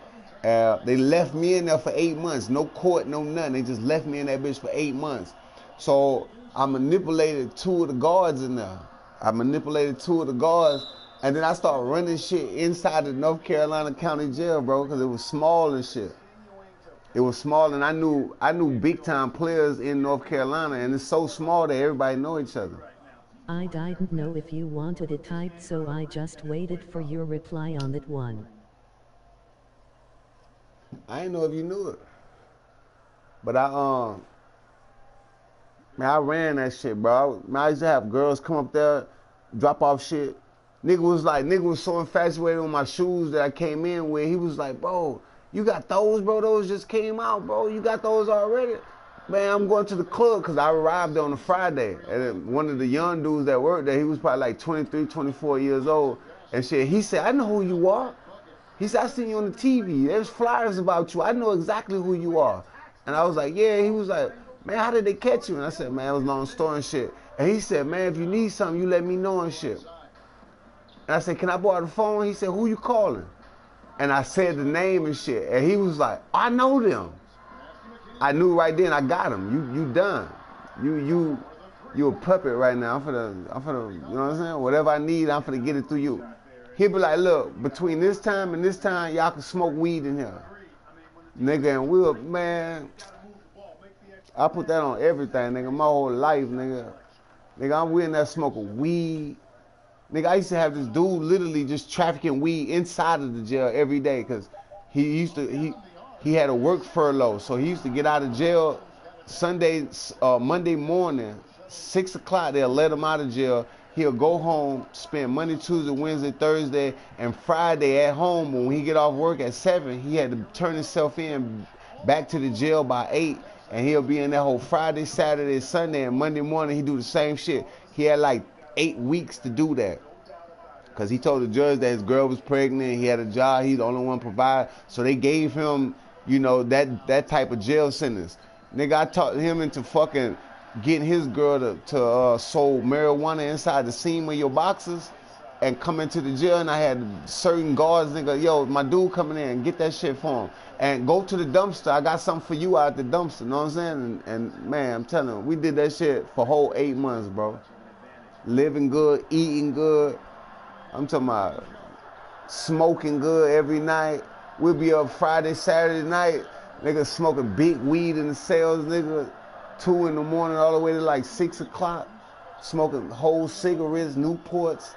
They left me in there for 8 months. No court, no nothing. They just left me in that bitch for 8 months. So I manipulated 2 of the guards in there. And then I started running shit inside the North Carolina County Jail, bro, because it was small and shit. It was small, and I knew big time players in North Carolina, and it's so small that everybody know each other. I didn't know if you wanted it typed, so I just waited for your reply on that one. I didn't know if you knew it, but I ran that shit, bro. I used to have girls come up there, drop off shit. Nigga was so infatuated on my shoes that I came in with. He was like, bro, you got those, bro? Those just came out, bro. You got those already? Man, I'm going to the club, because I arrived on a Friday. And one of the young dudes that worked there, he was probably like 23, 24 years old. And shit, he said, I know who you are. He said, I seen you on the TV. There's flyers about you. I know exactly who you are. And I was like, yeah. He was like, man, how did they catch you? And I said, man, it was a long story and shit. And he said, man, if you need something, you let me know and shit. And I said, can I borrow the phone? He said, who you calling? And I said the name and shit. And he was like, I know them. I knew right then I got him. You done. You a puppet right now. I'm finna, you know what I'm saying? Whatever I need, I'm finna get it through you. He'll be like, look, between this time and this time, y'all can smoke weed in here. Nigga, and we'll, man, I put that on everything, nigga, my whole life, nigga. Nigga, we in there smoking weed. Nigga, I used to have this dude literally just trafficking weed inside of the jail every day, because he had a work furlough, so he used to get out of jail Monday morning, 6 o'clock, they'll let him out of jail. He'll go home, spend Monday, Tuesday, Wednesday, Thursday, and Friday at home. When he get off work at 7, he had to turn himself in back to the jail by 8, and he'll be in that whole Friday, Saturday, Sunday, and Monday morning he do the same shit. He had like 8 weeks to do that, because he told the judge that his girl was pregnant, he had a job, he's the only one provide, so they gave him, you know, that type of jail sentence. Nigga, I talked him into fucking getting his girl to sold marijuana inside the seam of your boxes and come into the jail, and I had certain guards, nigga, yo, my dude coming in, get that shit for him. And go to the dumpster, I got something for you out the dumpster, you know what I'm saying? And man, I'm telling you, we did that shit for whole 8 months, bro. Living good, eating good. I'm talking about smoking good every night. We'll be up Friday, Saturday night, nigga smoking big weed in the cells, nigga, 2 in the morning all the way to like 6 o'clock, smoking whole cigarettes, Newports.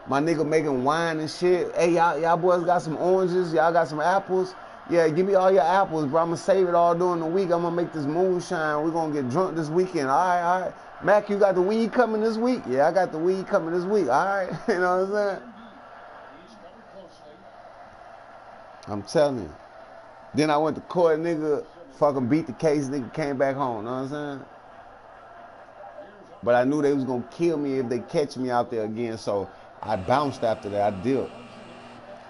My nigga making wine and shit. Hey, y'all boys got some oranges? Y'all got some apples? Yeah, give me all your apples, bro. I'm gonna save it all during the week. I'm gonna make this moonshine. We're gonna get drunk this weekend. All right, all right. Mac, you got the weed coming this week? Yeah, I got the weed coming this week. All right, you know what I'm saying? I'm telling you. Then I went to court, nigga, fucking beat the case, nigga, came back home, know what I'm saying? But I knew they was gonna kill me if they catch me out there again, so I bounced after that, I dipped.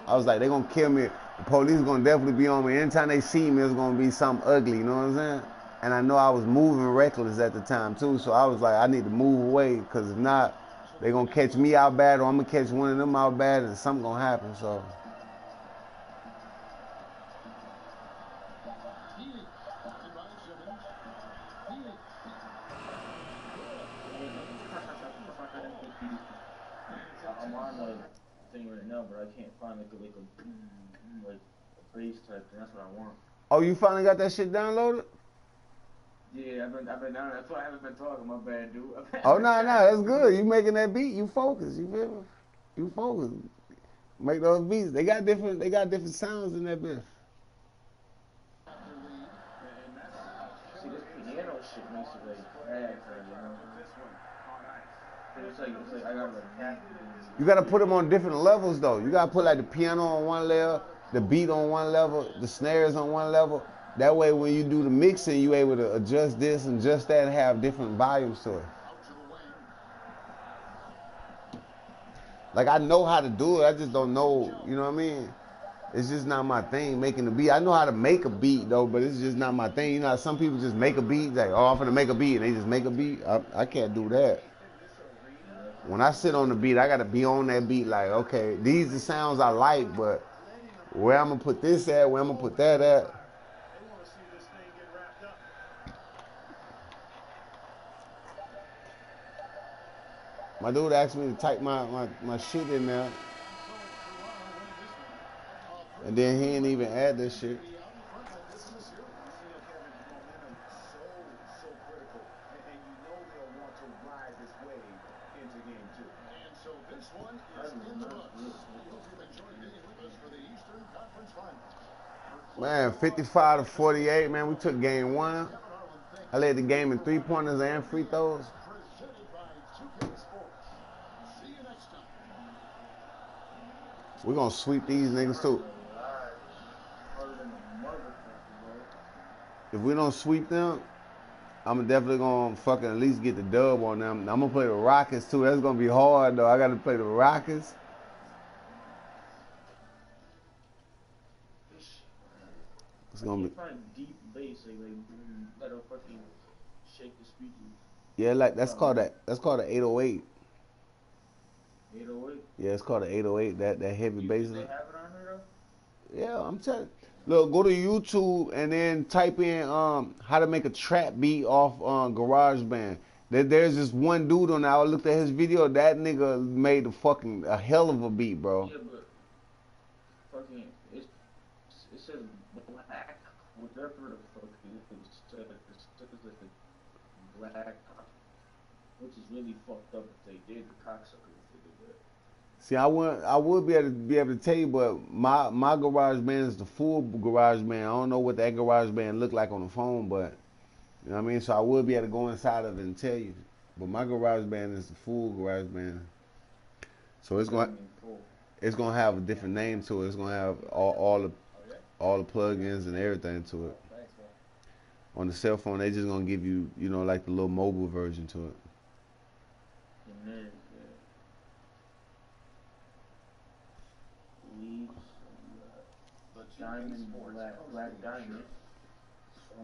I was like, they gonna kill me. The police gonna definitely be on me. Anytime they see me, it's gonna be something ugly, you know what I'm saying? And I know I was moving reckless at the time too, so I was like, I need to move away, because if not, they gonna catch me out bad, or I'm gonna catch one of them out bad, and something gonna happen, so. I'm on like thing right now, but I can't find like a bass type thing. That's what I want. Oh, you finally got that shit downloaded? Yeah, I've been down. That's why I haven't been talking. My bad, dude. Oh, no, that's good. You making that beat, you focus, you feel me? You focus. Make those beats. They got different sounds in that bitch. See, this piano shit makes it like bad, you know? It's like I gotta like tap. You gotta put them on different levels though. You gotta put like the piano on one level, the beat on one level, the snares on one level. That way when you do the mixing, you able to adjust this and adjust that and have different volumes to it. Like I know how to do it, I just don't know, you know what I mean? It's just not my thing, making the beat. I know how to make a beat though, but it's just not my thing. You know how some people just make a beat, like, oh, I'm gonna make a beat, and they just make a beat. I can't do that. When I sit on the beat, I gotta be on that beat like, okay, these are the sounds I like, but where I'm gonna put this at, where I'm gonna put that at. My dude asked me to type my shit in there. And then he didn't even add this shit. Man, 55-48, man. We took game 1. I led the game in 3-pointers and free throws. We're gonna sweep these niggas too. If we don't sweep them, I'm definitely gonna fucking at least get the dub on them. I'm gonna play the Rockets too. That's gonna be hard though. I gotta play the Rockets. It's gonna be deep bass, like a fucking shake the speakers. Yeah, like that's called an 808. 808? Yeah, it's called an 808. That heavy bass. Do they have it on here though? Yeah, I'm telling. Look, go to YouTube and then type in how to make a trap beat off GarageBand. There's this one dude on there. I looked at his video. That nigga made a hell of a beat, bro. Yeah, but fucking it says black. Whatever the fuck it says like a black, which is really fucked up if they did. The cocksucker if they did that. See, I would be able to tell you, but my GarageBand is the full GarageBand. I don't know what that GarageBand look like on the phone, but you know what I mean. So I would be able to go inside of it and tell you. But my GarageBand is the full GarageBand. So it's gonna have a different name to it. It's gonna have all the plugins and everything to it. On the cell phone, they just gonna give you, you know, like the little mobile version to it. Black diamond.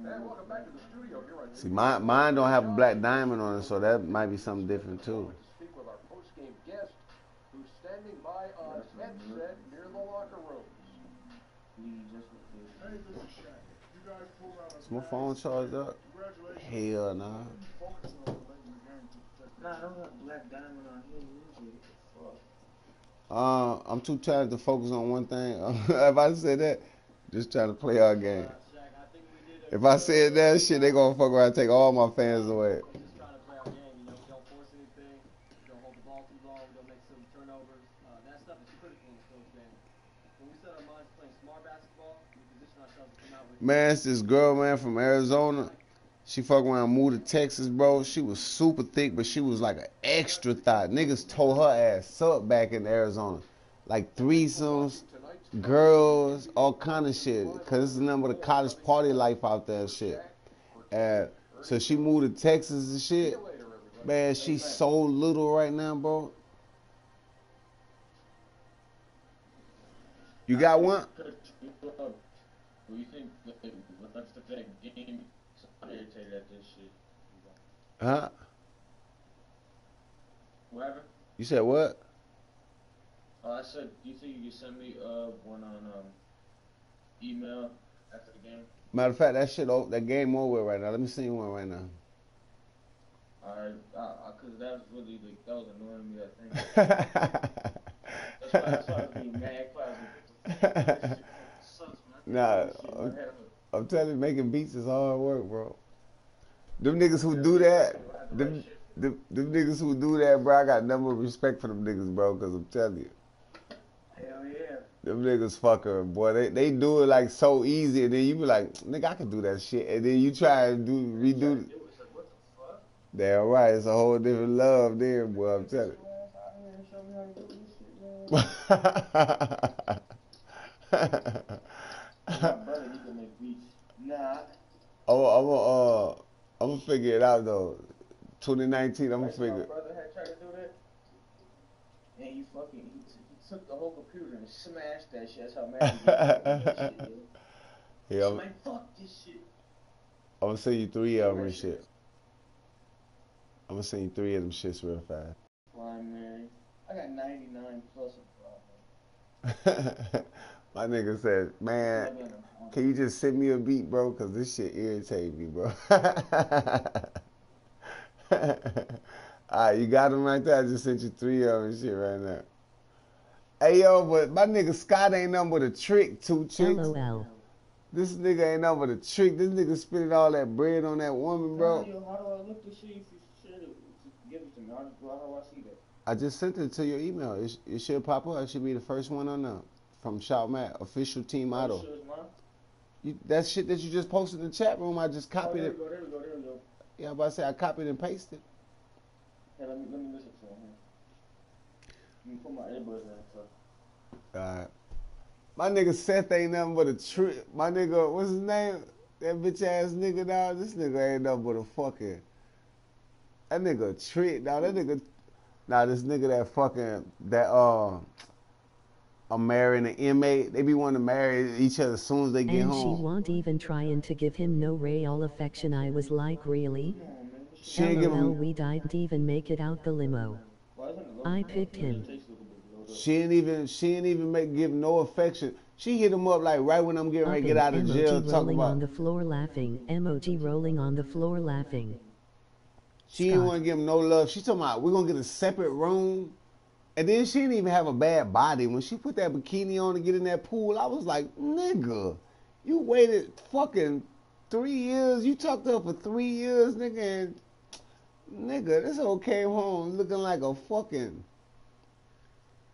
Welcome back to the studio here on See, mine don't have a black diamond on it, so that might be something different too. Speak with our post-game guest, who's standing by on headset near the locker rooms. Is my phone charged up? Hell nah. Nah, I don't have black diamond on here usually. Fuck. I'm too tired to focus on one thing. If I said that, just trying to play our game. Shaq, I think we did a If I good said that shit, they gonna fuck around and take all my fans away. just trying to play our game. You know, we don't force anything. We don't hold the ball too long. We don't make some turnovers. That stuff is critical in the close game. When we set our minds to playing smart basketball, we position ourselves to come out with. Man, it's this girl, man, from Arizona. She fuck around, moved to Texas, bro. She was super thick, but she was like an extra thigh. Niggas tore her ass up back in Arizona. Like threesomes, girls, all kind of shit. Cause it's the number of the college party life out there and shit. And so she moved to Texas and shit. Man, she's so little right now, bro. You got one? What do you think? Let's take that game. I'm irritated at this shit. Huh? Whatever. You said what? I said, do you think you can send me one on email after the game? Matter of fact, that game over right now. Let me send you one right now. Alright, cause that was really that was annoying me. I think that's why I was being mad. Sucks, man. Nah, I'm telling you, making beats is hard work, bro. Them niggas who do that, them niggas who do that, bro, I got number of respect for them niggas, bro, because I'm telling you. Hell yeah. Them niggas fucker, boy, they do it like so easy, and then you be like, nigga, I can do that shit, and then you try and redo it. It was like, what the fuck? Damn right, it's a whole different love there, boy, I'm telling you. My brother, he can make beats. Nah. I'm gonna figure it out though. 2019, I'm gonna figure. My brother had tried to do that, and he took the whole computer and smashed that shit. That's how mad he was. Yeah, I'm like, fuck this shit. I'm gonna send you 3 of them and shit. I'm gonna send you 3 of them shits real fast. Primary. I got 99 plus a problem. My nigga said, man, can you just send me a beat, bro? Cause this shit irritates me, bro. Alright, you got him right there. I just sent you 3 of them and shit right now. Hey yo, but my nigga Scott ain't nothing but a trick, 2 chicks. LOL. This nigga ain't nothing but a trick. This nigga spending all that bread on that woman, bro. How do I look to see if you should give it to me? How do I see that? I just sent it to your email. It should pop up. It should be the first one on there. From Shout Matt, official team idol. Sure it's mine? That shit that you just posted in the chat room, I just copied there it. we go. Yeah, I'm about to say I copied and pasted. Hey, let me listen to him here. Let me put my earbuds in so. Alright. My nigga Seth ain't nothing but a trick. My nigga, what's his name? That bitch ass nigga, dog. This nigga ain't nothing but a fucking. That nigga a trick, dog. That nigga. Nah, this nigga I'm marrying an inmate. They be wanting to marry each other as soon as they get And home. she won't even trying to give him no real affection. I was like, really? She ain't give LOL, him. we didn't even make it out the limo. I picked him. She ain't even give no affection. She hit him up like right when I'm getting ready to get out of jail. Emoji Talking rolling on about the floor laughing. Emoji rolling on the floor laughing. she didn't Scott. want to give him no love. She talking about we're gonna get a separate room. And then she didn't even have a bad body. When she put that bikini on to get in that pool, I was like, nigga, you waited fucking 3 years. You talked to her for 3 years, nigga, and nigga, this hoe came home looking like a fucking.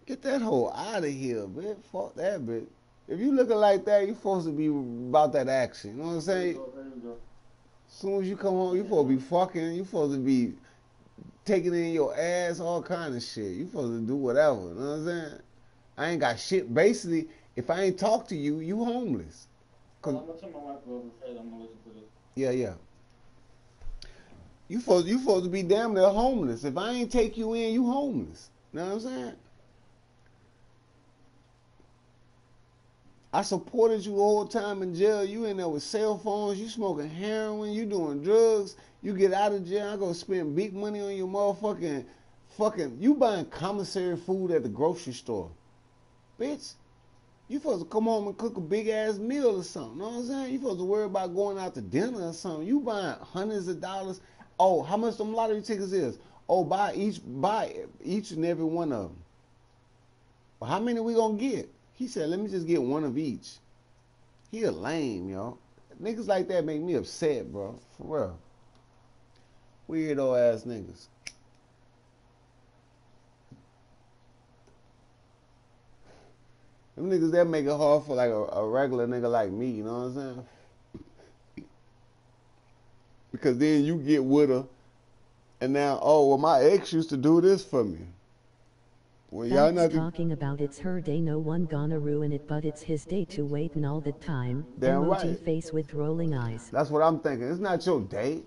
Get that hoe out of here, bitch. Fuck that bitch. If you looking like that, you supposed to be about that action. You know what I'm saying? There we go. As soon as you come home, you supposed to be fucking. You supposed to be taking in your ass, all kind of shit. You supposed to do whatever. You know what I'm saying? I ain't got shit. Basically, if I ain't talk to you, you homeless. I'm gonna tell my wife over I'm gonna listen to this. Yeah. You supposed to be damn near homeless. If I ain't take you in, you homeless. You know what I'm saying? I supported you the whole time in jail. You in there with cell phones. You smoking heroin. You doing drugs. You get out of jail. I go spend big money on your motherfucking You buying commissary food at the grocery store, bitch. You supposed to come home and cook a big ass meal or something. Know what I'm saying? You supposed to worry about going out to dinner or something. You buying hundreds of dollars. Oh, how much them lottery tickets is? Oh, buy each and every one of them. Well, how many we gonna get? He said, let me just get one of each. He a lame, yo. Niggas like that make me upset, bro. For real. Weirdo ass niggas. Them niggas that make it hard for like a regular nigga like me, you know what I'm saying? Because then you get with her, and now, oh, well, my ex used to do this for me. Well, y'all not talking about it's her day, no one gonna ruin it, but it's his day to waiting all the time. Damn Emoji right. face with rolling eyes. That's what I'm thinking. It's not your day.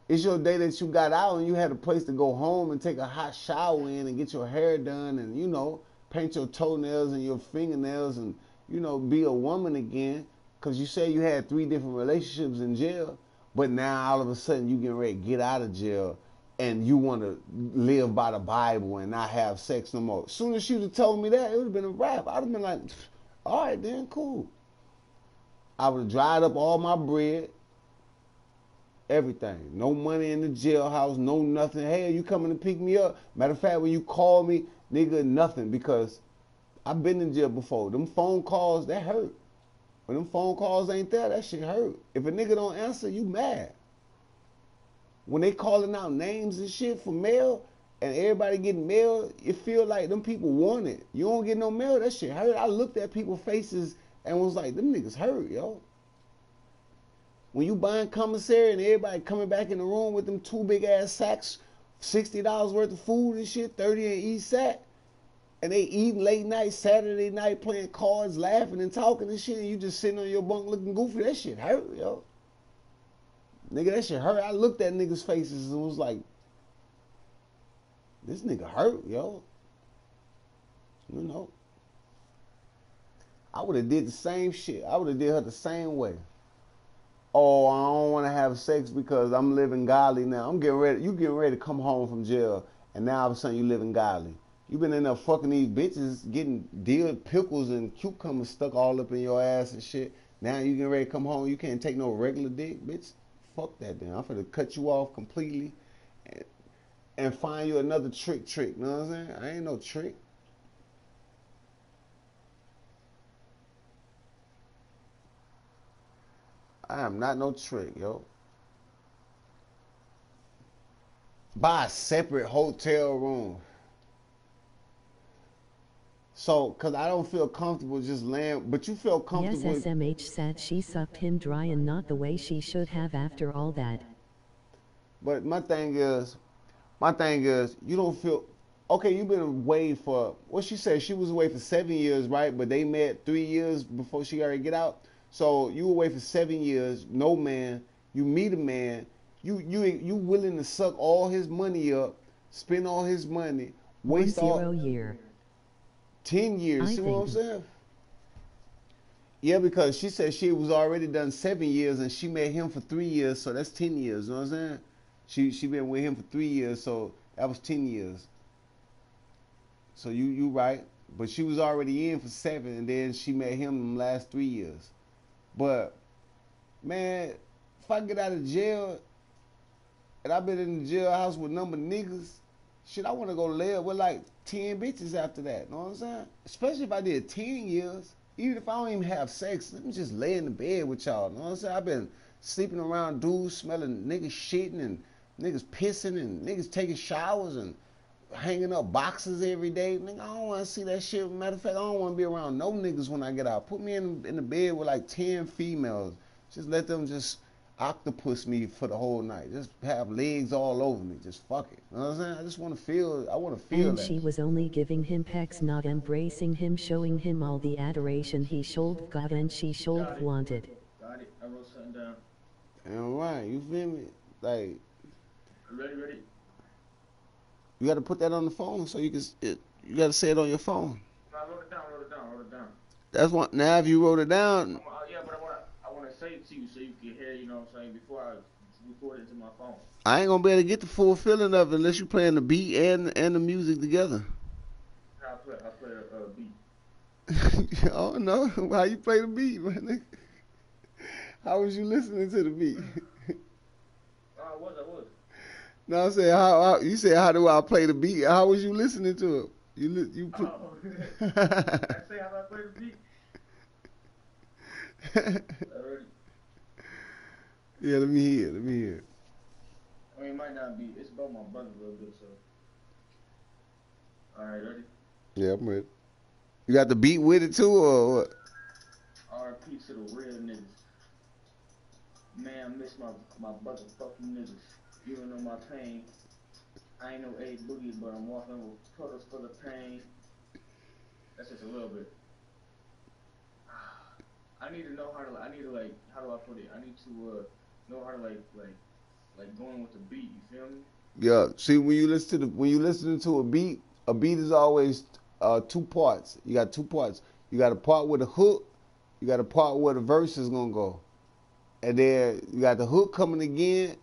It's your day that you got out and you had a place to go home and take a hot shower in and get your hair done and, you know, paint your toenails and your fingernails and, you know, be a woman again. Because you say you had 3 different relationships in jail, but now all of a sudden you getting ready to get out of jail and you want to live by the Bible and not have sex no more. As soon as she would have told me that, it would have been a wrap. I would have been like, all right, then, cool. I would have dried up all my bread, everything. No money in the jailhouse, no nothing. Hey, you coming to pick me up? Matter of fact, when you call me, nigga, nothing, because I've been in jail before. Them phone calls, that hurt. When them phone calls ain't there, that shit hurt. If a nigga don't answer, you mad. When they calling out names and shit for mail, and everybody getting mail, it feel like them people want it. You don't get no mail, that shit hurt. I looked at people's faces and was like, them niggas hurt, yo. When you buying commissary and everybody coming back in the room with them 2 big ass sacks, $60 worth of food and shit, 30 in each sack, and they eating late night, Saturday night, playing cards, laughing and talking and shit, and you just sitting on your bunk looking goofy, that shit hurt, yo. Nigga, that shit hurt. I looked at niggas' faces and was like, this nigga hurt, yo. You know. I would have did the same shit. I would have did her the same way. Oh, I don't want to have sex because I'm living godly now. I'm getting ready. You getting ready to come home from jail, and now all of a sudden you living godly. You been in there fucking these bitches, getting deal pickles and cucumbers stuck all up in your ass and shit. Now you getting ready to come home. You can't take no regular dick, bitch. Fuck that, then. I'm finna cut you off completely, and find you another trick. You know what I'm saying? I ain't no trick. I am not no trick, yo. Buy a separate hotel room. So, cause I don't feel comfortable just laying, but you feel comfortable. Yes, SMH said she sucked him dry and not the way she should have after all that. But my thing is, you don't feel, okay, you've been away for, what she said, she was away for 7 years, right? But they met 3 years before she got to get out. So you away for 7 years, no man, you meet a man, you willing to suck all his money up, spend all his money, waste 10 year. 10 years, see what I'm saying? Yeah, because she said she was already done 7 years and she met him for 3 years, so that's 10 years, you know what I'm saying? She been with him for 3 years, so that was 10 years. So you right, but she was already in for 7 and then she met him in the last 3 years. But man, if I get out of jail and I've been in the jailhouse with number niggas, shit, I want to go live with like 10 bitches after that. You know what I'm saying? Especially if I did 10 years. Even if I don't even have sex, let me just lay in the bed with y'all. You know what I'm saying? I've been sleeping around dudes, smelling niggas shitting and niggas pissing and niggas taking showers and hanging up boxes every day. Nigga, I don't want to see that shit. Matter of fact, I don't want to be around no niggas when I get out. Put me in the bed with like 10 females. Just let them just octopus me for the whole night. Just have legs all over me. Just fuck it. You know what I'm saying? I just want to feel, I want to feel and that. She was only giving him pecks, not embracing him, showing him all the adoration he should got and she should wanted. Got it. I wrote something down. And right, you feel me? Like, Ready. you got to put that on the phone so you can, you got to say it on your phone. No, I wrote it down. That's one. Now if you wrote it down, Yeah, but I want to say it to you so you can hear, you know what I'm saying, before I record it to my phone. I ain't gonna be able to get the full feeling of it unless you playing the beat and the music together. I play a beat. Oh no, how you play the beat, man? How was you listening to the beat? I was. No, I said how you said how do I play the beat? How was you listening to it? You put. Oh, I say how I play the beat. Already. Yeah, let me hear. Let me hear. I mean, it might not be. It's about my brother a little bit, so. All right, ready? Yeah, I'm ready. You got the beat with it too, or what? RP to the real niggas. Man, I miss my motherfucking niggas. You don't know my pain. I ain't no A Boogie, but I'm walking with puddles full of pain. That's just a little bit. I need to know how to. I need to like. How do I put it? I need to know how to like going with the beat. You feel me? Yeah. See, when you listening to a beat is always two parts. You got two parts. You got a part where the hook. You got a part where the verse is gonna go, and then you got the hook coming again.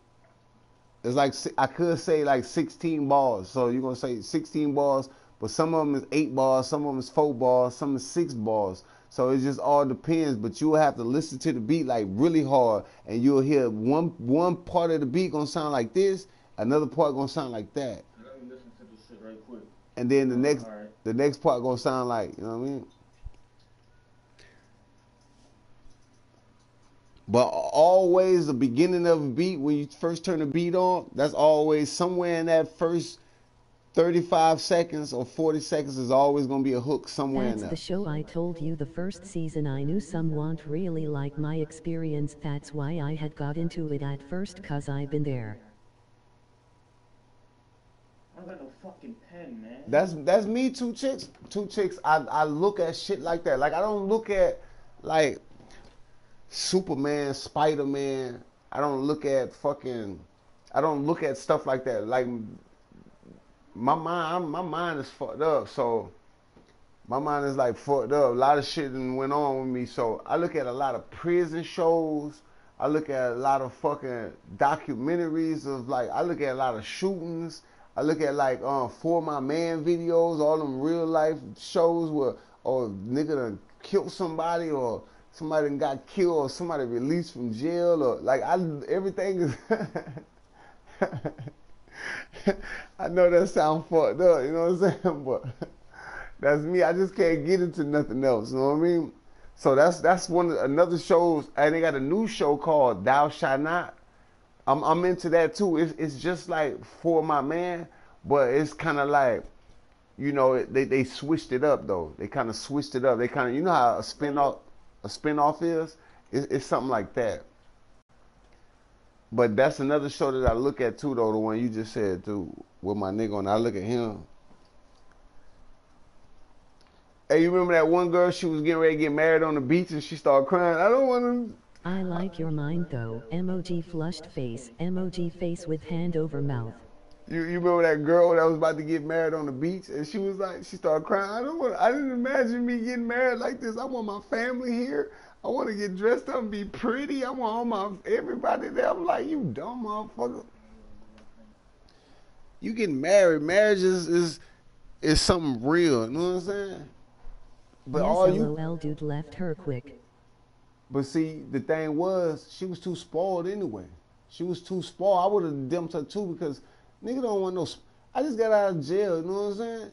It's like I could say like 16 bars. So you're gonna say 16 bars, but some of them is 8 bars, some of them is 4 bars, some is 6 bars. So it just all depends. But you'll have to listen to the beat like really hard, and you'll hear one part of the beat gonna sound like this, another part gonna sound like that, Let me listen to this shit right quick. and then Alright. the next part gonna sound like, you know what I mean? But always the beginning of a beat, when you first turn the beat on, that's always somewhere in that first 35 seconds or 40 seconds is always going to be a hook somewhere in That's there. the show I told you the first season I knew someone really like my experience. That's why I had got into it at first, cause I've been there. I don't got no fucking pen, man. That's me, two chicks. I look at shit like that. Like I don't look at like Superman, Spider-Man. I don't look at stuff like that. Like my mind is fucked up. So my mind is like fucked up. A lot of shit done went on with me. So I look at a lot of prison shows. I look at a lot of fucking documentaries of like, I look at a lot of shootings. I look at like For My Man videos, all them real life shows where or nigga done killed somebody or somebody done got killed or somebody released from jail or like everything is I know that sounds fucked up, you know what I'm saying? But that's me. I just can't get into nothing else. You know what I mean? So that's another shows, and they got a new show called Thou Shalt Not. I'm into that too. It's just like For My Man, but it's kind of like, you know, they switched it up though. They kind of switched it up. They kind of, you know how a spinoff is. It's something like that. But that's another show that I look at too though. The one you just said too, with my nigga on. I look at him. Hey, you remember that one girl? She was getting ready to get married on the beach, and she started crying. I don't want to. I like your mind though. Emoji flushed face. Emoji face with hand over mouth. You remember that girl that was about to get married on the beach, and she was like, she started crying. I didn't imagine me getting married like this. I want my family here. I want to get dressed up and be pretty. I want everybody there. I'm like, you dumb motherfucker. You getting married. Marriage is something real. You know what I'm saying? But yes, LOL dude left her quick. But see, the thing was, she was too spoiled anyway. She was too spoiled. I would have dumped her too because nigga don't want no. I just got out of jail. You know what I'm saying?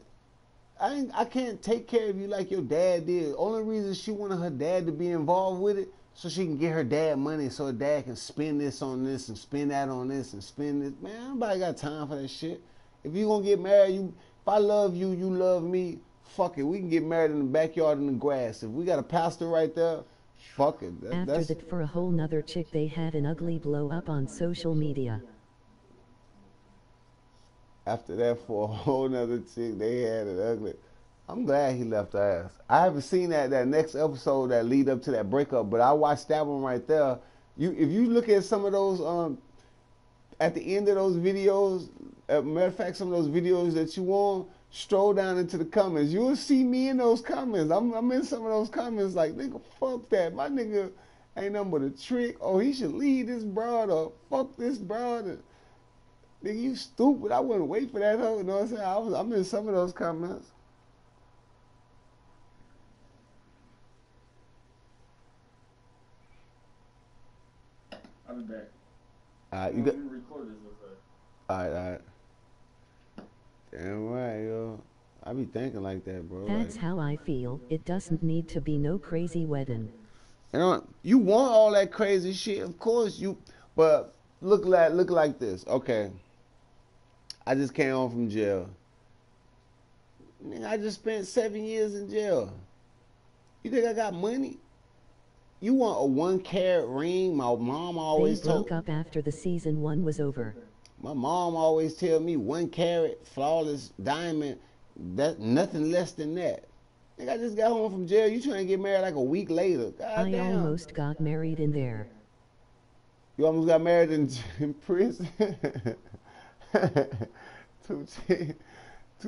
I can't take care of you like your dad did. Only reason she wanted her dad to be involved with it so she can get her dad money so her dad can spend this on this and spend that on this and spend this. Man, nobody got time for that shit. If you gonna get married, if I love you, you love me. Fuck it, we can get married in the backyard in the grass. If we got a pastor right there, fuck it. After that, for a whole nother chick, they had an ugly blow up on social media. After that, for a whole nother chick, they had an ugly. I'm glad he left her ass. I haven't seen that next episode that lead up to that breakup, but I watched that one right there. If you look at some of those at the end of those videos, matter of fact, some of those videos that you want, stroll down into the comments. You'll see me in those comments. I'm in some of those comments like, nigga, fuck that. My nigga ain't nothing but a trick. Oh, he should leave this broad or fuck this broad. Nigga, you stupid. I wouldn't wait for that hoe. You know what I'm saying? I'm in some of those comments. I'll be back. Alright, Let me record this real fast. Alright. Damn right, yo. I be thinking like that, bro. That's Like, how I feel. It doesn't need to be no crazy wedding. you want all that crazy shit, of course you. But look like this. Okay, I just came home from jail. Nigga, I just spent 7 years in jail. You think I got money? You want a 1 carat ring? My mom They always broke told. up after the season 1 was over. My mom always tell me 1 carat flawless diamond. That nothing less than that. Nigga, I just got home from jail. You trying to get married like a week later? God I damn. almost got married in there. You almost got married in prison. Two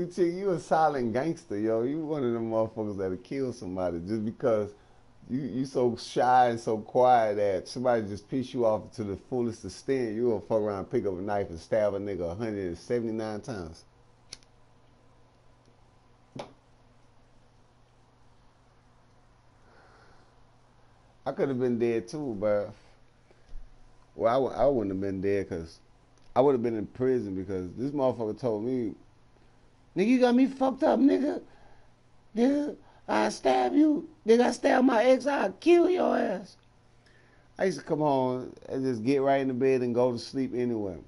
Chick, you a silent gangster, yo. You one of them motherfuckers that'll kill somebody just because you so shy and so quiet that somebody just piss you off to the fullest extent. You gonna fuck around, pick up a knife, and stab a nigga 179 times. I could have been dead too, but well, I wouldn't have been dead because I would have been in prison because this motherfucker told me, nigga, you got me fucked up, nigga. Nigga, I stab you. Nigga, I stab my ex, I'll kill your ass. I used to come home and just get right in the bed and go to sleep anyway.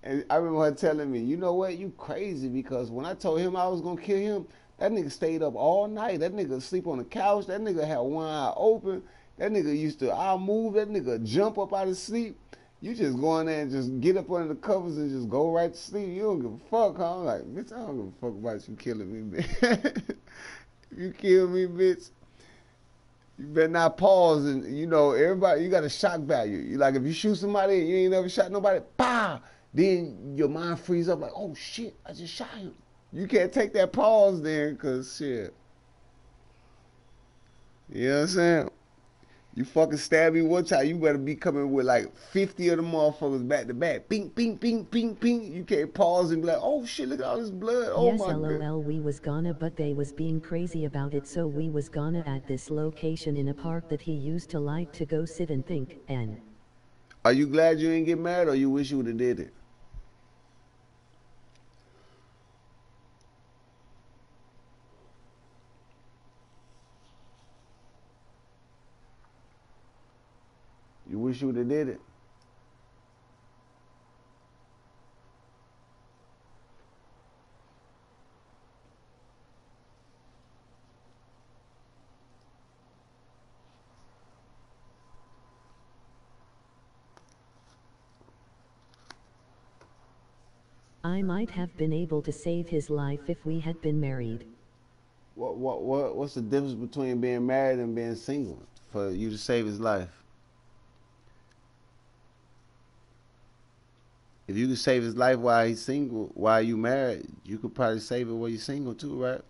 And I remember her telling me, you know what, you crazy because when I told him I was gonna kill him, that nigga stayed up all night. That nigga sleep on the couch. That nigga had one eye open. That nigga used to, I'll move. That nigga jump up out of sleep. You just go in there and just get up under the covers and just go right to sleep. You don't give a fuck, huh? I'm like, bitch, I don't give a fuck about you killing me, bitch. If you kill me, bitch, you better not pause. And, you know, everybody, you got a shock value. You like, if you shoot somebody and you ain't never shot nobody, bah! Then your mind frees up like, oh shit, I just shot him. You can't take that pause then, cause shit. You know what I'm saying? You fucking stab me one time, you better be coming with like 50 of them motherfuckers back to back. Bing, bing, bing, bing, bing. You can't pause and be like, oh shit, look at all this blood. Oh Yes, my god. lol, we was gonna, but they was being crazy about it, so we was gonna at this location in a park that he used to like to go sit and think, and Are you glad you didn't get married or you wish you would have did it? You wish you would have did it? I might have been able to save his life if we had been married. What's the difference between being married and being single for you to save his life? If you could save his life while he's single, while you married, you could probably save it while you're single too, right?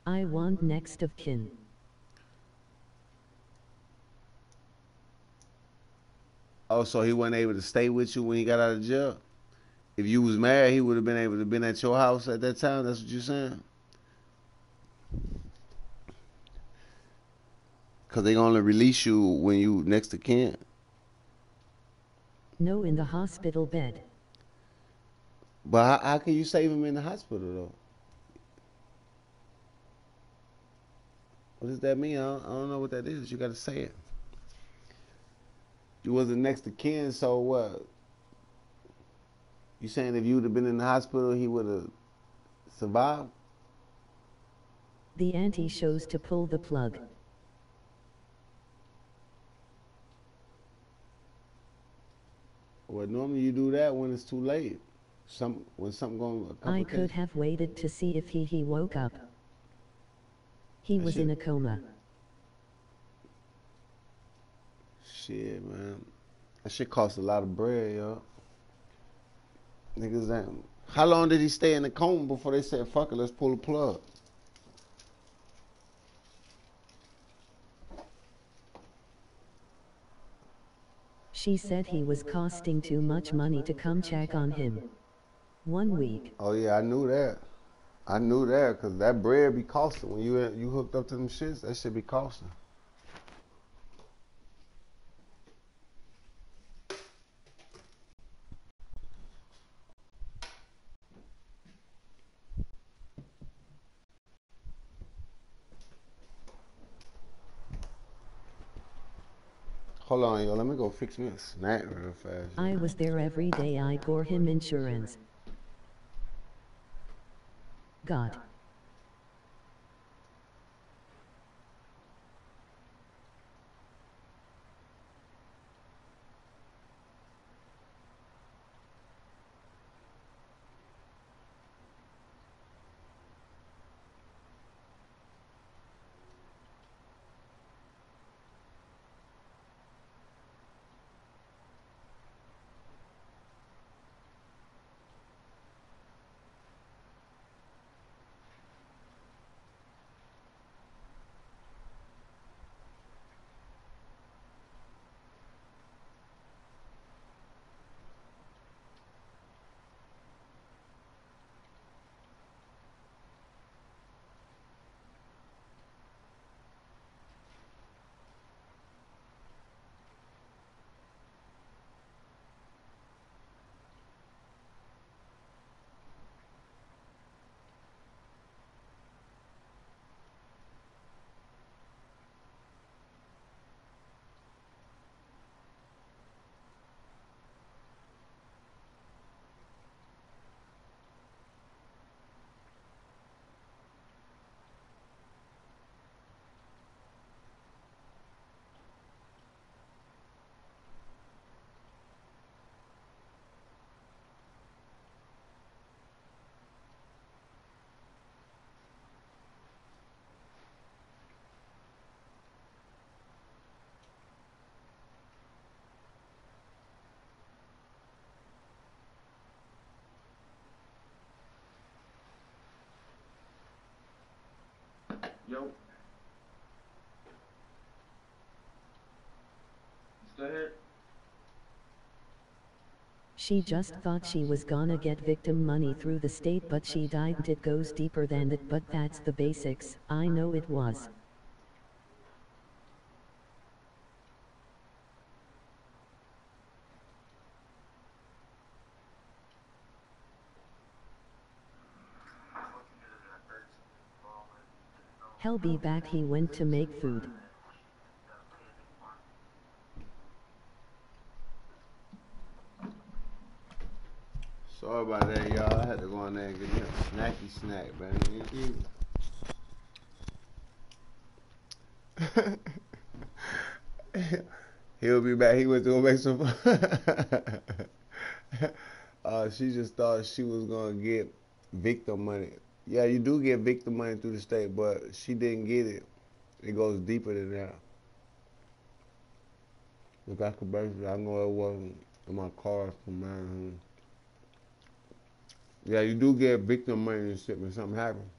I want next of kin. Oh, so he wasn't able to stay with you when he got out of jail? If you was married, he would have been able to been at your house at that time? That's what you're saying? Because they only release you when you next to kin. No, in the hospital bed. But how can you save him in the hospital, though? What does that mean? I don't know what that is. You got to say it. You wasn't next to kin, so what? You saying if you would have been in the hospital, he would have survived? The auntie chose to pull the plug. Well, normally you do that when it's too late. When something going. I could have waited to see if he woke up. He was in a coma. Shit, man. That shit costs a lot of bread, yo. Niggas ain't. How long did he stay in the coma before they said, fuck it, let's pull the plug? She said he was costing too much money to come check on him. 1 week. Oh, yeah, I knew that. I knew that, because that bread be costing. When you hooked up to them shits, that shit be costing. Hold on, yo. Let me go fix me a snack real fast. I was there every day. I bore him insurance. God. Yo. You still here? She just thought she was gonna get victim money through the state, but she died. It goes deeper than that, but that's the basics. I know it was. He'll be back. He went to make food. Sorry about that, y'all. I had to go in there and get me a snacky snack, man. He'll be back. He went to go make some. She just thought she was gonna get victim money. Yeah, you do get victim money through the state, but she didn't get it. It goes deeper than that. If I could basically, I know it wasn't in my car from mine. Yeah, you do get victim money and shit when something happens.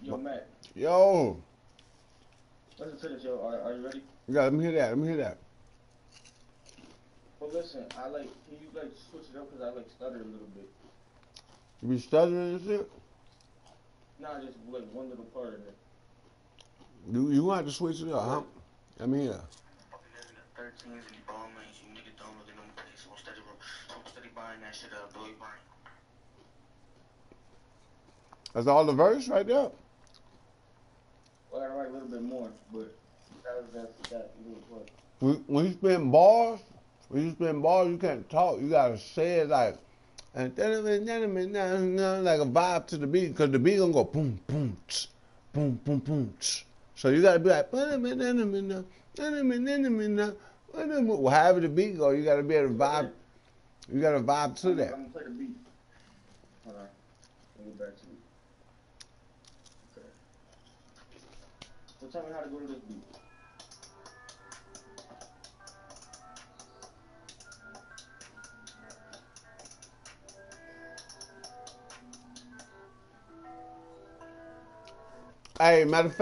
Yo, Matt. Yo. Listen to this, yo. Are you ready? Yeah, let me hear that. Let me hear that. Well, listen. Can you switch it up? Cause I stutter a little bit. You be stuttering and shit? Nah, just one little part of it. You want to switch it up, huh? Let me hear. 13s and you ball man, you nigga don't really know me, so I'm steady buying that shit up, boy. That's all the verse right there. Well, I gotta write a little bit more, but that's that little part. When you spin bars, you can't talk. You gotta say it like a vibe to the beat, cause the beat gonna go boom, boom, tch, boom, boom, boom, tch. So you gotta be like, well, however the beat go, you gotta be able to vibe. You gotta vibe to that. I'm gonna play the beat. Hold on. Let me go back to it. Okay. So tell me how to go to this beat. Hey, matter of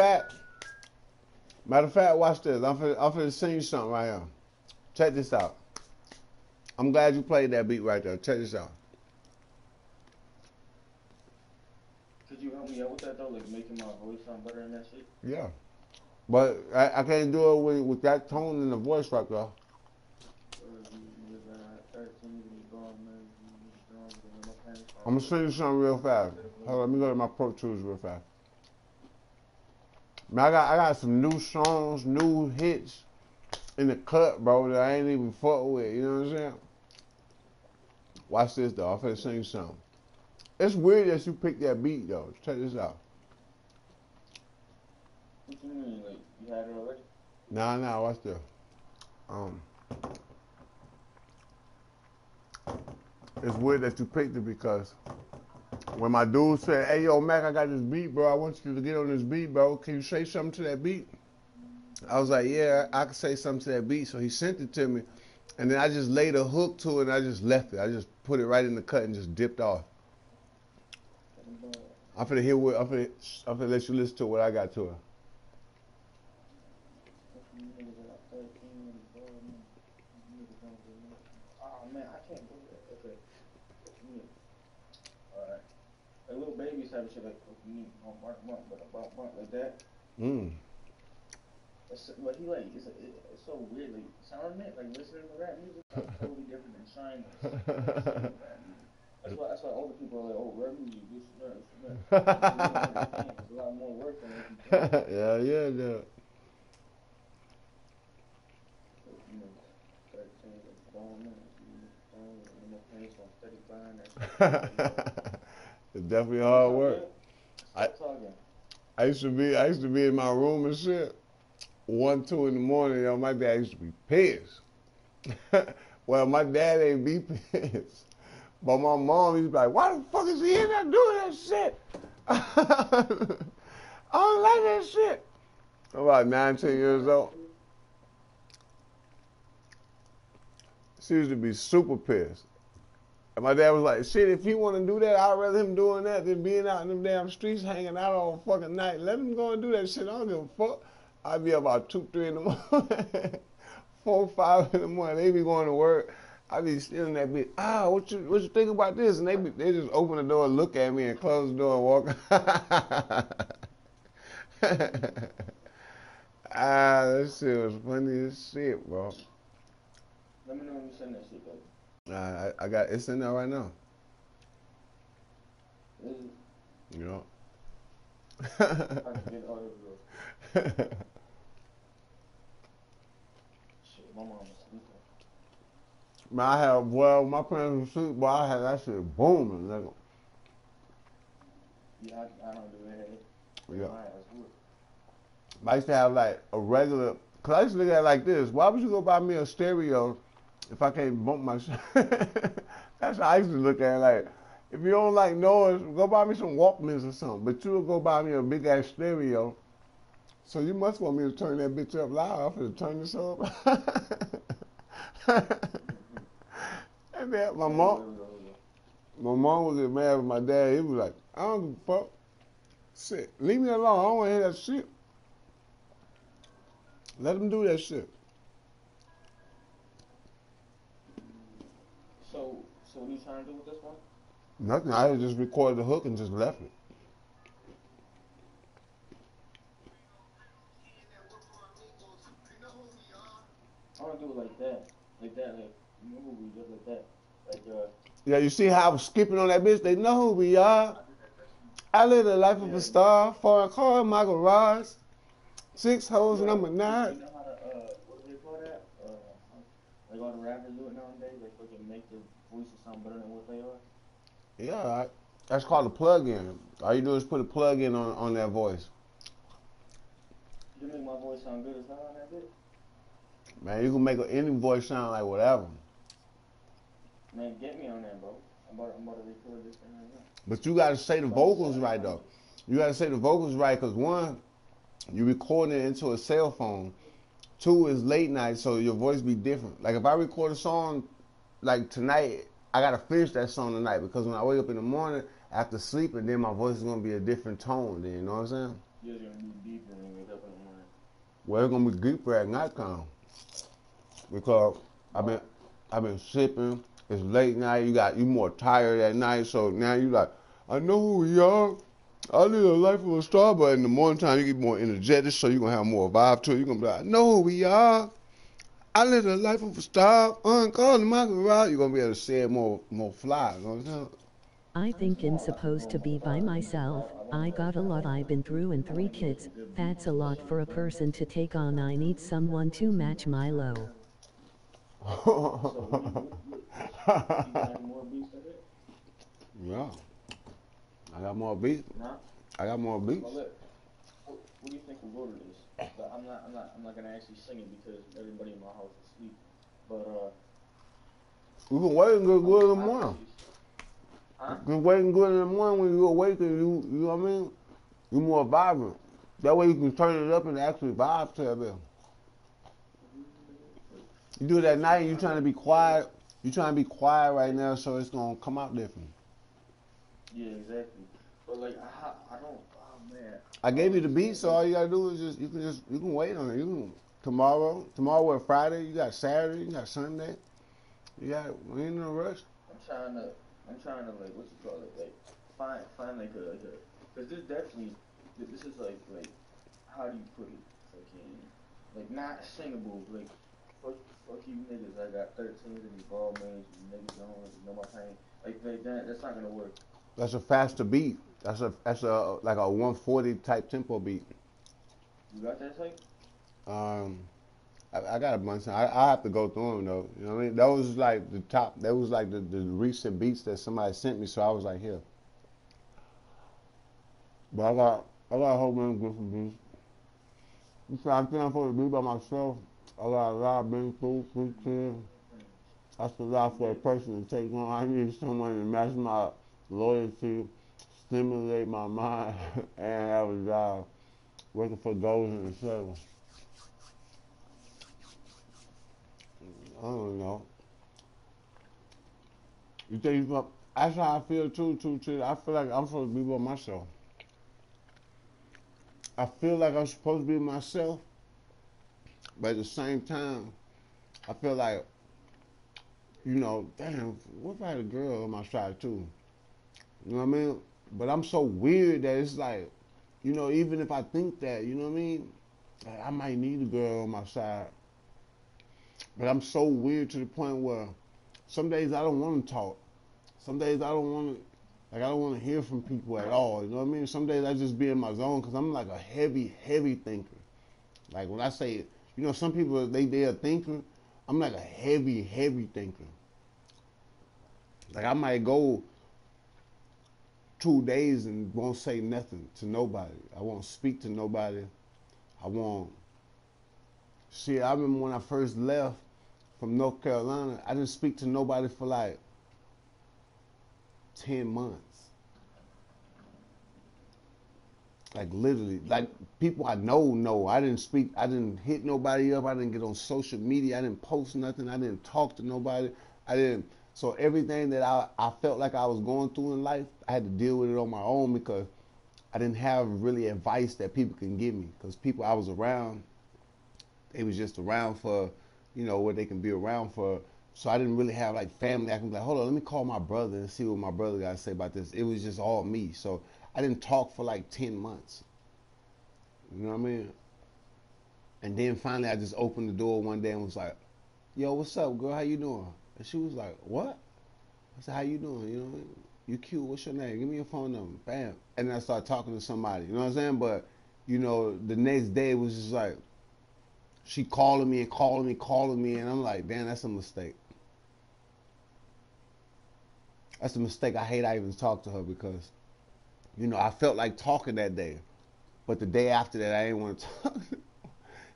fact, watch this. I'm finna sing you something right here. Check this out. I'm glad you played that beat right there. Check this out. Could you help me out with that though, making my voice sound better in that shit? Yeah, but I can't do it with that tone in the voice right there. I'm gonna sing you something real fast. Hold on, let me go to my Pro Tools real fast. Man, I got some new songs, new hits in the cut, bro, that I ain't even fuck with. You know what I'm saying? Watch this though. I'm finna sing something. It's weird that you picked that beat though. Check this out. What you mean? Like, you had it already? Nah, watch this. It's weird that you picked it because when my dude said, "Hey, yo, Mac, I got this beat, bro. I want you to get on this beat, bro. Can you say something to that beat?" I was like, "Yeah, I can say something to that beat." So he sent it to me, and then I just laid a hook to it, and I just left it. I just put it right in the cut and just dipped off. I'm finna hear what I'm finna let you listen to what I got to it. Oh man, I can't believe it. Okay. Alright. Like little babies have shit like like that. But he like it's so weird, like sounding it, like listening to rap music is like, totally different than shyness. That's why older people are like, oh, rap music, this. It's a lot more work than what you think. Yeah. You know, start saying like phone minutes, steady buying that. It's definitely hard work. I used to be in my room and shit. 1, 2 in the morning, yo, my dad used to be pissed. Well, my dad ain't be pissed. But my mom used to be like, why the fuck is he in there doing that shit? I don't like that shit. I'm about 9, 10 years old. She used to be super pissed. And my dad was like, shit, if he want to do that, I'd rather him doing that than being out in them damn streets hanging out all fucking night. Let him go and do that shit. I don't give a fuck. I'd be up about 2, 3 in the morning, 4, 5 in the morning. They be going to work. I be still in that bitch. What you think about this? And they just open the door, look at me, and close the door and walk. That shit was funny as shit, bro. Let me know when you send that shit, baby. I got it's in there right now. You know. I can get all of it. Shit, my mom was sleeping. Man, my parents were asleep, but I had that shit booming, nigga. Yeah, I don't do that. Yeah. My I used to have like a regular, cause I used to look at it like this. Why would you go buy me a stereo if I can't bump my shit? That's how I used to look at it. Like, if you don't like noise, go buy me some Walkmans or something. But you will go buy me a big ass stereo. So you must want me to turn that bitch up loud. I'm finna turn this up. And then my mom was get mad with my dad. He was like, I don't give a fuck. Shit, leave me alone. I don't want to hear that shit. Let him do that shit. So what are you trying to do with this one? Nothing. I just recorded the hook and just left it. I want to do it like that, like movie, just like that, Yeah, you see how I was skipping on that bitch? They know who we are. I live the life of a star. Foreign car in my garage. 6 hoes and I'm a 9. You know how to what do they call that? Like all the rappers do it nowadays. Like they can make the voices sound better than what they are. Yeah, that's called a plug-in. All you do is put a plug-in on that voice. You make my voice sound good as hell on that bit? Man, you can make any voice sound like whatever. Man, get me on that, bro. I'm about to record this thing right now. But you gotta say the vocals right though. You gotta say the vocals right, cause 1, you recording it into a cell phone. 2 is late night, so your voice be different. Like if I record a song like tonight, I gotta finish that song tonight because when I wake up in the morning after sleeping, then my voice is gonna be a different tone. Then you know what I'm saying? Yeah, it's gonna be deeper when you wake up in the morning. Well, it's gonna be deeper at nighttime because I've been sipping. It's late night. You more tired at night, so now you like, I know who we are. I live a life of a star, but in the morning time you get more energetic, so you're gonna have more vibe to it. You're gonna be like, I know who we are. I live a life of a star, uncalled in my garage. You're gonna be able to say it more fly. You know what I'm saying? I think I'm supposed to be by myself. I got a lot I've been through and 3 kids. That's a lot for a person to take on. I need someone to match my low. So you got any more beats in it? Yeah, I got more beats. Nah. I got more beats. Well, look, what do you think we'll go to this? But I'm not gonna actually sing it because everybody in my house is asleep. But You can wait and get good in the morning. Huh? You can wait and good in the morning when you awake and you know what I mean? You're more vibrant. That way you can turn it up and actually vibe to it. You do it at night and you're trying to be quiet. You're trying to be quiet right now, so it's gonna come out different. Yeah, exactly. But like, I don't. Oh man. I gave you the beat, so all you gotta do is you can wait on it. You can tomorrow or Friday. You got Saturday. You got Sunday. We ain't in a rush. I'm trying to like, what you call it, like find like a, cause this definitely, this is like how do you put it, fucking, like not singable, like fuck you niggas, I got 13 of these ball mains, you niggas don't know my pain, like that's not gonna work. That's a faster beat. That's a like a 140 type tempo beat. You got that type? I got a bunch. I have to go through them though. You know what I mean? That was like the top. That was like the recent beats that somebody sent me. So I was like, here. But I got a whole bunch of different beats. I think I'm supposed to be by myself. I got a lot of been through 3 kids. That's a lot for a person to take on. I need someone to match my loyalty, stimulate my mind, and have a job working for goals in the circle. I don't know. You think that's how I feel too, I feel like I'm supposed to be by myself. I feel like I'm supposed to be myself, but at the same time, I feel like, you know, damn, what if I had a girl on my side too? You know what I mean? But I'm so weird that it's like, you know, even if I think that, you know what I mean? Like, I might need a girl on my side. But I'm so weird to the point where some days I don't want to talk. Some days I don't want to, like I don't want to hear from people at all. You know what I mean? Some days I just be in my zone because I'm like a heavy thinker. Like when I say, you know, some people, they're a thinker. I'm like a heavy thinker. Like I might go 2 days and won't say nothing to nobody. I won't speak to nobody. I won't. See, I remember when I first left from North Carolina, I didn't speak to nobody for like 10 months. Like literally, like people I know. I didn't hit nobody up. I didn't get on social media. I didn't post nothing. I didn't talk to nobody. So everything that I felt like I was going through in life, I had to deal with it on my own because I didn't have really advice that people can give me. Because people I was around, they was just around for, you know, what they can be around for. So I didn't really have like family. I can be like, hold on, let me call my brother and see what my brother got to say about this. It was just all me. So I didn't talk for like 10 months. You know what I mean? And then finally I just opened the door one day and was like, yo, what's up, girl? How you doing? And she was like, what? I said, how you doing? You know, you cute. What's your name? Give me your phone number. Bam. And then I started talking to somebody. You know what I'm saying? But, you know, the next day it was just like, she calling me. And I'm like, damn, that's a mistake. That's a mistake. I hate I even talked to her because, you know, I felt like talking that day. But the day after that, I didn't want to talk.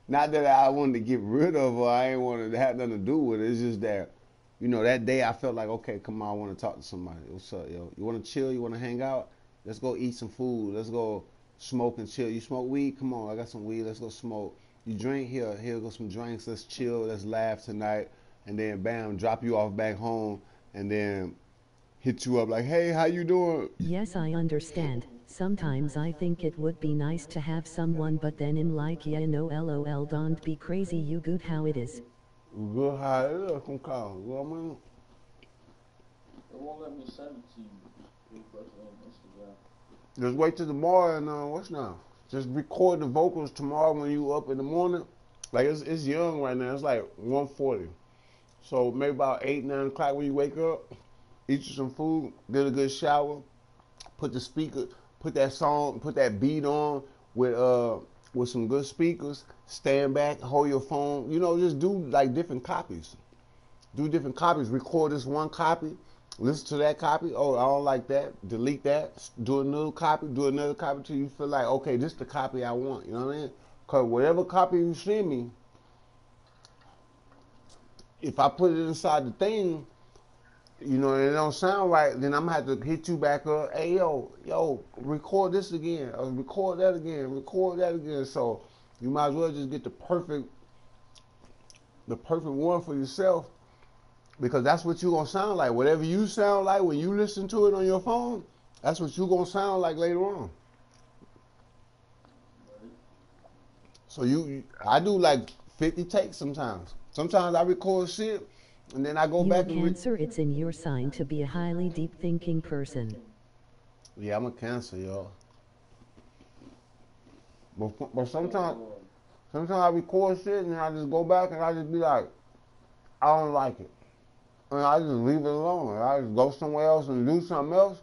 Not that I wanted to get rid of her. I ain't wanted to have nothing to do with it. It's just that, you know, that day I felt like, okay, come on, I want to talk to somebody. What's up, yo? You want to chill? You want to hang out? Let's go eat some food. Let's go smoke and chill. You smoke weed? Come on, I got some weed. Let's go smoke. You drink? Here go some drinks. Let's chill. Let's laugh tonight. And then, bam, drop you off back home. And then hit you up like, hey, how you doing? Yes, I understand. Sometimes I think it would be nice to have someone, but then I'm like, yeah, no, lol, don't be crazy, you good how it is. Good how it is, come call. You know what I mean? It won't let me send it to you. On Instagram. Just wait till tomorrow and what's now? Just record the vocals tomorrow when you up in the morning. Like it's young right now. It's like 1:40. So maybe about 8, 9 o'clock when you wake up, eat you some food, get a good shower, put the speaker, put that song, put that beat on with some good speakers. Stand back, hold your phone. You know, just do like different copies. Do different copies. Record this one copy. Listen to that copy. Oh, I don't like that. Delete that. Do another copy. Do another copy till you feel like, okay, this is the copy I want. You know what I mean? Because whatever copy you send me, if I put it inside the thing, you know, and it don't sound right, then I'm gonna have to hit you back up. Hey, yo, record this again. Or record that again. Record that again. So you might as well just get the perfect one for yourself. Because that's what you're going to sound like. Whatever you sound like when you listen to it on your phone, that's what you're going to sound like later on. So I do like 50 takes sometimes. Sometimes I record shit, and then I go You're back and Cancer, it's in your sign to be a highly deep thinking person. Yeah, I'm a Cancer, y'all. But sometimes I record shit, and I just go back and I just be like, I don't like it. And I just leave it alone. And I just go somewhere else and do something else.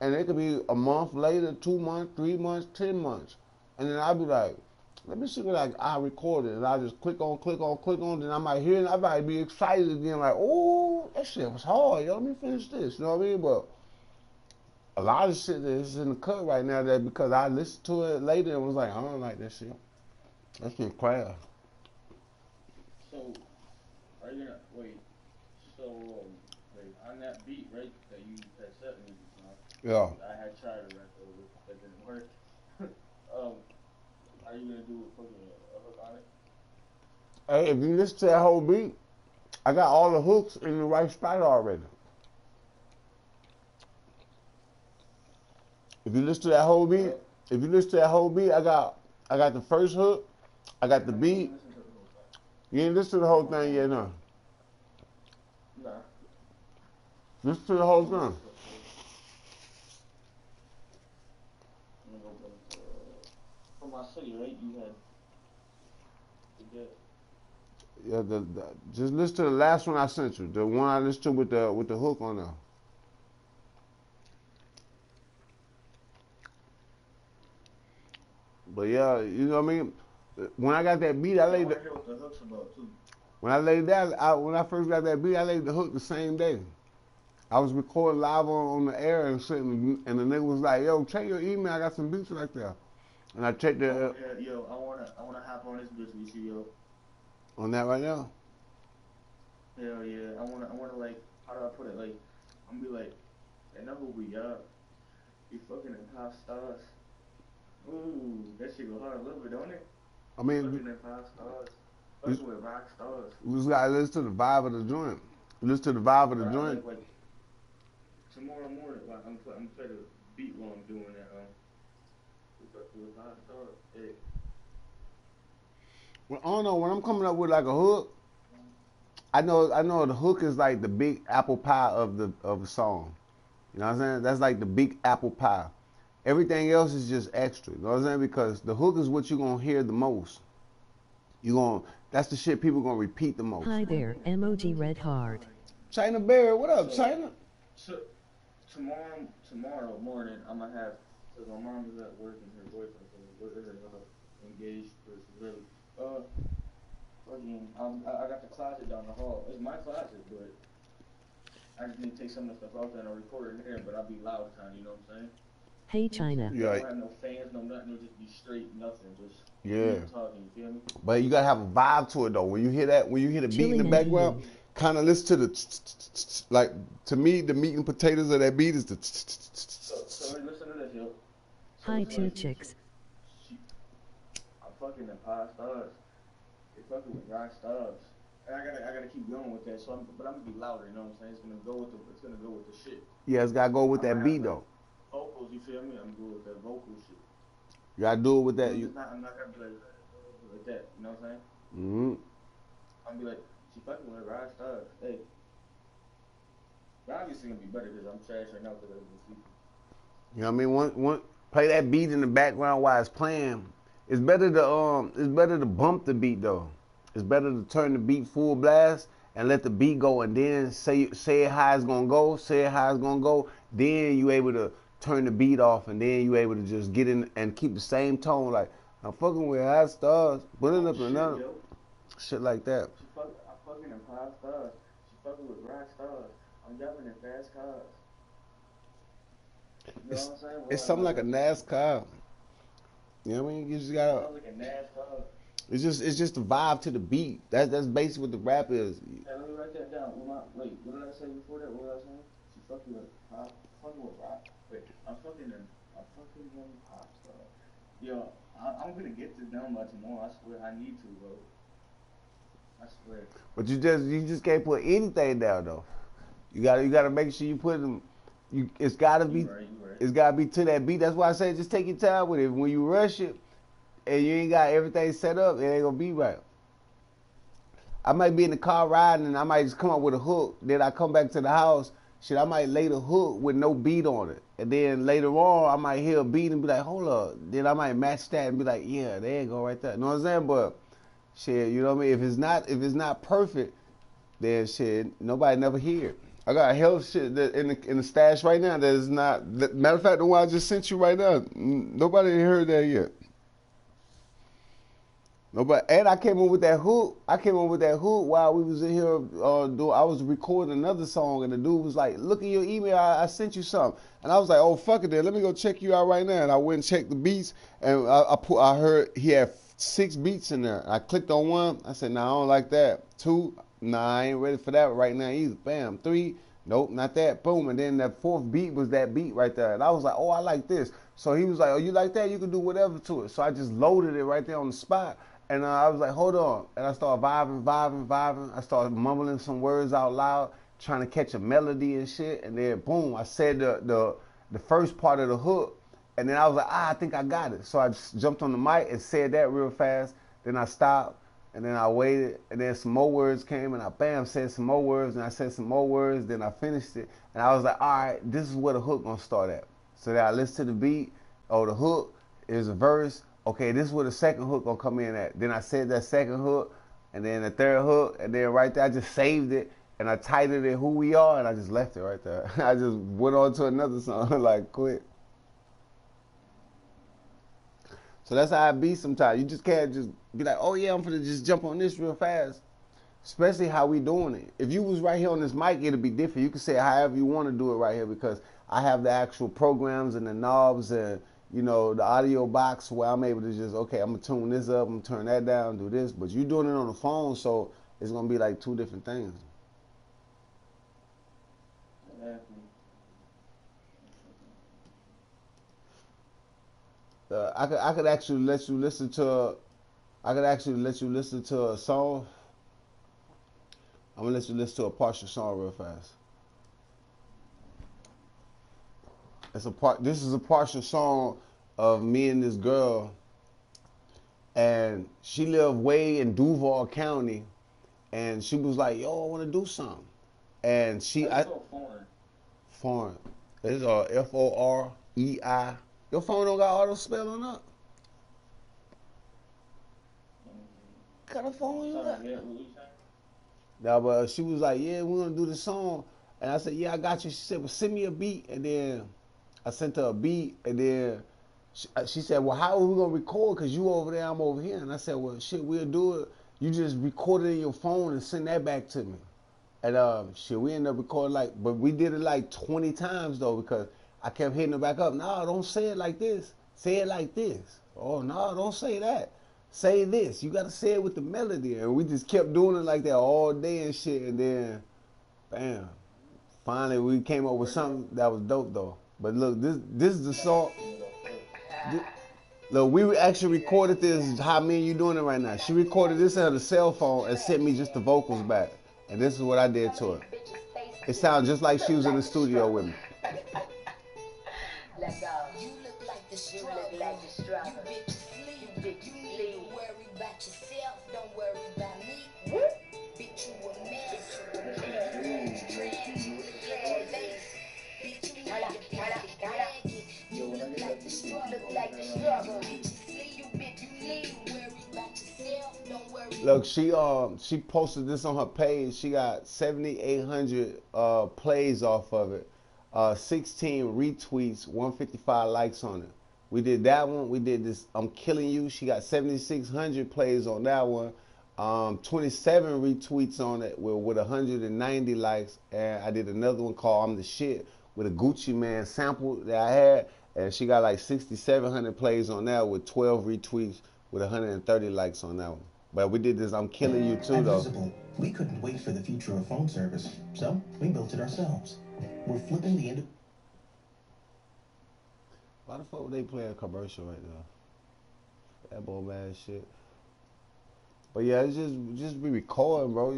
And it could be a month later, 2 months, 3 months, 10 months. And then I'll be like, let me see what I recorded. And I just click on. Then I might hear it. I might be excited again, like, oh, that shit was hard. Yo, let me finish this. You know what I mean? But a lot of shit is in the cut right now that because I listened to it later and was like, I don't like that shit. That shit crash. So, are you gonna, wait, so, on that beat, right, that you had set me just now, Yeah. I had tried to rap over it, that didn't work. Are you gonna do a hook on it? Hey, if you listen to that whole beat, I got all the hooks in the right spot already. If you listen to that whole beat, I got the first hook, I got the beat. You ain't listen to the whole thing yet, no? Nah. Listen to the whole thing. From my city, right? You had Yeah, just listen to the last one I sent you. The one I listened to with the hook on there. But yeah, you know what I mean? When I got that beat, I laid I hear what the hook's about too. when I first got that beat, I laid the hook the same day. I was recording live on the air and shit, and the nigga was like, yo, check your email, I got some beats right there. And I checked the Yeah, yo, I wanna hop on this bitch with you, yo. on that right now. Hell yeah, I wanna like, how do I put it? Like, I'm gonna be like, I know who we got. You fucking in pop stars. Ooh, that shit go hard a little bit, don't it? I mean, Fucking in pop stars. Fucking with rock stars. we just gotta listen to the vibe of the joint. Listen to the vibe of the joint. Like, tomorrow morning, like, I'm play the beat while I'm doing that. With pop stars. Hey. Well, I don't know, when I'm coming up with like a hook, I know the hook is like the big apple pie of the song. You know what I'm saying? That's like the big apple pie. Everything else is just extra. You know what I'm saying? Because the hook is what you're gonna hear the most. That's the shit people gonna repeat the most. Hi there, emoji red heart. China Berry, what up, China? So tomorrow morning, I'm gonna have, cause my mom is at work and her boyfriend is engaged person, really. Fucking, I got the closet down the hall. It's my closet, but I just need to take some of the stuff out there and I'll record it in here, but I'll be loud kind of, you know what I'm saying? Hey China. Yeah. I don't have no fans, no nothing, it'll just be straight nothing, just Yeah. talking, you feel me? But you gotta have a vibe to it though. When you hear the beat in the Chilling background, and kind of listen to the like. To me, the meat and potatoes of that beat is the. So listen to this, yo. So Hi it's two like, chicks. I'm fucking in pop stars. They fucking with rock stars. And I gotta keep going with that. But I'm gonna be louder. You know what I'm saying? It's gonna go with the shit. Yeah, it's gotta go with that beat though. Vocals, you feel me? I'm good with that vocal shit. You gotta do it with that. I'm not gonna be like that. You know what I'm saying? Mm-hmm. I'm gonna be like, she fucking with rock stars. Hey. But obviously gonna be better because I'm trash right now because I can see. You know what I mean? One play that beat in the background while it's playing. It's better to bump the beat though. It's better to turn the beat full blast and let the beat go, and then say it how it's gonna go, then you able to turn the beat off, and then you able to just get in and keep the same tone. Like, I'm fucking with hot stars, putting up another shit like that. I'm fucking in pop stars. She fucking with rock stars. I'm jumping in fast cars. You know what I'm saying? It's something like a NASCAR. You know what I mean? You just gotta. Like a NASCAR. It's just the vibe to the beat. That's basically what the rap is. Hey, let me write that down. Wait, what did I say before that? What was I saying? She fucking with pop. Fucking with rock. Wait, I'm fucking in pop stars. Yo, I'm gonna get this done by tomorrow. I swear I need to, bro. I swear. But you just can't put anything down though. You gotta make sure you put them. It's gotta be. You right. It's gotta be to that beat. That's why I say just take your time with it. When you rush it and you ain't got everything set up, it ain't gonna be right. I might be in the car riding and I might just come up with a hook. Then I come back to the house. Shit, I might lay the hook with no beat on it. And then later on, I might hear a beat and be like, hold up. Then I might match that and be like, yeah, there you go right there. You know what I'm saying? But shit, you know what I mean? If it's not perfect, then shit, nobody never hear it. I got health shit that in the stash right now that is not. Matter of fact, the one I just sent you right now, nobody heard that yet. Nobody. And I came up with that hook. While we was in here. I was recording another song, and the dude was like, "Look at your email. I sent you something." And I was like, "Oh fuck it, then let me go check you out right now." And I went and checked the beats, and I heard he had 6 beats in there. I clicked on one. I said, "Nah, I don't like that." 2. Nah, I ain't ready for that right now either. Bam. 3. Nope, not that. Boom. And then that 4th beat was that beat right there. And I was like, oh, I like this. So he was like, oh, you like that? You can do whatever to it. So I just loaded it right there on the spot. And I was like, hold on. And I started vibing. I started mumbling some words out loud, trying to catch a melody and shit. And then, boom, I said the first part of the hook. And then I was like, I think I got it. So I just jumped on the mic and said that real fast. Then I stopped. And then I waited, and then some more words came, and I said some more words, and I said some more words, then I finished it, and I was like, all right, this is where the hook gonna start at. So then I listened to the beat, the hook is a verse, okay, this is where the second hook gonna come in at. Then I said that second hook, and then the third hook, and then right there I just saved it, and I titled it Who We Are, and I just left it right there. I just went on to another song, like quick. So that's how it be sometimes. You just can't just be like, oh yeah, I'm finna just jump on this real fast. Especially how we doing it. If you was right here on this mic, it'd be different. You can say it however you want to do it right here because I have the actual programs and the knobs and, you know, the audio box where I'm able to just, okay, I'm gonna tune this up, I'm gonna turn that down, do this. But you doing it on the phone, so it's gonna be like 2 different things. I could actually let you listen to. I could actually let you listen to a song. I'm gonna let you listen to a partial song real fast. This is a partial song of me and this girl, and she lived way in Duval County, and she was like, "Yo, I want to do something," and foreign. It's FOREI. Your phone don't got auto spelling up. What kind of phone you got? Now, but she was like, yeah, we're gonna do the song. And I said, yeah, I got you. She said, well, send me a beat. And then I sent her a beat. And then she said, well, how are we gonna record? Cause you over there, I'm over here. And I said, well, shit, we'll do it. You just record it in your phone and send that back to me. And shit, we ended up recording but we did it like 20 times though, because I kept hitting her back up. No, don't say it like this. Say it like this. Oh, no, don't say that. Say this. You got to say it with the melody. And we just kept doing it like that all day and shit. And then, bam. Finally, we came up with something that was dope, though. But look, this is the song. Look, we actually recorded this. How me and you doing it right now? She recorded this on the cell phone and sent me just the vocals back. And this is what I did to her. It sounds just like she was in the studio with me. You look like the struggle. You bitches sleep. You worry about yourself. Don't worry about me. Bitch, you a mess. You look like the struggle. You bitches sleep. You worry about yourself. Don't worry Look, she posted this on her page. She got 7,800 plays off of it, 16 retweets, 155 likes on it. We did that one. We did this I'm Killing You. She got 7,600 plays on that one. 27 retweets on it with 190 likes. And I did another one called I'm the Shit with a Gucci Man sample that I had. And she got like 6,700 plays on that with 12 retweets with 130 likes on that one. But we did this I'm Killing You too, At though. Visible, we couldn't wait for the future of phone service, so we built it ourselves. We're flipping the end. Why the fuck would they play a commercial right now? That boy mad shit. But yeah, it's just be recording, bro.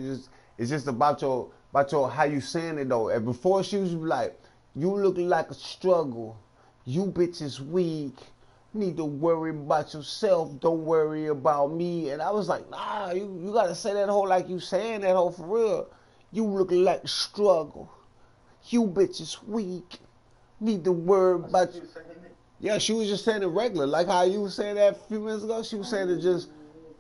It's just about your how you saying it though. And before she was like, you look like a struggle. You bitches weak. Need to worry about yourself. Don't worry about me. And I was like, nah, you gotta say that whole like you saying that whole for real. You look like a struggle. You bitches weak. Need to worry about you. Yeah, she was just saying it regular, like how you was saying that a few minutes ago. She was saying it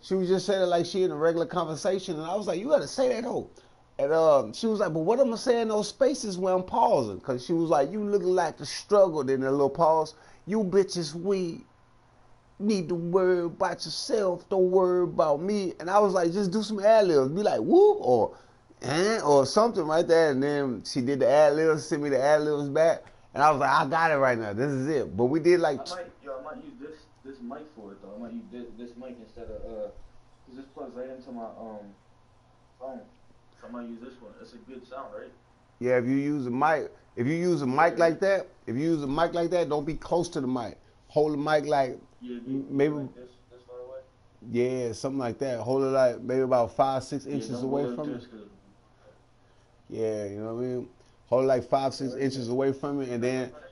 she was just saying it like she in a regular conversation, and I was like, you gotta say that though. And she was like, but what am I saying in those spaces where I'm pausing? Cause she was like, you look like the struggle. Then a little pause. You bitches weak. Need to worry about yourself. Don't worry about me. And I was like, just do some ad-libs. Be like, whoop, or something right there. And then she did the ad-libs, sent me the ad-libs back. And I was like, I got it right now. This is it. But we did like... I might use this mic for it, though. I might use this mic instead of, because this plugs right into my, phone. So I might use this one. It's a good sound, right? Yeah, if you use a mic like that, don't be close to the mic. Hold the mic like... Yeah, maybe... Like this far away? Yeah, something like that. Hold it like maybe about 5-6 inches away from it. Yeah, you know what I mean? Hold it like 5-6 inches away from it, and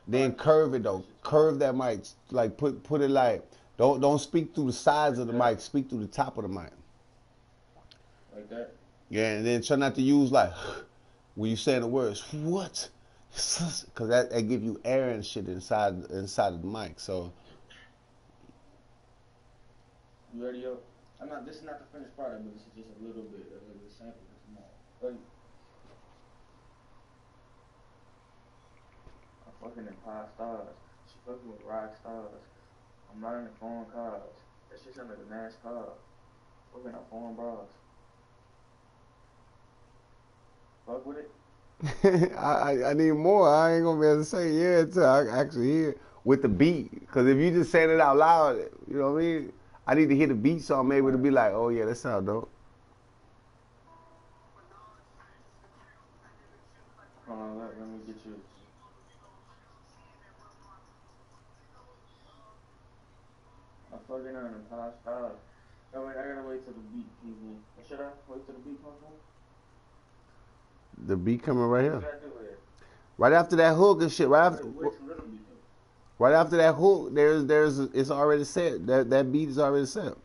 then curve it though. Curve that mic, like put it like don't speak through the sides of the mic. Speak through the top of the mic. Like that. Yeah, and then try not to use like when you saying the words what, because that give you air and shit inside of the mic. So. You ready up? This is not the finished product, but this is just a little bit sample for tomorrow. I'm fucking in 5 stars. She fucking with rock stars. I'm not in the foreign cars. That shit sound like a NASCAR. Fucking up foreign bras. Fuck with it? I need more. I ain't gonna be able to say yeah until I actually hear it with the beat. Because if you just saying it out loud, you know what I mean? I need to hear the beat so I'm able to be like, oh yeah, that sound dope. Hold on, let me get you. I'm fucking on the 5 stars. Oh wait, I gotta wait till the beat comes in. Should I wait till the beat comes in? The beat coming right here. What should I do with it? Right after that hook and shit. Right after that hook, it's already set. That beat is already set.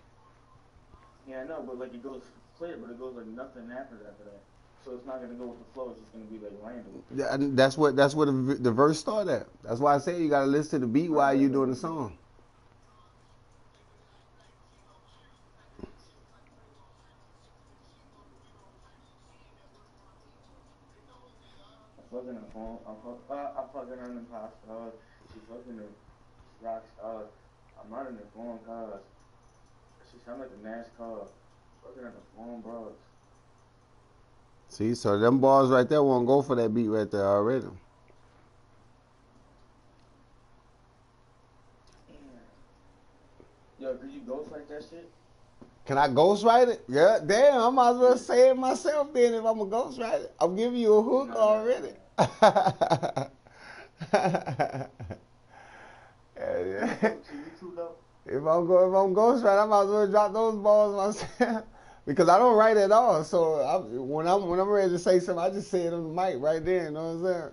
Yeah, I know, but like it goes clear, but it goes like nothing after that. So it's not gonna go with the flow. It's just gonna be like random. Yeah, and that's what the verse started at. That's why I say you gotta listen to the beat while you doing the song. I'm fucking a phone. I'm fucking on the 5 stars. She fucking the rock stars. I'm not in the phone cars. She sound like a NASCAR. Fucking on the phone bros. See, so them bars right there won't go for that beat right there already. Yo, could you ghostwrite that shit? Can I ghostwrite it? Yeah, damn, I might as well say it myself then if I'm a ghostwriter. I'm giving you a hook already. If I'm ghostwriter, I might as well drop those balls myself. Because I don't write at all. So when I'm ready to say something, I just say it on the mic right there, you know what I'm saying?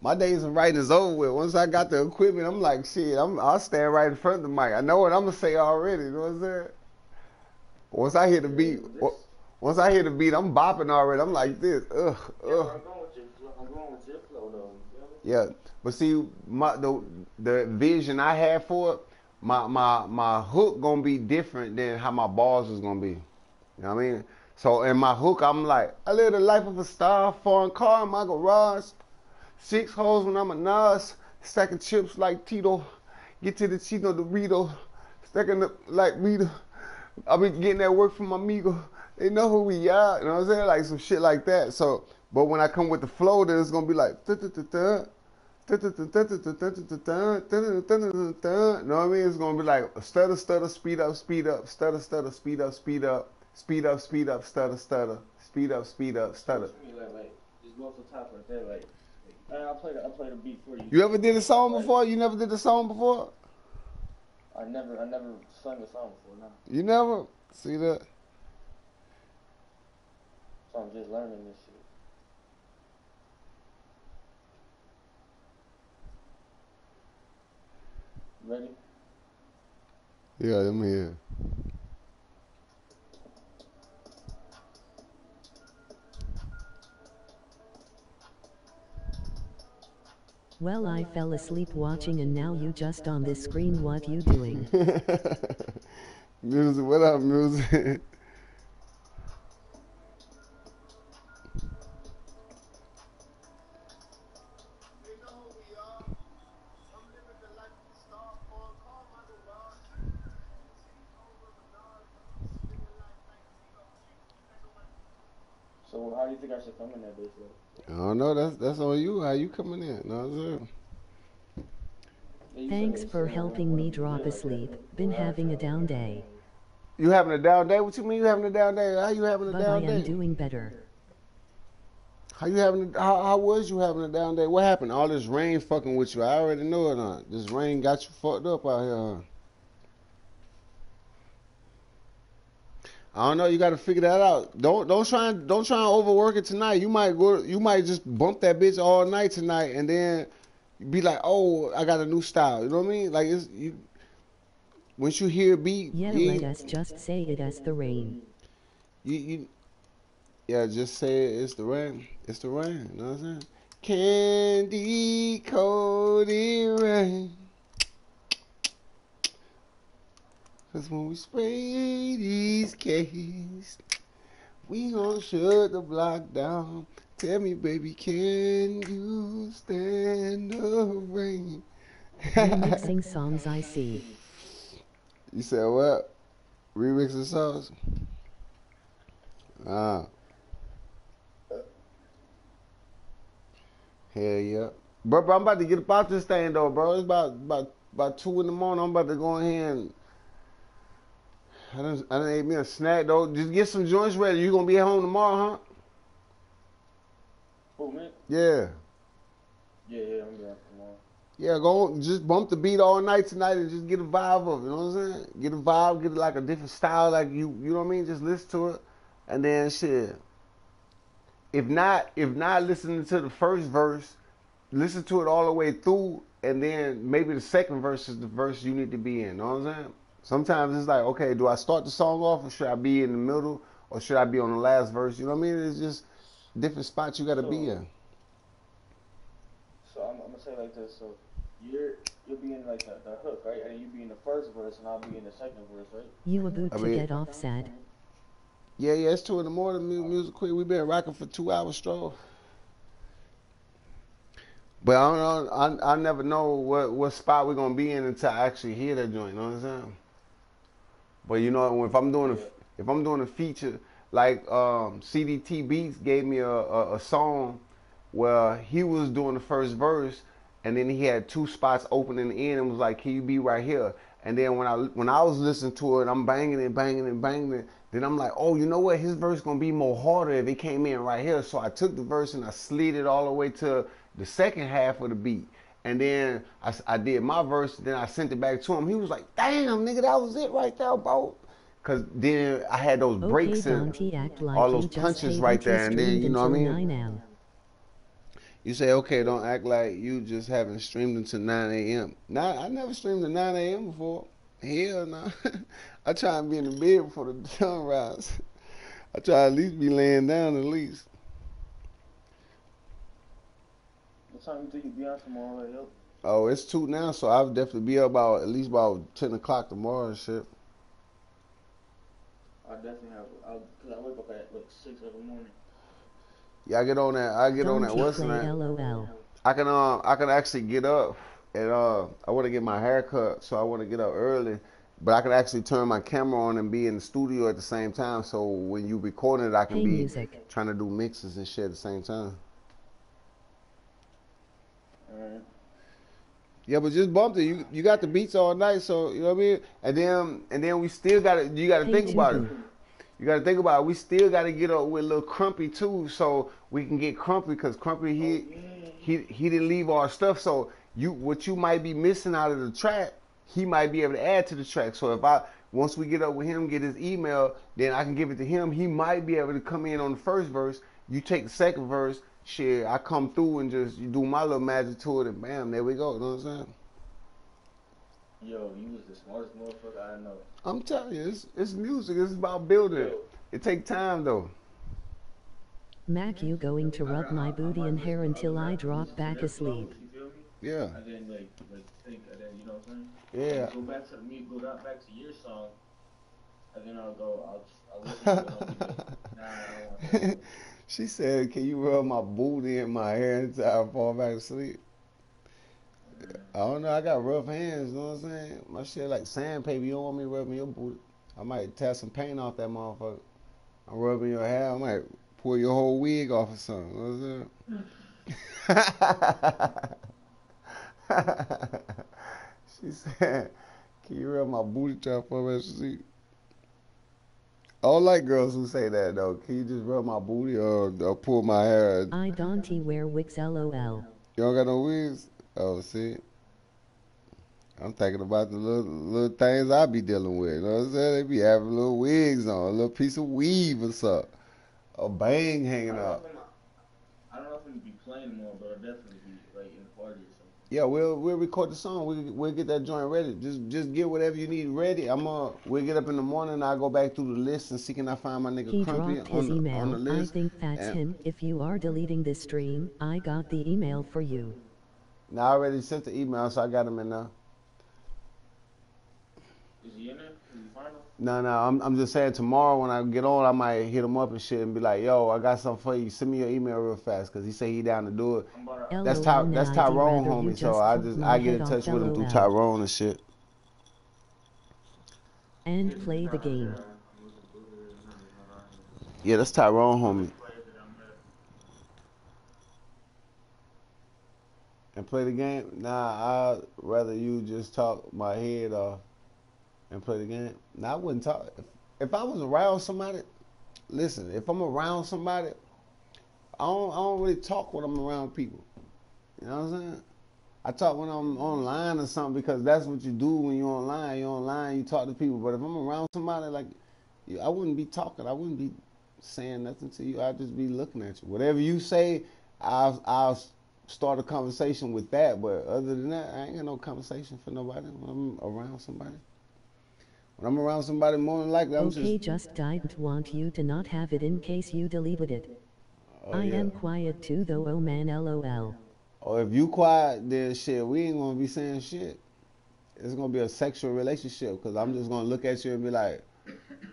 My days of writing is over with. Once I got the equipment, I'm like, shit, I'll stand right in front of the mic. I know what I'm going to say already, you know what I'm saying? Once I hear the beat, I'm bopping already. I'm like this, ugh. I'm going with your flow, though. Yeah, but see, the vision I had for it my hook gonna be different than how my bars is gonna be. You know what I mean? So in my hook, I'm like, I live the life of a star, foreign car in my garage, 6 holes when I'm a Nas, stacking chips like Tito, get to the Chino Dorito, stacking up like Rita. I be getting that work from my amigo. They know who we are, you know what I'm saying? Like some shit like that. So, but when I come with the flow, then it's gonna be like, you know what I mean? It's gonna be like stutter, stutter, speed up, stutter, stutter, speed up, speed up, speed up, speed up, stutter, stutter, speed up, stutter. Like just go off the top like that, like I'll play the beat for you. You ever did a song before? You never did a song before? I never sung a song before, no. You never? See that? So I'm just learning this shit. Ready? Yeah, I'm here. Well, I fell asleep watching and now you just on this screen. What you doing? Music, what up, music? So how do you think I should come in that bitch? I don't know. That's on you. How you coming in? No, sir. Thanks for helping me drop asleep. Been having a down day. You having a down day? What you mean you having a down day? How you having a But down I day? am doing better. How was you having a down day? What happened? All this rain fucking with you. I already know it, huh? This rain got you fucked up out here, huh? I don't know. You got to figure that out. Don't try and overwork it tonight. You might just bump that bitch all night tonight, and then be like, oh, I got a new style. You know what I mean? Like once you hear a beat, Yeah, let us just say it as the rain. Yeah, just say it's the rain. It's the rain. You know what I'm saying? Candy coated rain. Cause when we spray these K's, we gon' shut the block down. Tell me, baby, can you stand the rain? Remixing songs I see. You said what? Remixing songs? Hell yeah. Bro, I'm about to get about this thing though, bro. It's about 2 in the morning. I'm about to go in here and I done ate me a snack though. Just get some joints ready. You gonna be at home tomorrow, huh? Who, me? Yeah. Yeah, I'm going tomorrow. Yeah, go just bump the beat all night tonight and just get a vibe of it. You know what I'm saying? Get a vibe, get like a different style, like you know what I mean? Just listen to it, and then shit. If not listening to the first verse, listen to it all the way through, and then maybe the second verse is the verse you need to be in. You know what I'm saying? Sometimes it's like, okay, do I start the song off, or should I be in the middle, or should I be on the last verse? You know what I mean? It's just different spots you got to be in. So I'm gonna say like this. So you'll be in like the hook, right? And you be in the first verse, and I'll be in the second verse, right? You about to get offset? Yeah, it's 2 in the morning. Music Queen. We've been rocking for 2 hours strong. But I don't know. I never know what spot we're gonna be in until I actually hear that joint. You know what I'm saying? But you know, if I'm doing a feature, like CDT Beats gave me a song where he was doing the first verse, and then he had 2 spots open in the end, and was like, "Can you be right here?" And then when I was listening to it, I'm banging it. Then I'm like, "Oh, you know what? His verse gonna be more harder if it came in right here." So I took the verse and I slid it all the way to the second half of the beat. And then I did my verse, then I sent it back to him. He was like, "Damn, nigga, that was it right there, bro." Cause then I had those breaks and all those punches right there, and then you know what I mean. You say, okay, don't act like you just haven't streamed until 9 a.m. Nah, I never streamed at 9 a.m. before. Hell no. I try and be in the bed before the sunrise. I try at least be laying down at least. What time you think you be on tomorrow, Oh, it's 2 now, so I'll definitely be up about at least about 10 o'clock tomorrow and shit. I definitely have, cause I wake up at like 6 every morning. Yeah, I get on that. I get on Don't that. you What's the play name? LOL. I can actually get up and I want to get my hair cut, so I want to get up early. But I can actually turn my camera on and be in the studio at the same time. So when you recording it, I can Hey be music. trying to do mixes and shit at the same time. Alright. Yeah, but just bump it. You got the beats all night, so you know what I mean. And then we still got to. You got to Hey think about it. Tubu. You got to think about it. We still got to get up with Lil Crumpy too, so we can get Crumpy because Crumpy he didn't leave our stuff. So what you might be missing out of the track, he might be able to add to the track. So once we get up with him, get his email, then I can give it to him. He might be able to come in on the first verse. You take the second verse. Shit, I come through and just you do my little magic to it, and bam, there we go. You know what I'm saying? Yo, you was the smartest motherfucker I know. I'm telling you, it's music. It's about building it. It take time though. Mac, you going to rub my booty and hair until I drop back asleep. You feel me? Yeah. And then like think, and then you know what I'm Yeah. saying? Go back to me, go back to your song, and then I'll listen to it. Nah, I don't want that. She said, "Can you rub my booty and my hair until I fall back asleep?" I don't know. I got rough hands. You know what I'm saying? My shit like sandpaper. You don't want me rubbing your booty. I might tear some paint off that motherfucker. I'm rubbing your hair. I might pull your whole wig off or something. You know what I'm saying? She said, "Can you rub my booty till I fall back asleep?" I don't like girls who say that though. Can you just rub my booty or pull my hair? I don't wear wigs LOL. You don't got no wigs? Oh, see? I'm thinking about the little things I be dealing with. You know what I'm saying? They be having little wigs on, a little piece of weave or something. A bang hanging out. I don't know if it'll be playing anymore, but I'll definitely be like in the party or something. Yeah, we'll record the song. We'll get that joint ready. Just get whatever you need ready. We'll get up in the morning and I'll go back through the list and see can I find my nigga He Crumpy dropped his on the email. I list. think that's And- him. If you are deleting this stream, I got the email for you. Now I already sent the email, so I got him in there. Is he in there? Is he final? No, I'm just saying tomorrow when I get on, I might hit him up and shit and be like, yo, I got something for you. Send me your email real fast, cause he say he down to do it. I'm about to, LOL, That's now That's I'd Tyrone, rather you homie. So talk my I get in head touch off, with him through LOL. Tyrone and shit. And play the game. Yeah, that's Tyrone, homie. And play the game? Nah, I'd rather you just talk my head off and play the game. Nah, I wouldn't talk. If I was around somebody, listen, if I'm around somebody, I don't really talk when I'm around people. You know what I'm saying? I talk when I'm online or something because that's what you do when you're online. You're online, you talk to people. But if I'm around somebody, like, I wouldn't be talking. I wouldn't be saying nothing to you. I'd just be looking at you. Whatever you say, I'll start a conversation with that. But other than that, I ain't got no conversation for nobody when I'm around somebody. When I'm around somebody, more than likely, I'm Okay, just didn't want you to not have it in case you deleted it. Oh, I yeah. am quiet too though, oh man, LOL. Or if you quiet, then shit, we ain't gonna be saying shit. It's gonna be a sexual relationship because I'm just gonna look at you and be like,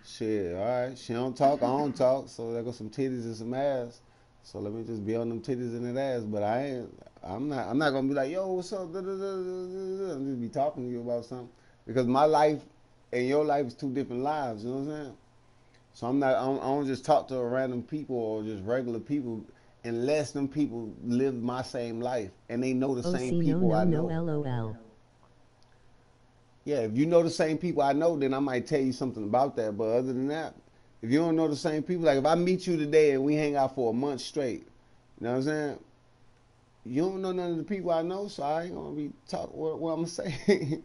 shit, all right, she don't talk, I don't talk, so there go some titties and some ass. So let me just be on them titties and that ass. But I'm not gonna be like, yo, what's up? I'm just be talking to you about something because my life and your life is two different lives. You know what I'm saying? So I don't just talk to random people or just regular people unless them people live my same life and they know the Oh, same see, people I know. no, LOL. Yeah, if you know the same people I know, then I might tell you something about that. But other than that, if you don't know the same people, like if I meet you today and we hang out for a month straight, you know what I'm saying? You don't know none of the people I know, so I ain't gonna be talking what I'm gonna say.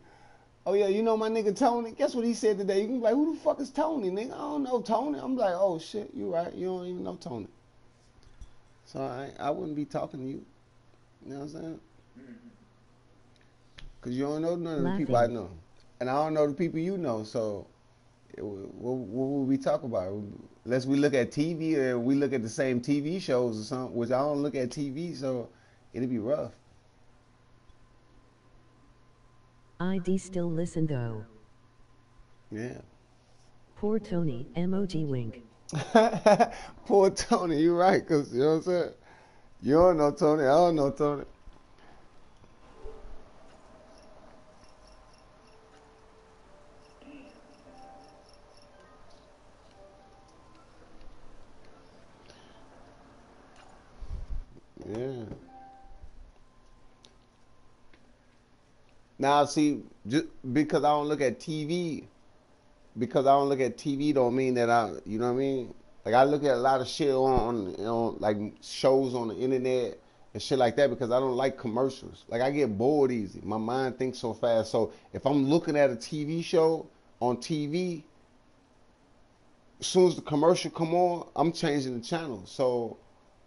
Oh yeah, you know my nigga Tony? Guess what he said today? You can be like, who the fuck is Tony, nigga? I don't know Tony. I'm like, oh shit, you right. You don't even know Tony. So I wouldn't be talking to you. You know what I'm saying? Because you don't know none of the people I know. And I don't know the people you know, so what would we talk about? Unless we look at TV or we look at the same TV shows or something, which I don't look at TV, so it'd be rough. ID still listen though. Yeah. Poor Tony, emoji wink. Poor Tony, you right, cause you know what I'm saying? You don't know Tony, I don't know Tony. Yeah. Now see, just because I don't look at TV, because I don't look at TV don't mean that you know what I mean? Like I look at a lot of shit on you know, like shows on the internet and shit like that because I don't like commercials. Like I get bored easy. My mind thinks so fast. So if I'm looking at a TV show on TV, as soon as the commercial come on, I'm changing the channel. So,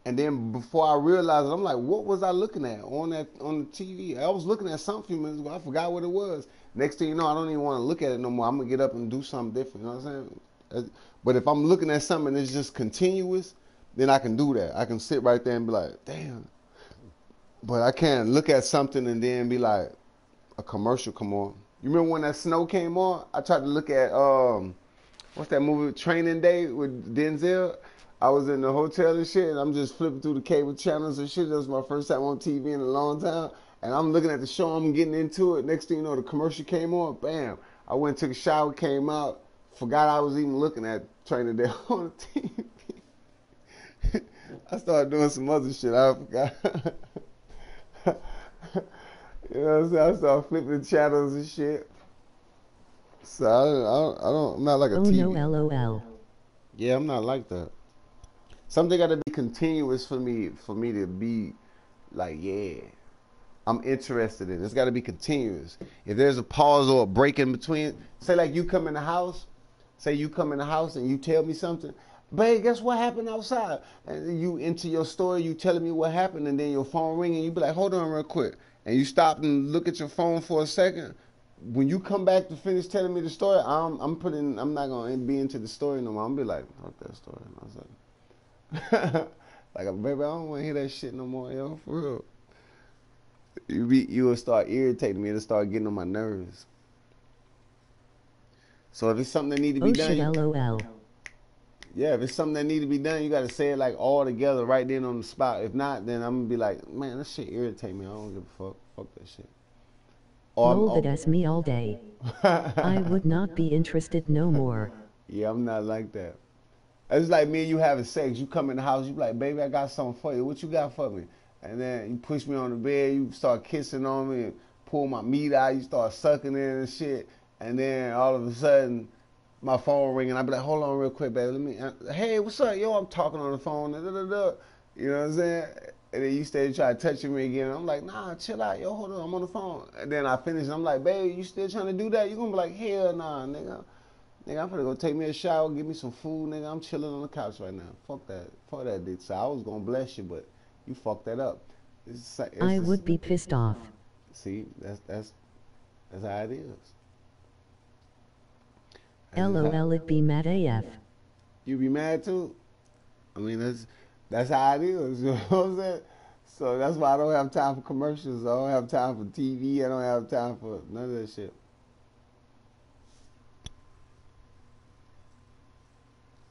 and then before I realize it, I'm like, what was I looking at on the TV? I was looking at something a few minutes ago. I forgot what it was. Next thing you know, I don't even want to look at it no more. I'm gonna get up and do something different. You know what I'm saying? But if I'm looking at something that's just continuous, then I can do that. I can sit right there and be like, damn. But I can't look at something and then be like, a commercial come on. You remember when that snow came on? I tried to look at what's that movie, Training Day with Denzel? I was in the hotel and shit, and I'm just flipping through the cable channels and shit. That was my first time on TV in a long time. And I'm looking at the show, I'm getting into it. Next thing you know, the commercial came on, bam. I went, took a shower, came out, forgot I was even looking at Training Day on the TV. I started doing some other shit, I forgot. You know what I'm saying? I started flipping the channels and shit. So I'm not like a Oh TV. no, LOL. Yeah, I'm not like that. Something got to be continuous for me to be like, yeah, I'm interested in it. It's got to be continuous. If there's a pause or a break in between, say like you come in the house, and you tell me something, babe, guess what happened outside? And you into your story, you telling me what happened, and then your phone ringing, you be like, hold on real quick, and you stop and look at your phone for a second. When you come back to finish telling me the story, I'm not gonna be into the story no more. I'm gonna be like, fuck that story. And I was like, baby, I don't want to hear that shit no more, yo, for real. You will start irritating me. It'll start getting on my nerves. So if it's something that need to be Oh done, shit, LOL. yeah, if it's something that need to be done, you got to say it like all together right then on the spot. If not, then I'm gonna be like, man, that shit irritate me. I don't give a fuck. Fuck that shit. Lol, that's me all day. I would not be interested no more. Yeah, I'm not like that. It's like me and you having sex. You come in the house, you be like, baby, I got something for you. What you got for me? And then you push me on the bed, you start kissing on me and pull my meat out, you start sucking in and shit. And then all of a sudden, my phone ringing. I be like, hold on real quick, baby. Hey, what's up? Yo, I'm talking on the phone. Da, da, da, da. You know what I'm saying? And then you stay try to touch me again. I'm like, nah, chill out. Yo, hold on, I'm on the phone. And then I finish and I'm like, babe, you still trying to do that? You're going to be like, hell nah, nigga. Nigga, I'm finna go take me a shower, give me some food, nigga. I'm chilling on the couch right now. Fuck that. Fuck that dick. So I was gonna bless you, but you fucked that up. I would be pissed off. See, that's how it is. LOL, it be mad AF. You be mad too? I mean, that's how it is. You know what I'm saying? So that's why I don't have time for commercials. I don't have time for TV. I don't have time for none of that shit.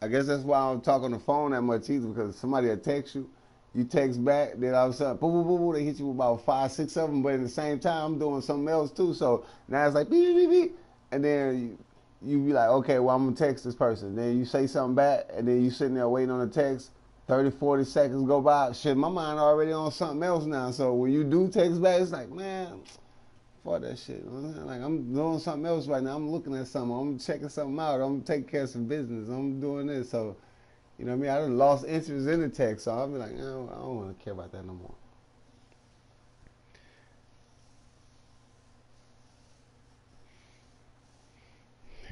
I guess that's why I don't talk on the phone that much either, because somebody will text you, you text back, then all of a sudden, boom, boom, boom, boom, they hit you with about 5, 6 of them, but at the same time, I'm doing something else too. So now it's like, beep, beep, beep, beep. And then you be like, okay, well, I'm going to text this person. Then you say something back, and then you sitting there waiting on the text. 30, 40 seconds go by. Shit, my mind already on something else now. So when you do text back, it's like, man, fuck that shit. You know what I'm saying? Like, I'm doing something else right now. I'm looking at something. I'm checking something out. I'm taking care of some business. I'm doing this. So, you know what I mean? I done lost interest in the text. So I'll be like, no, I don't want to care about that no more.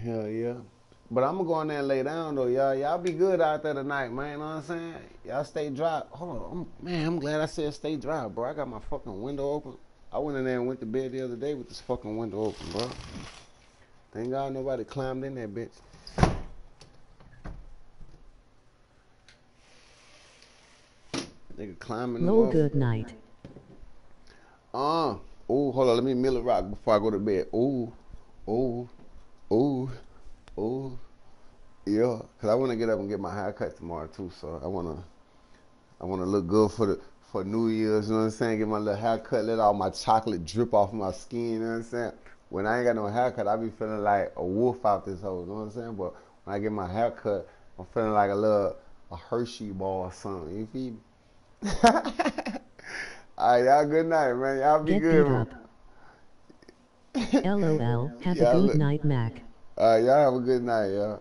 Hell yeah. But I'm going to go in there and lay down, though, y'all. Y'all be good out there tonight, man. You know what I'm saying? Y'all stay dry. Hold on. Man, I'm glad I said stay dry, bro. I got my fucking window open. I went in there and went to bed the other day with this fucking window open, bro. Thank God nobody climbed in that bitch. Nigga climbing. Lol, good night. Ooh, hold on, let me mill it rock before I go to bed. Ooh, ooh, ooh, ooh. Yeah, cause I want to get up and get my hair cut tomorrow too. So I wanna look good for New Year's. You know what I'm saying? Get my little hair cut, let all my chocolate drip off my skin. You know what I'm saying? When I ain't got no haircut, I be feeling like a wolf out this hole. You know what I'm saying? But when I get my hair cut, I'm feeling like a Hershey bar or something. You feel me? All right, y'all good night, man. Y'all be Get good, beat man. up. LOL. Have a Y'all good look. night, Mac. All right, y'all have a good night, y'all.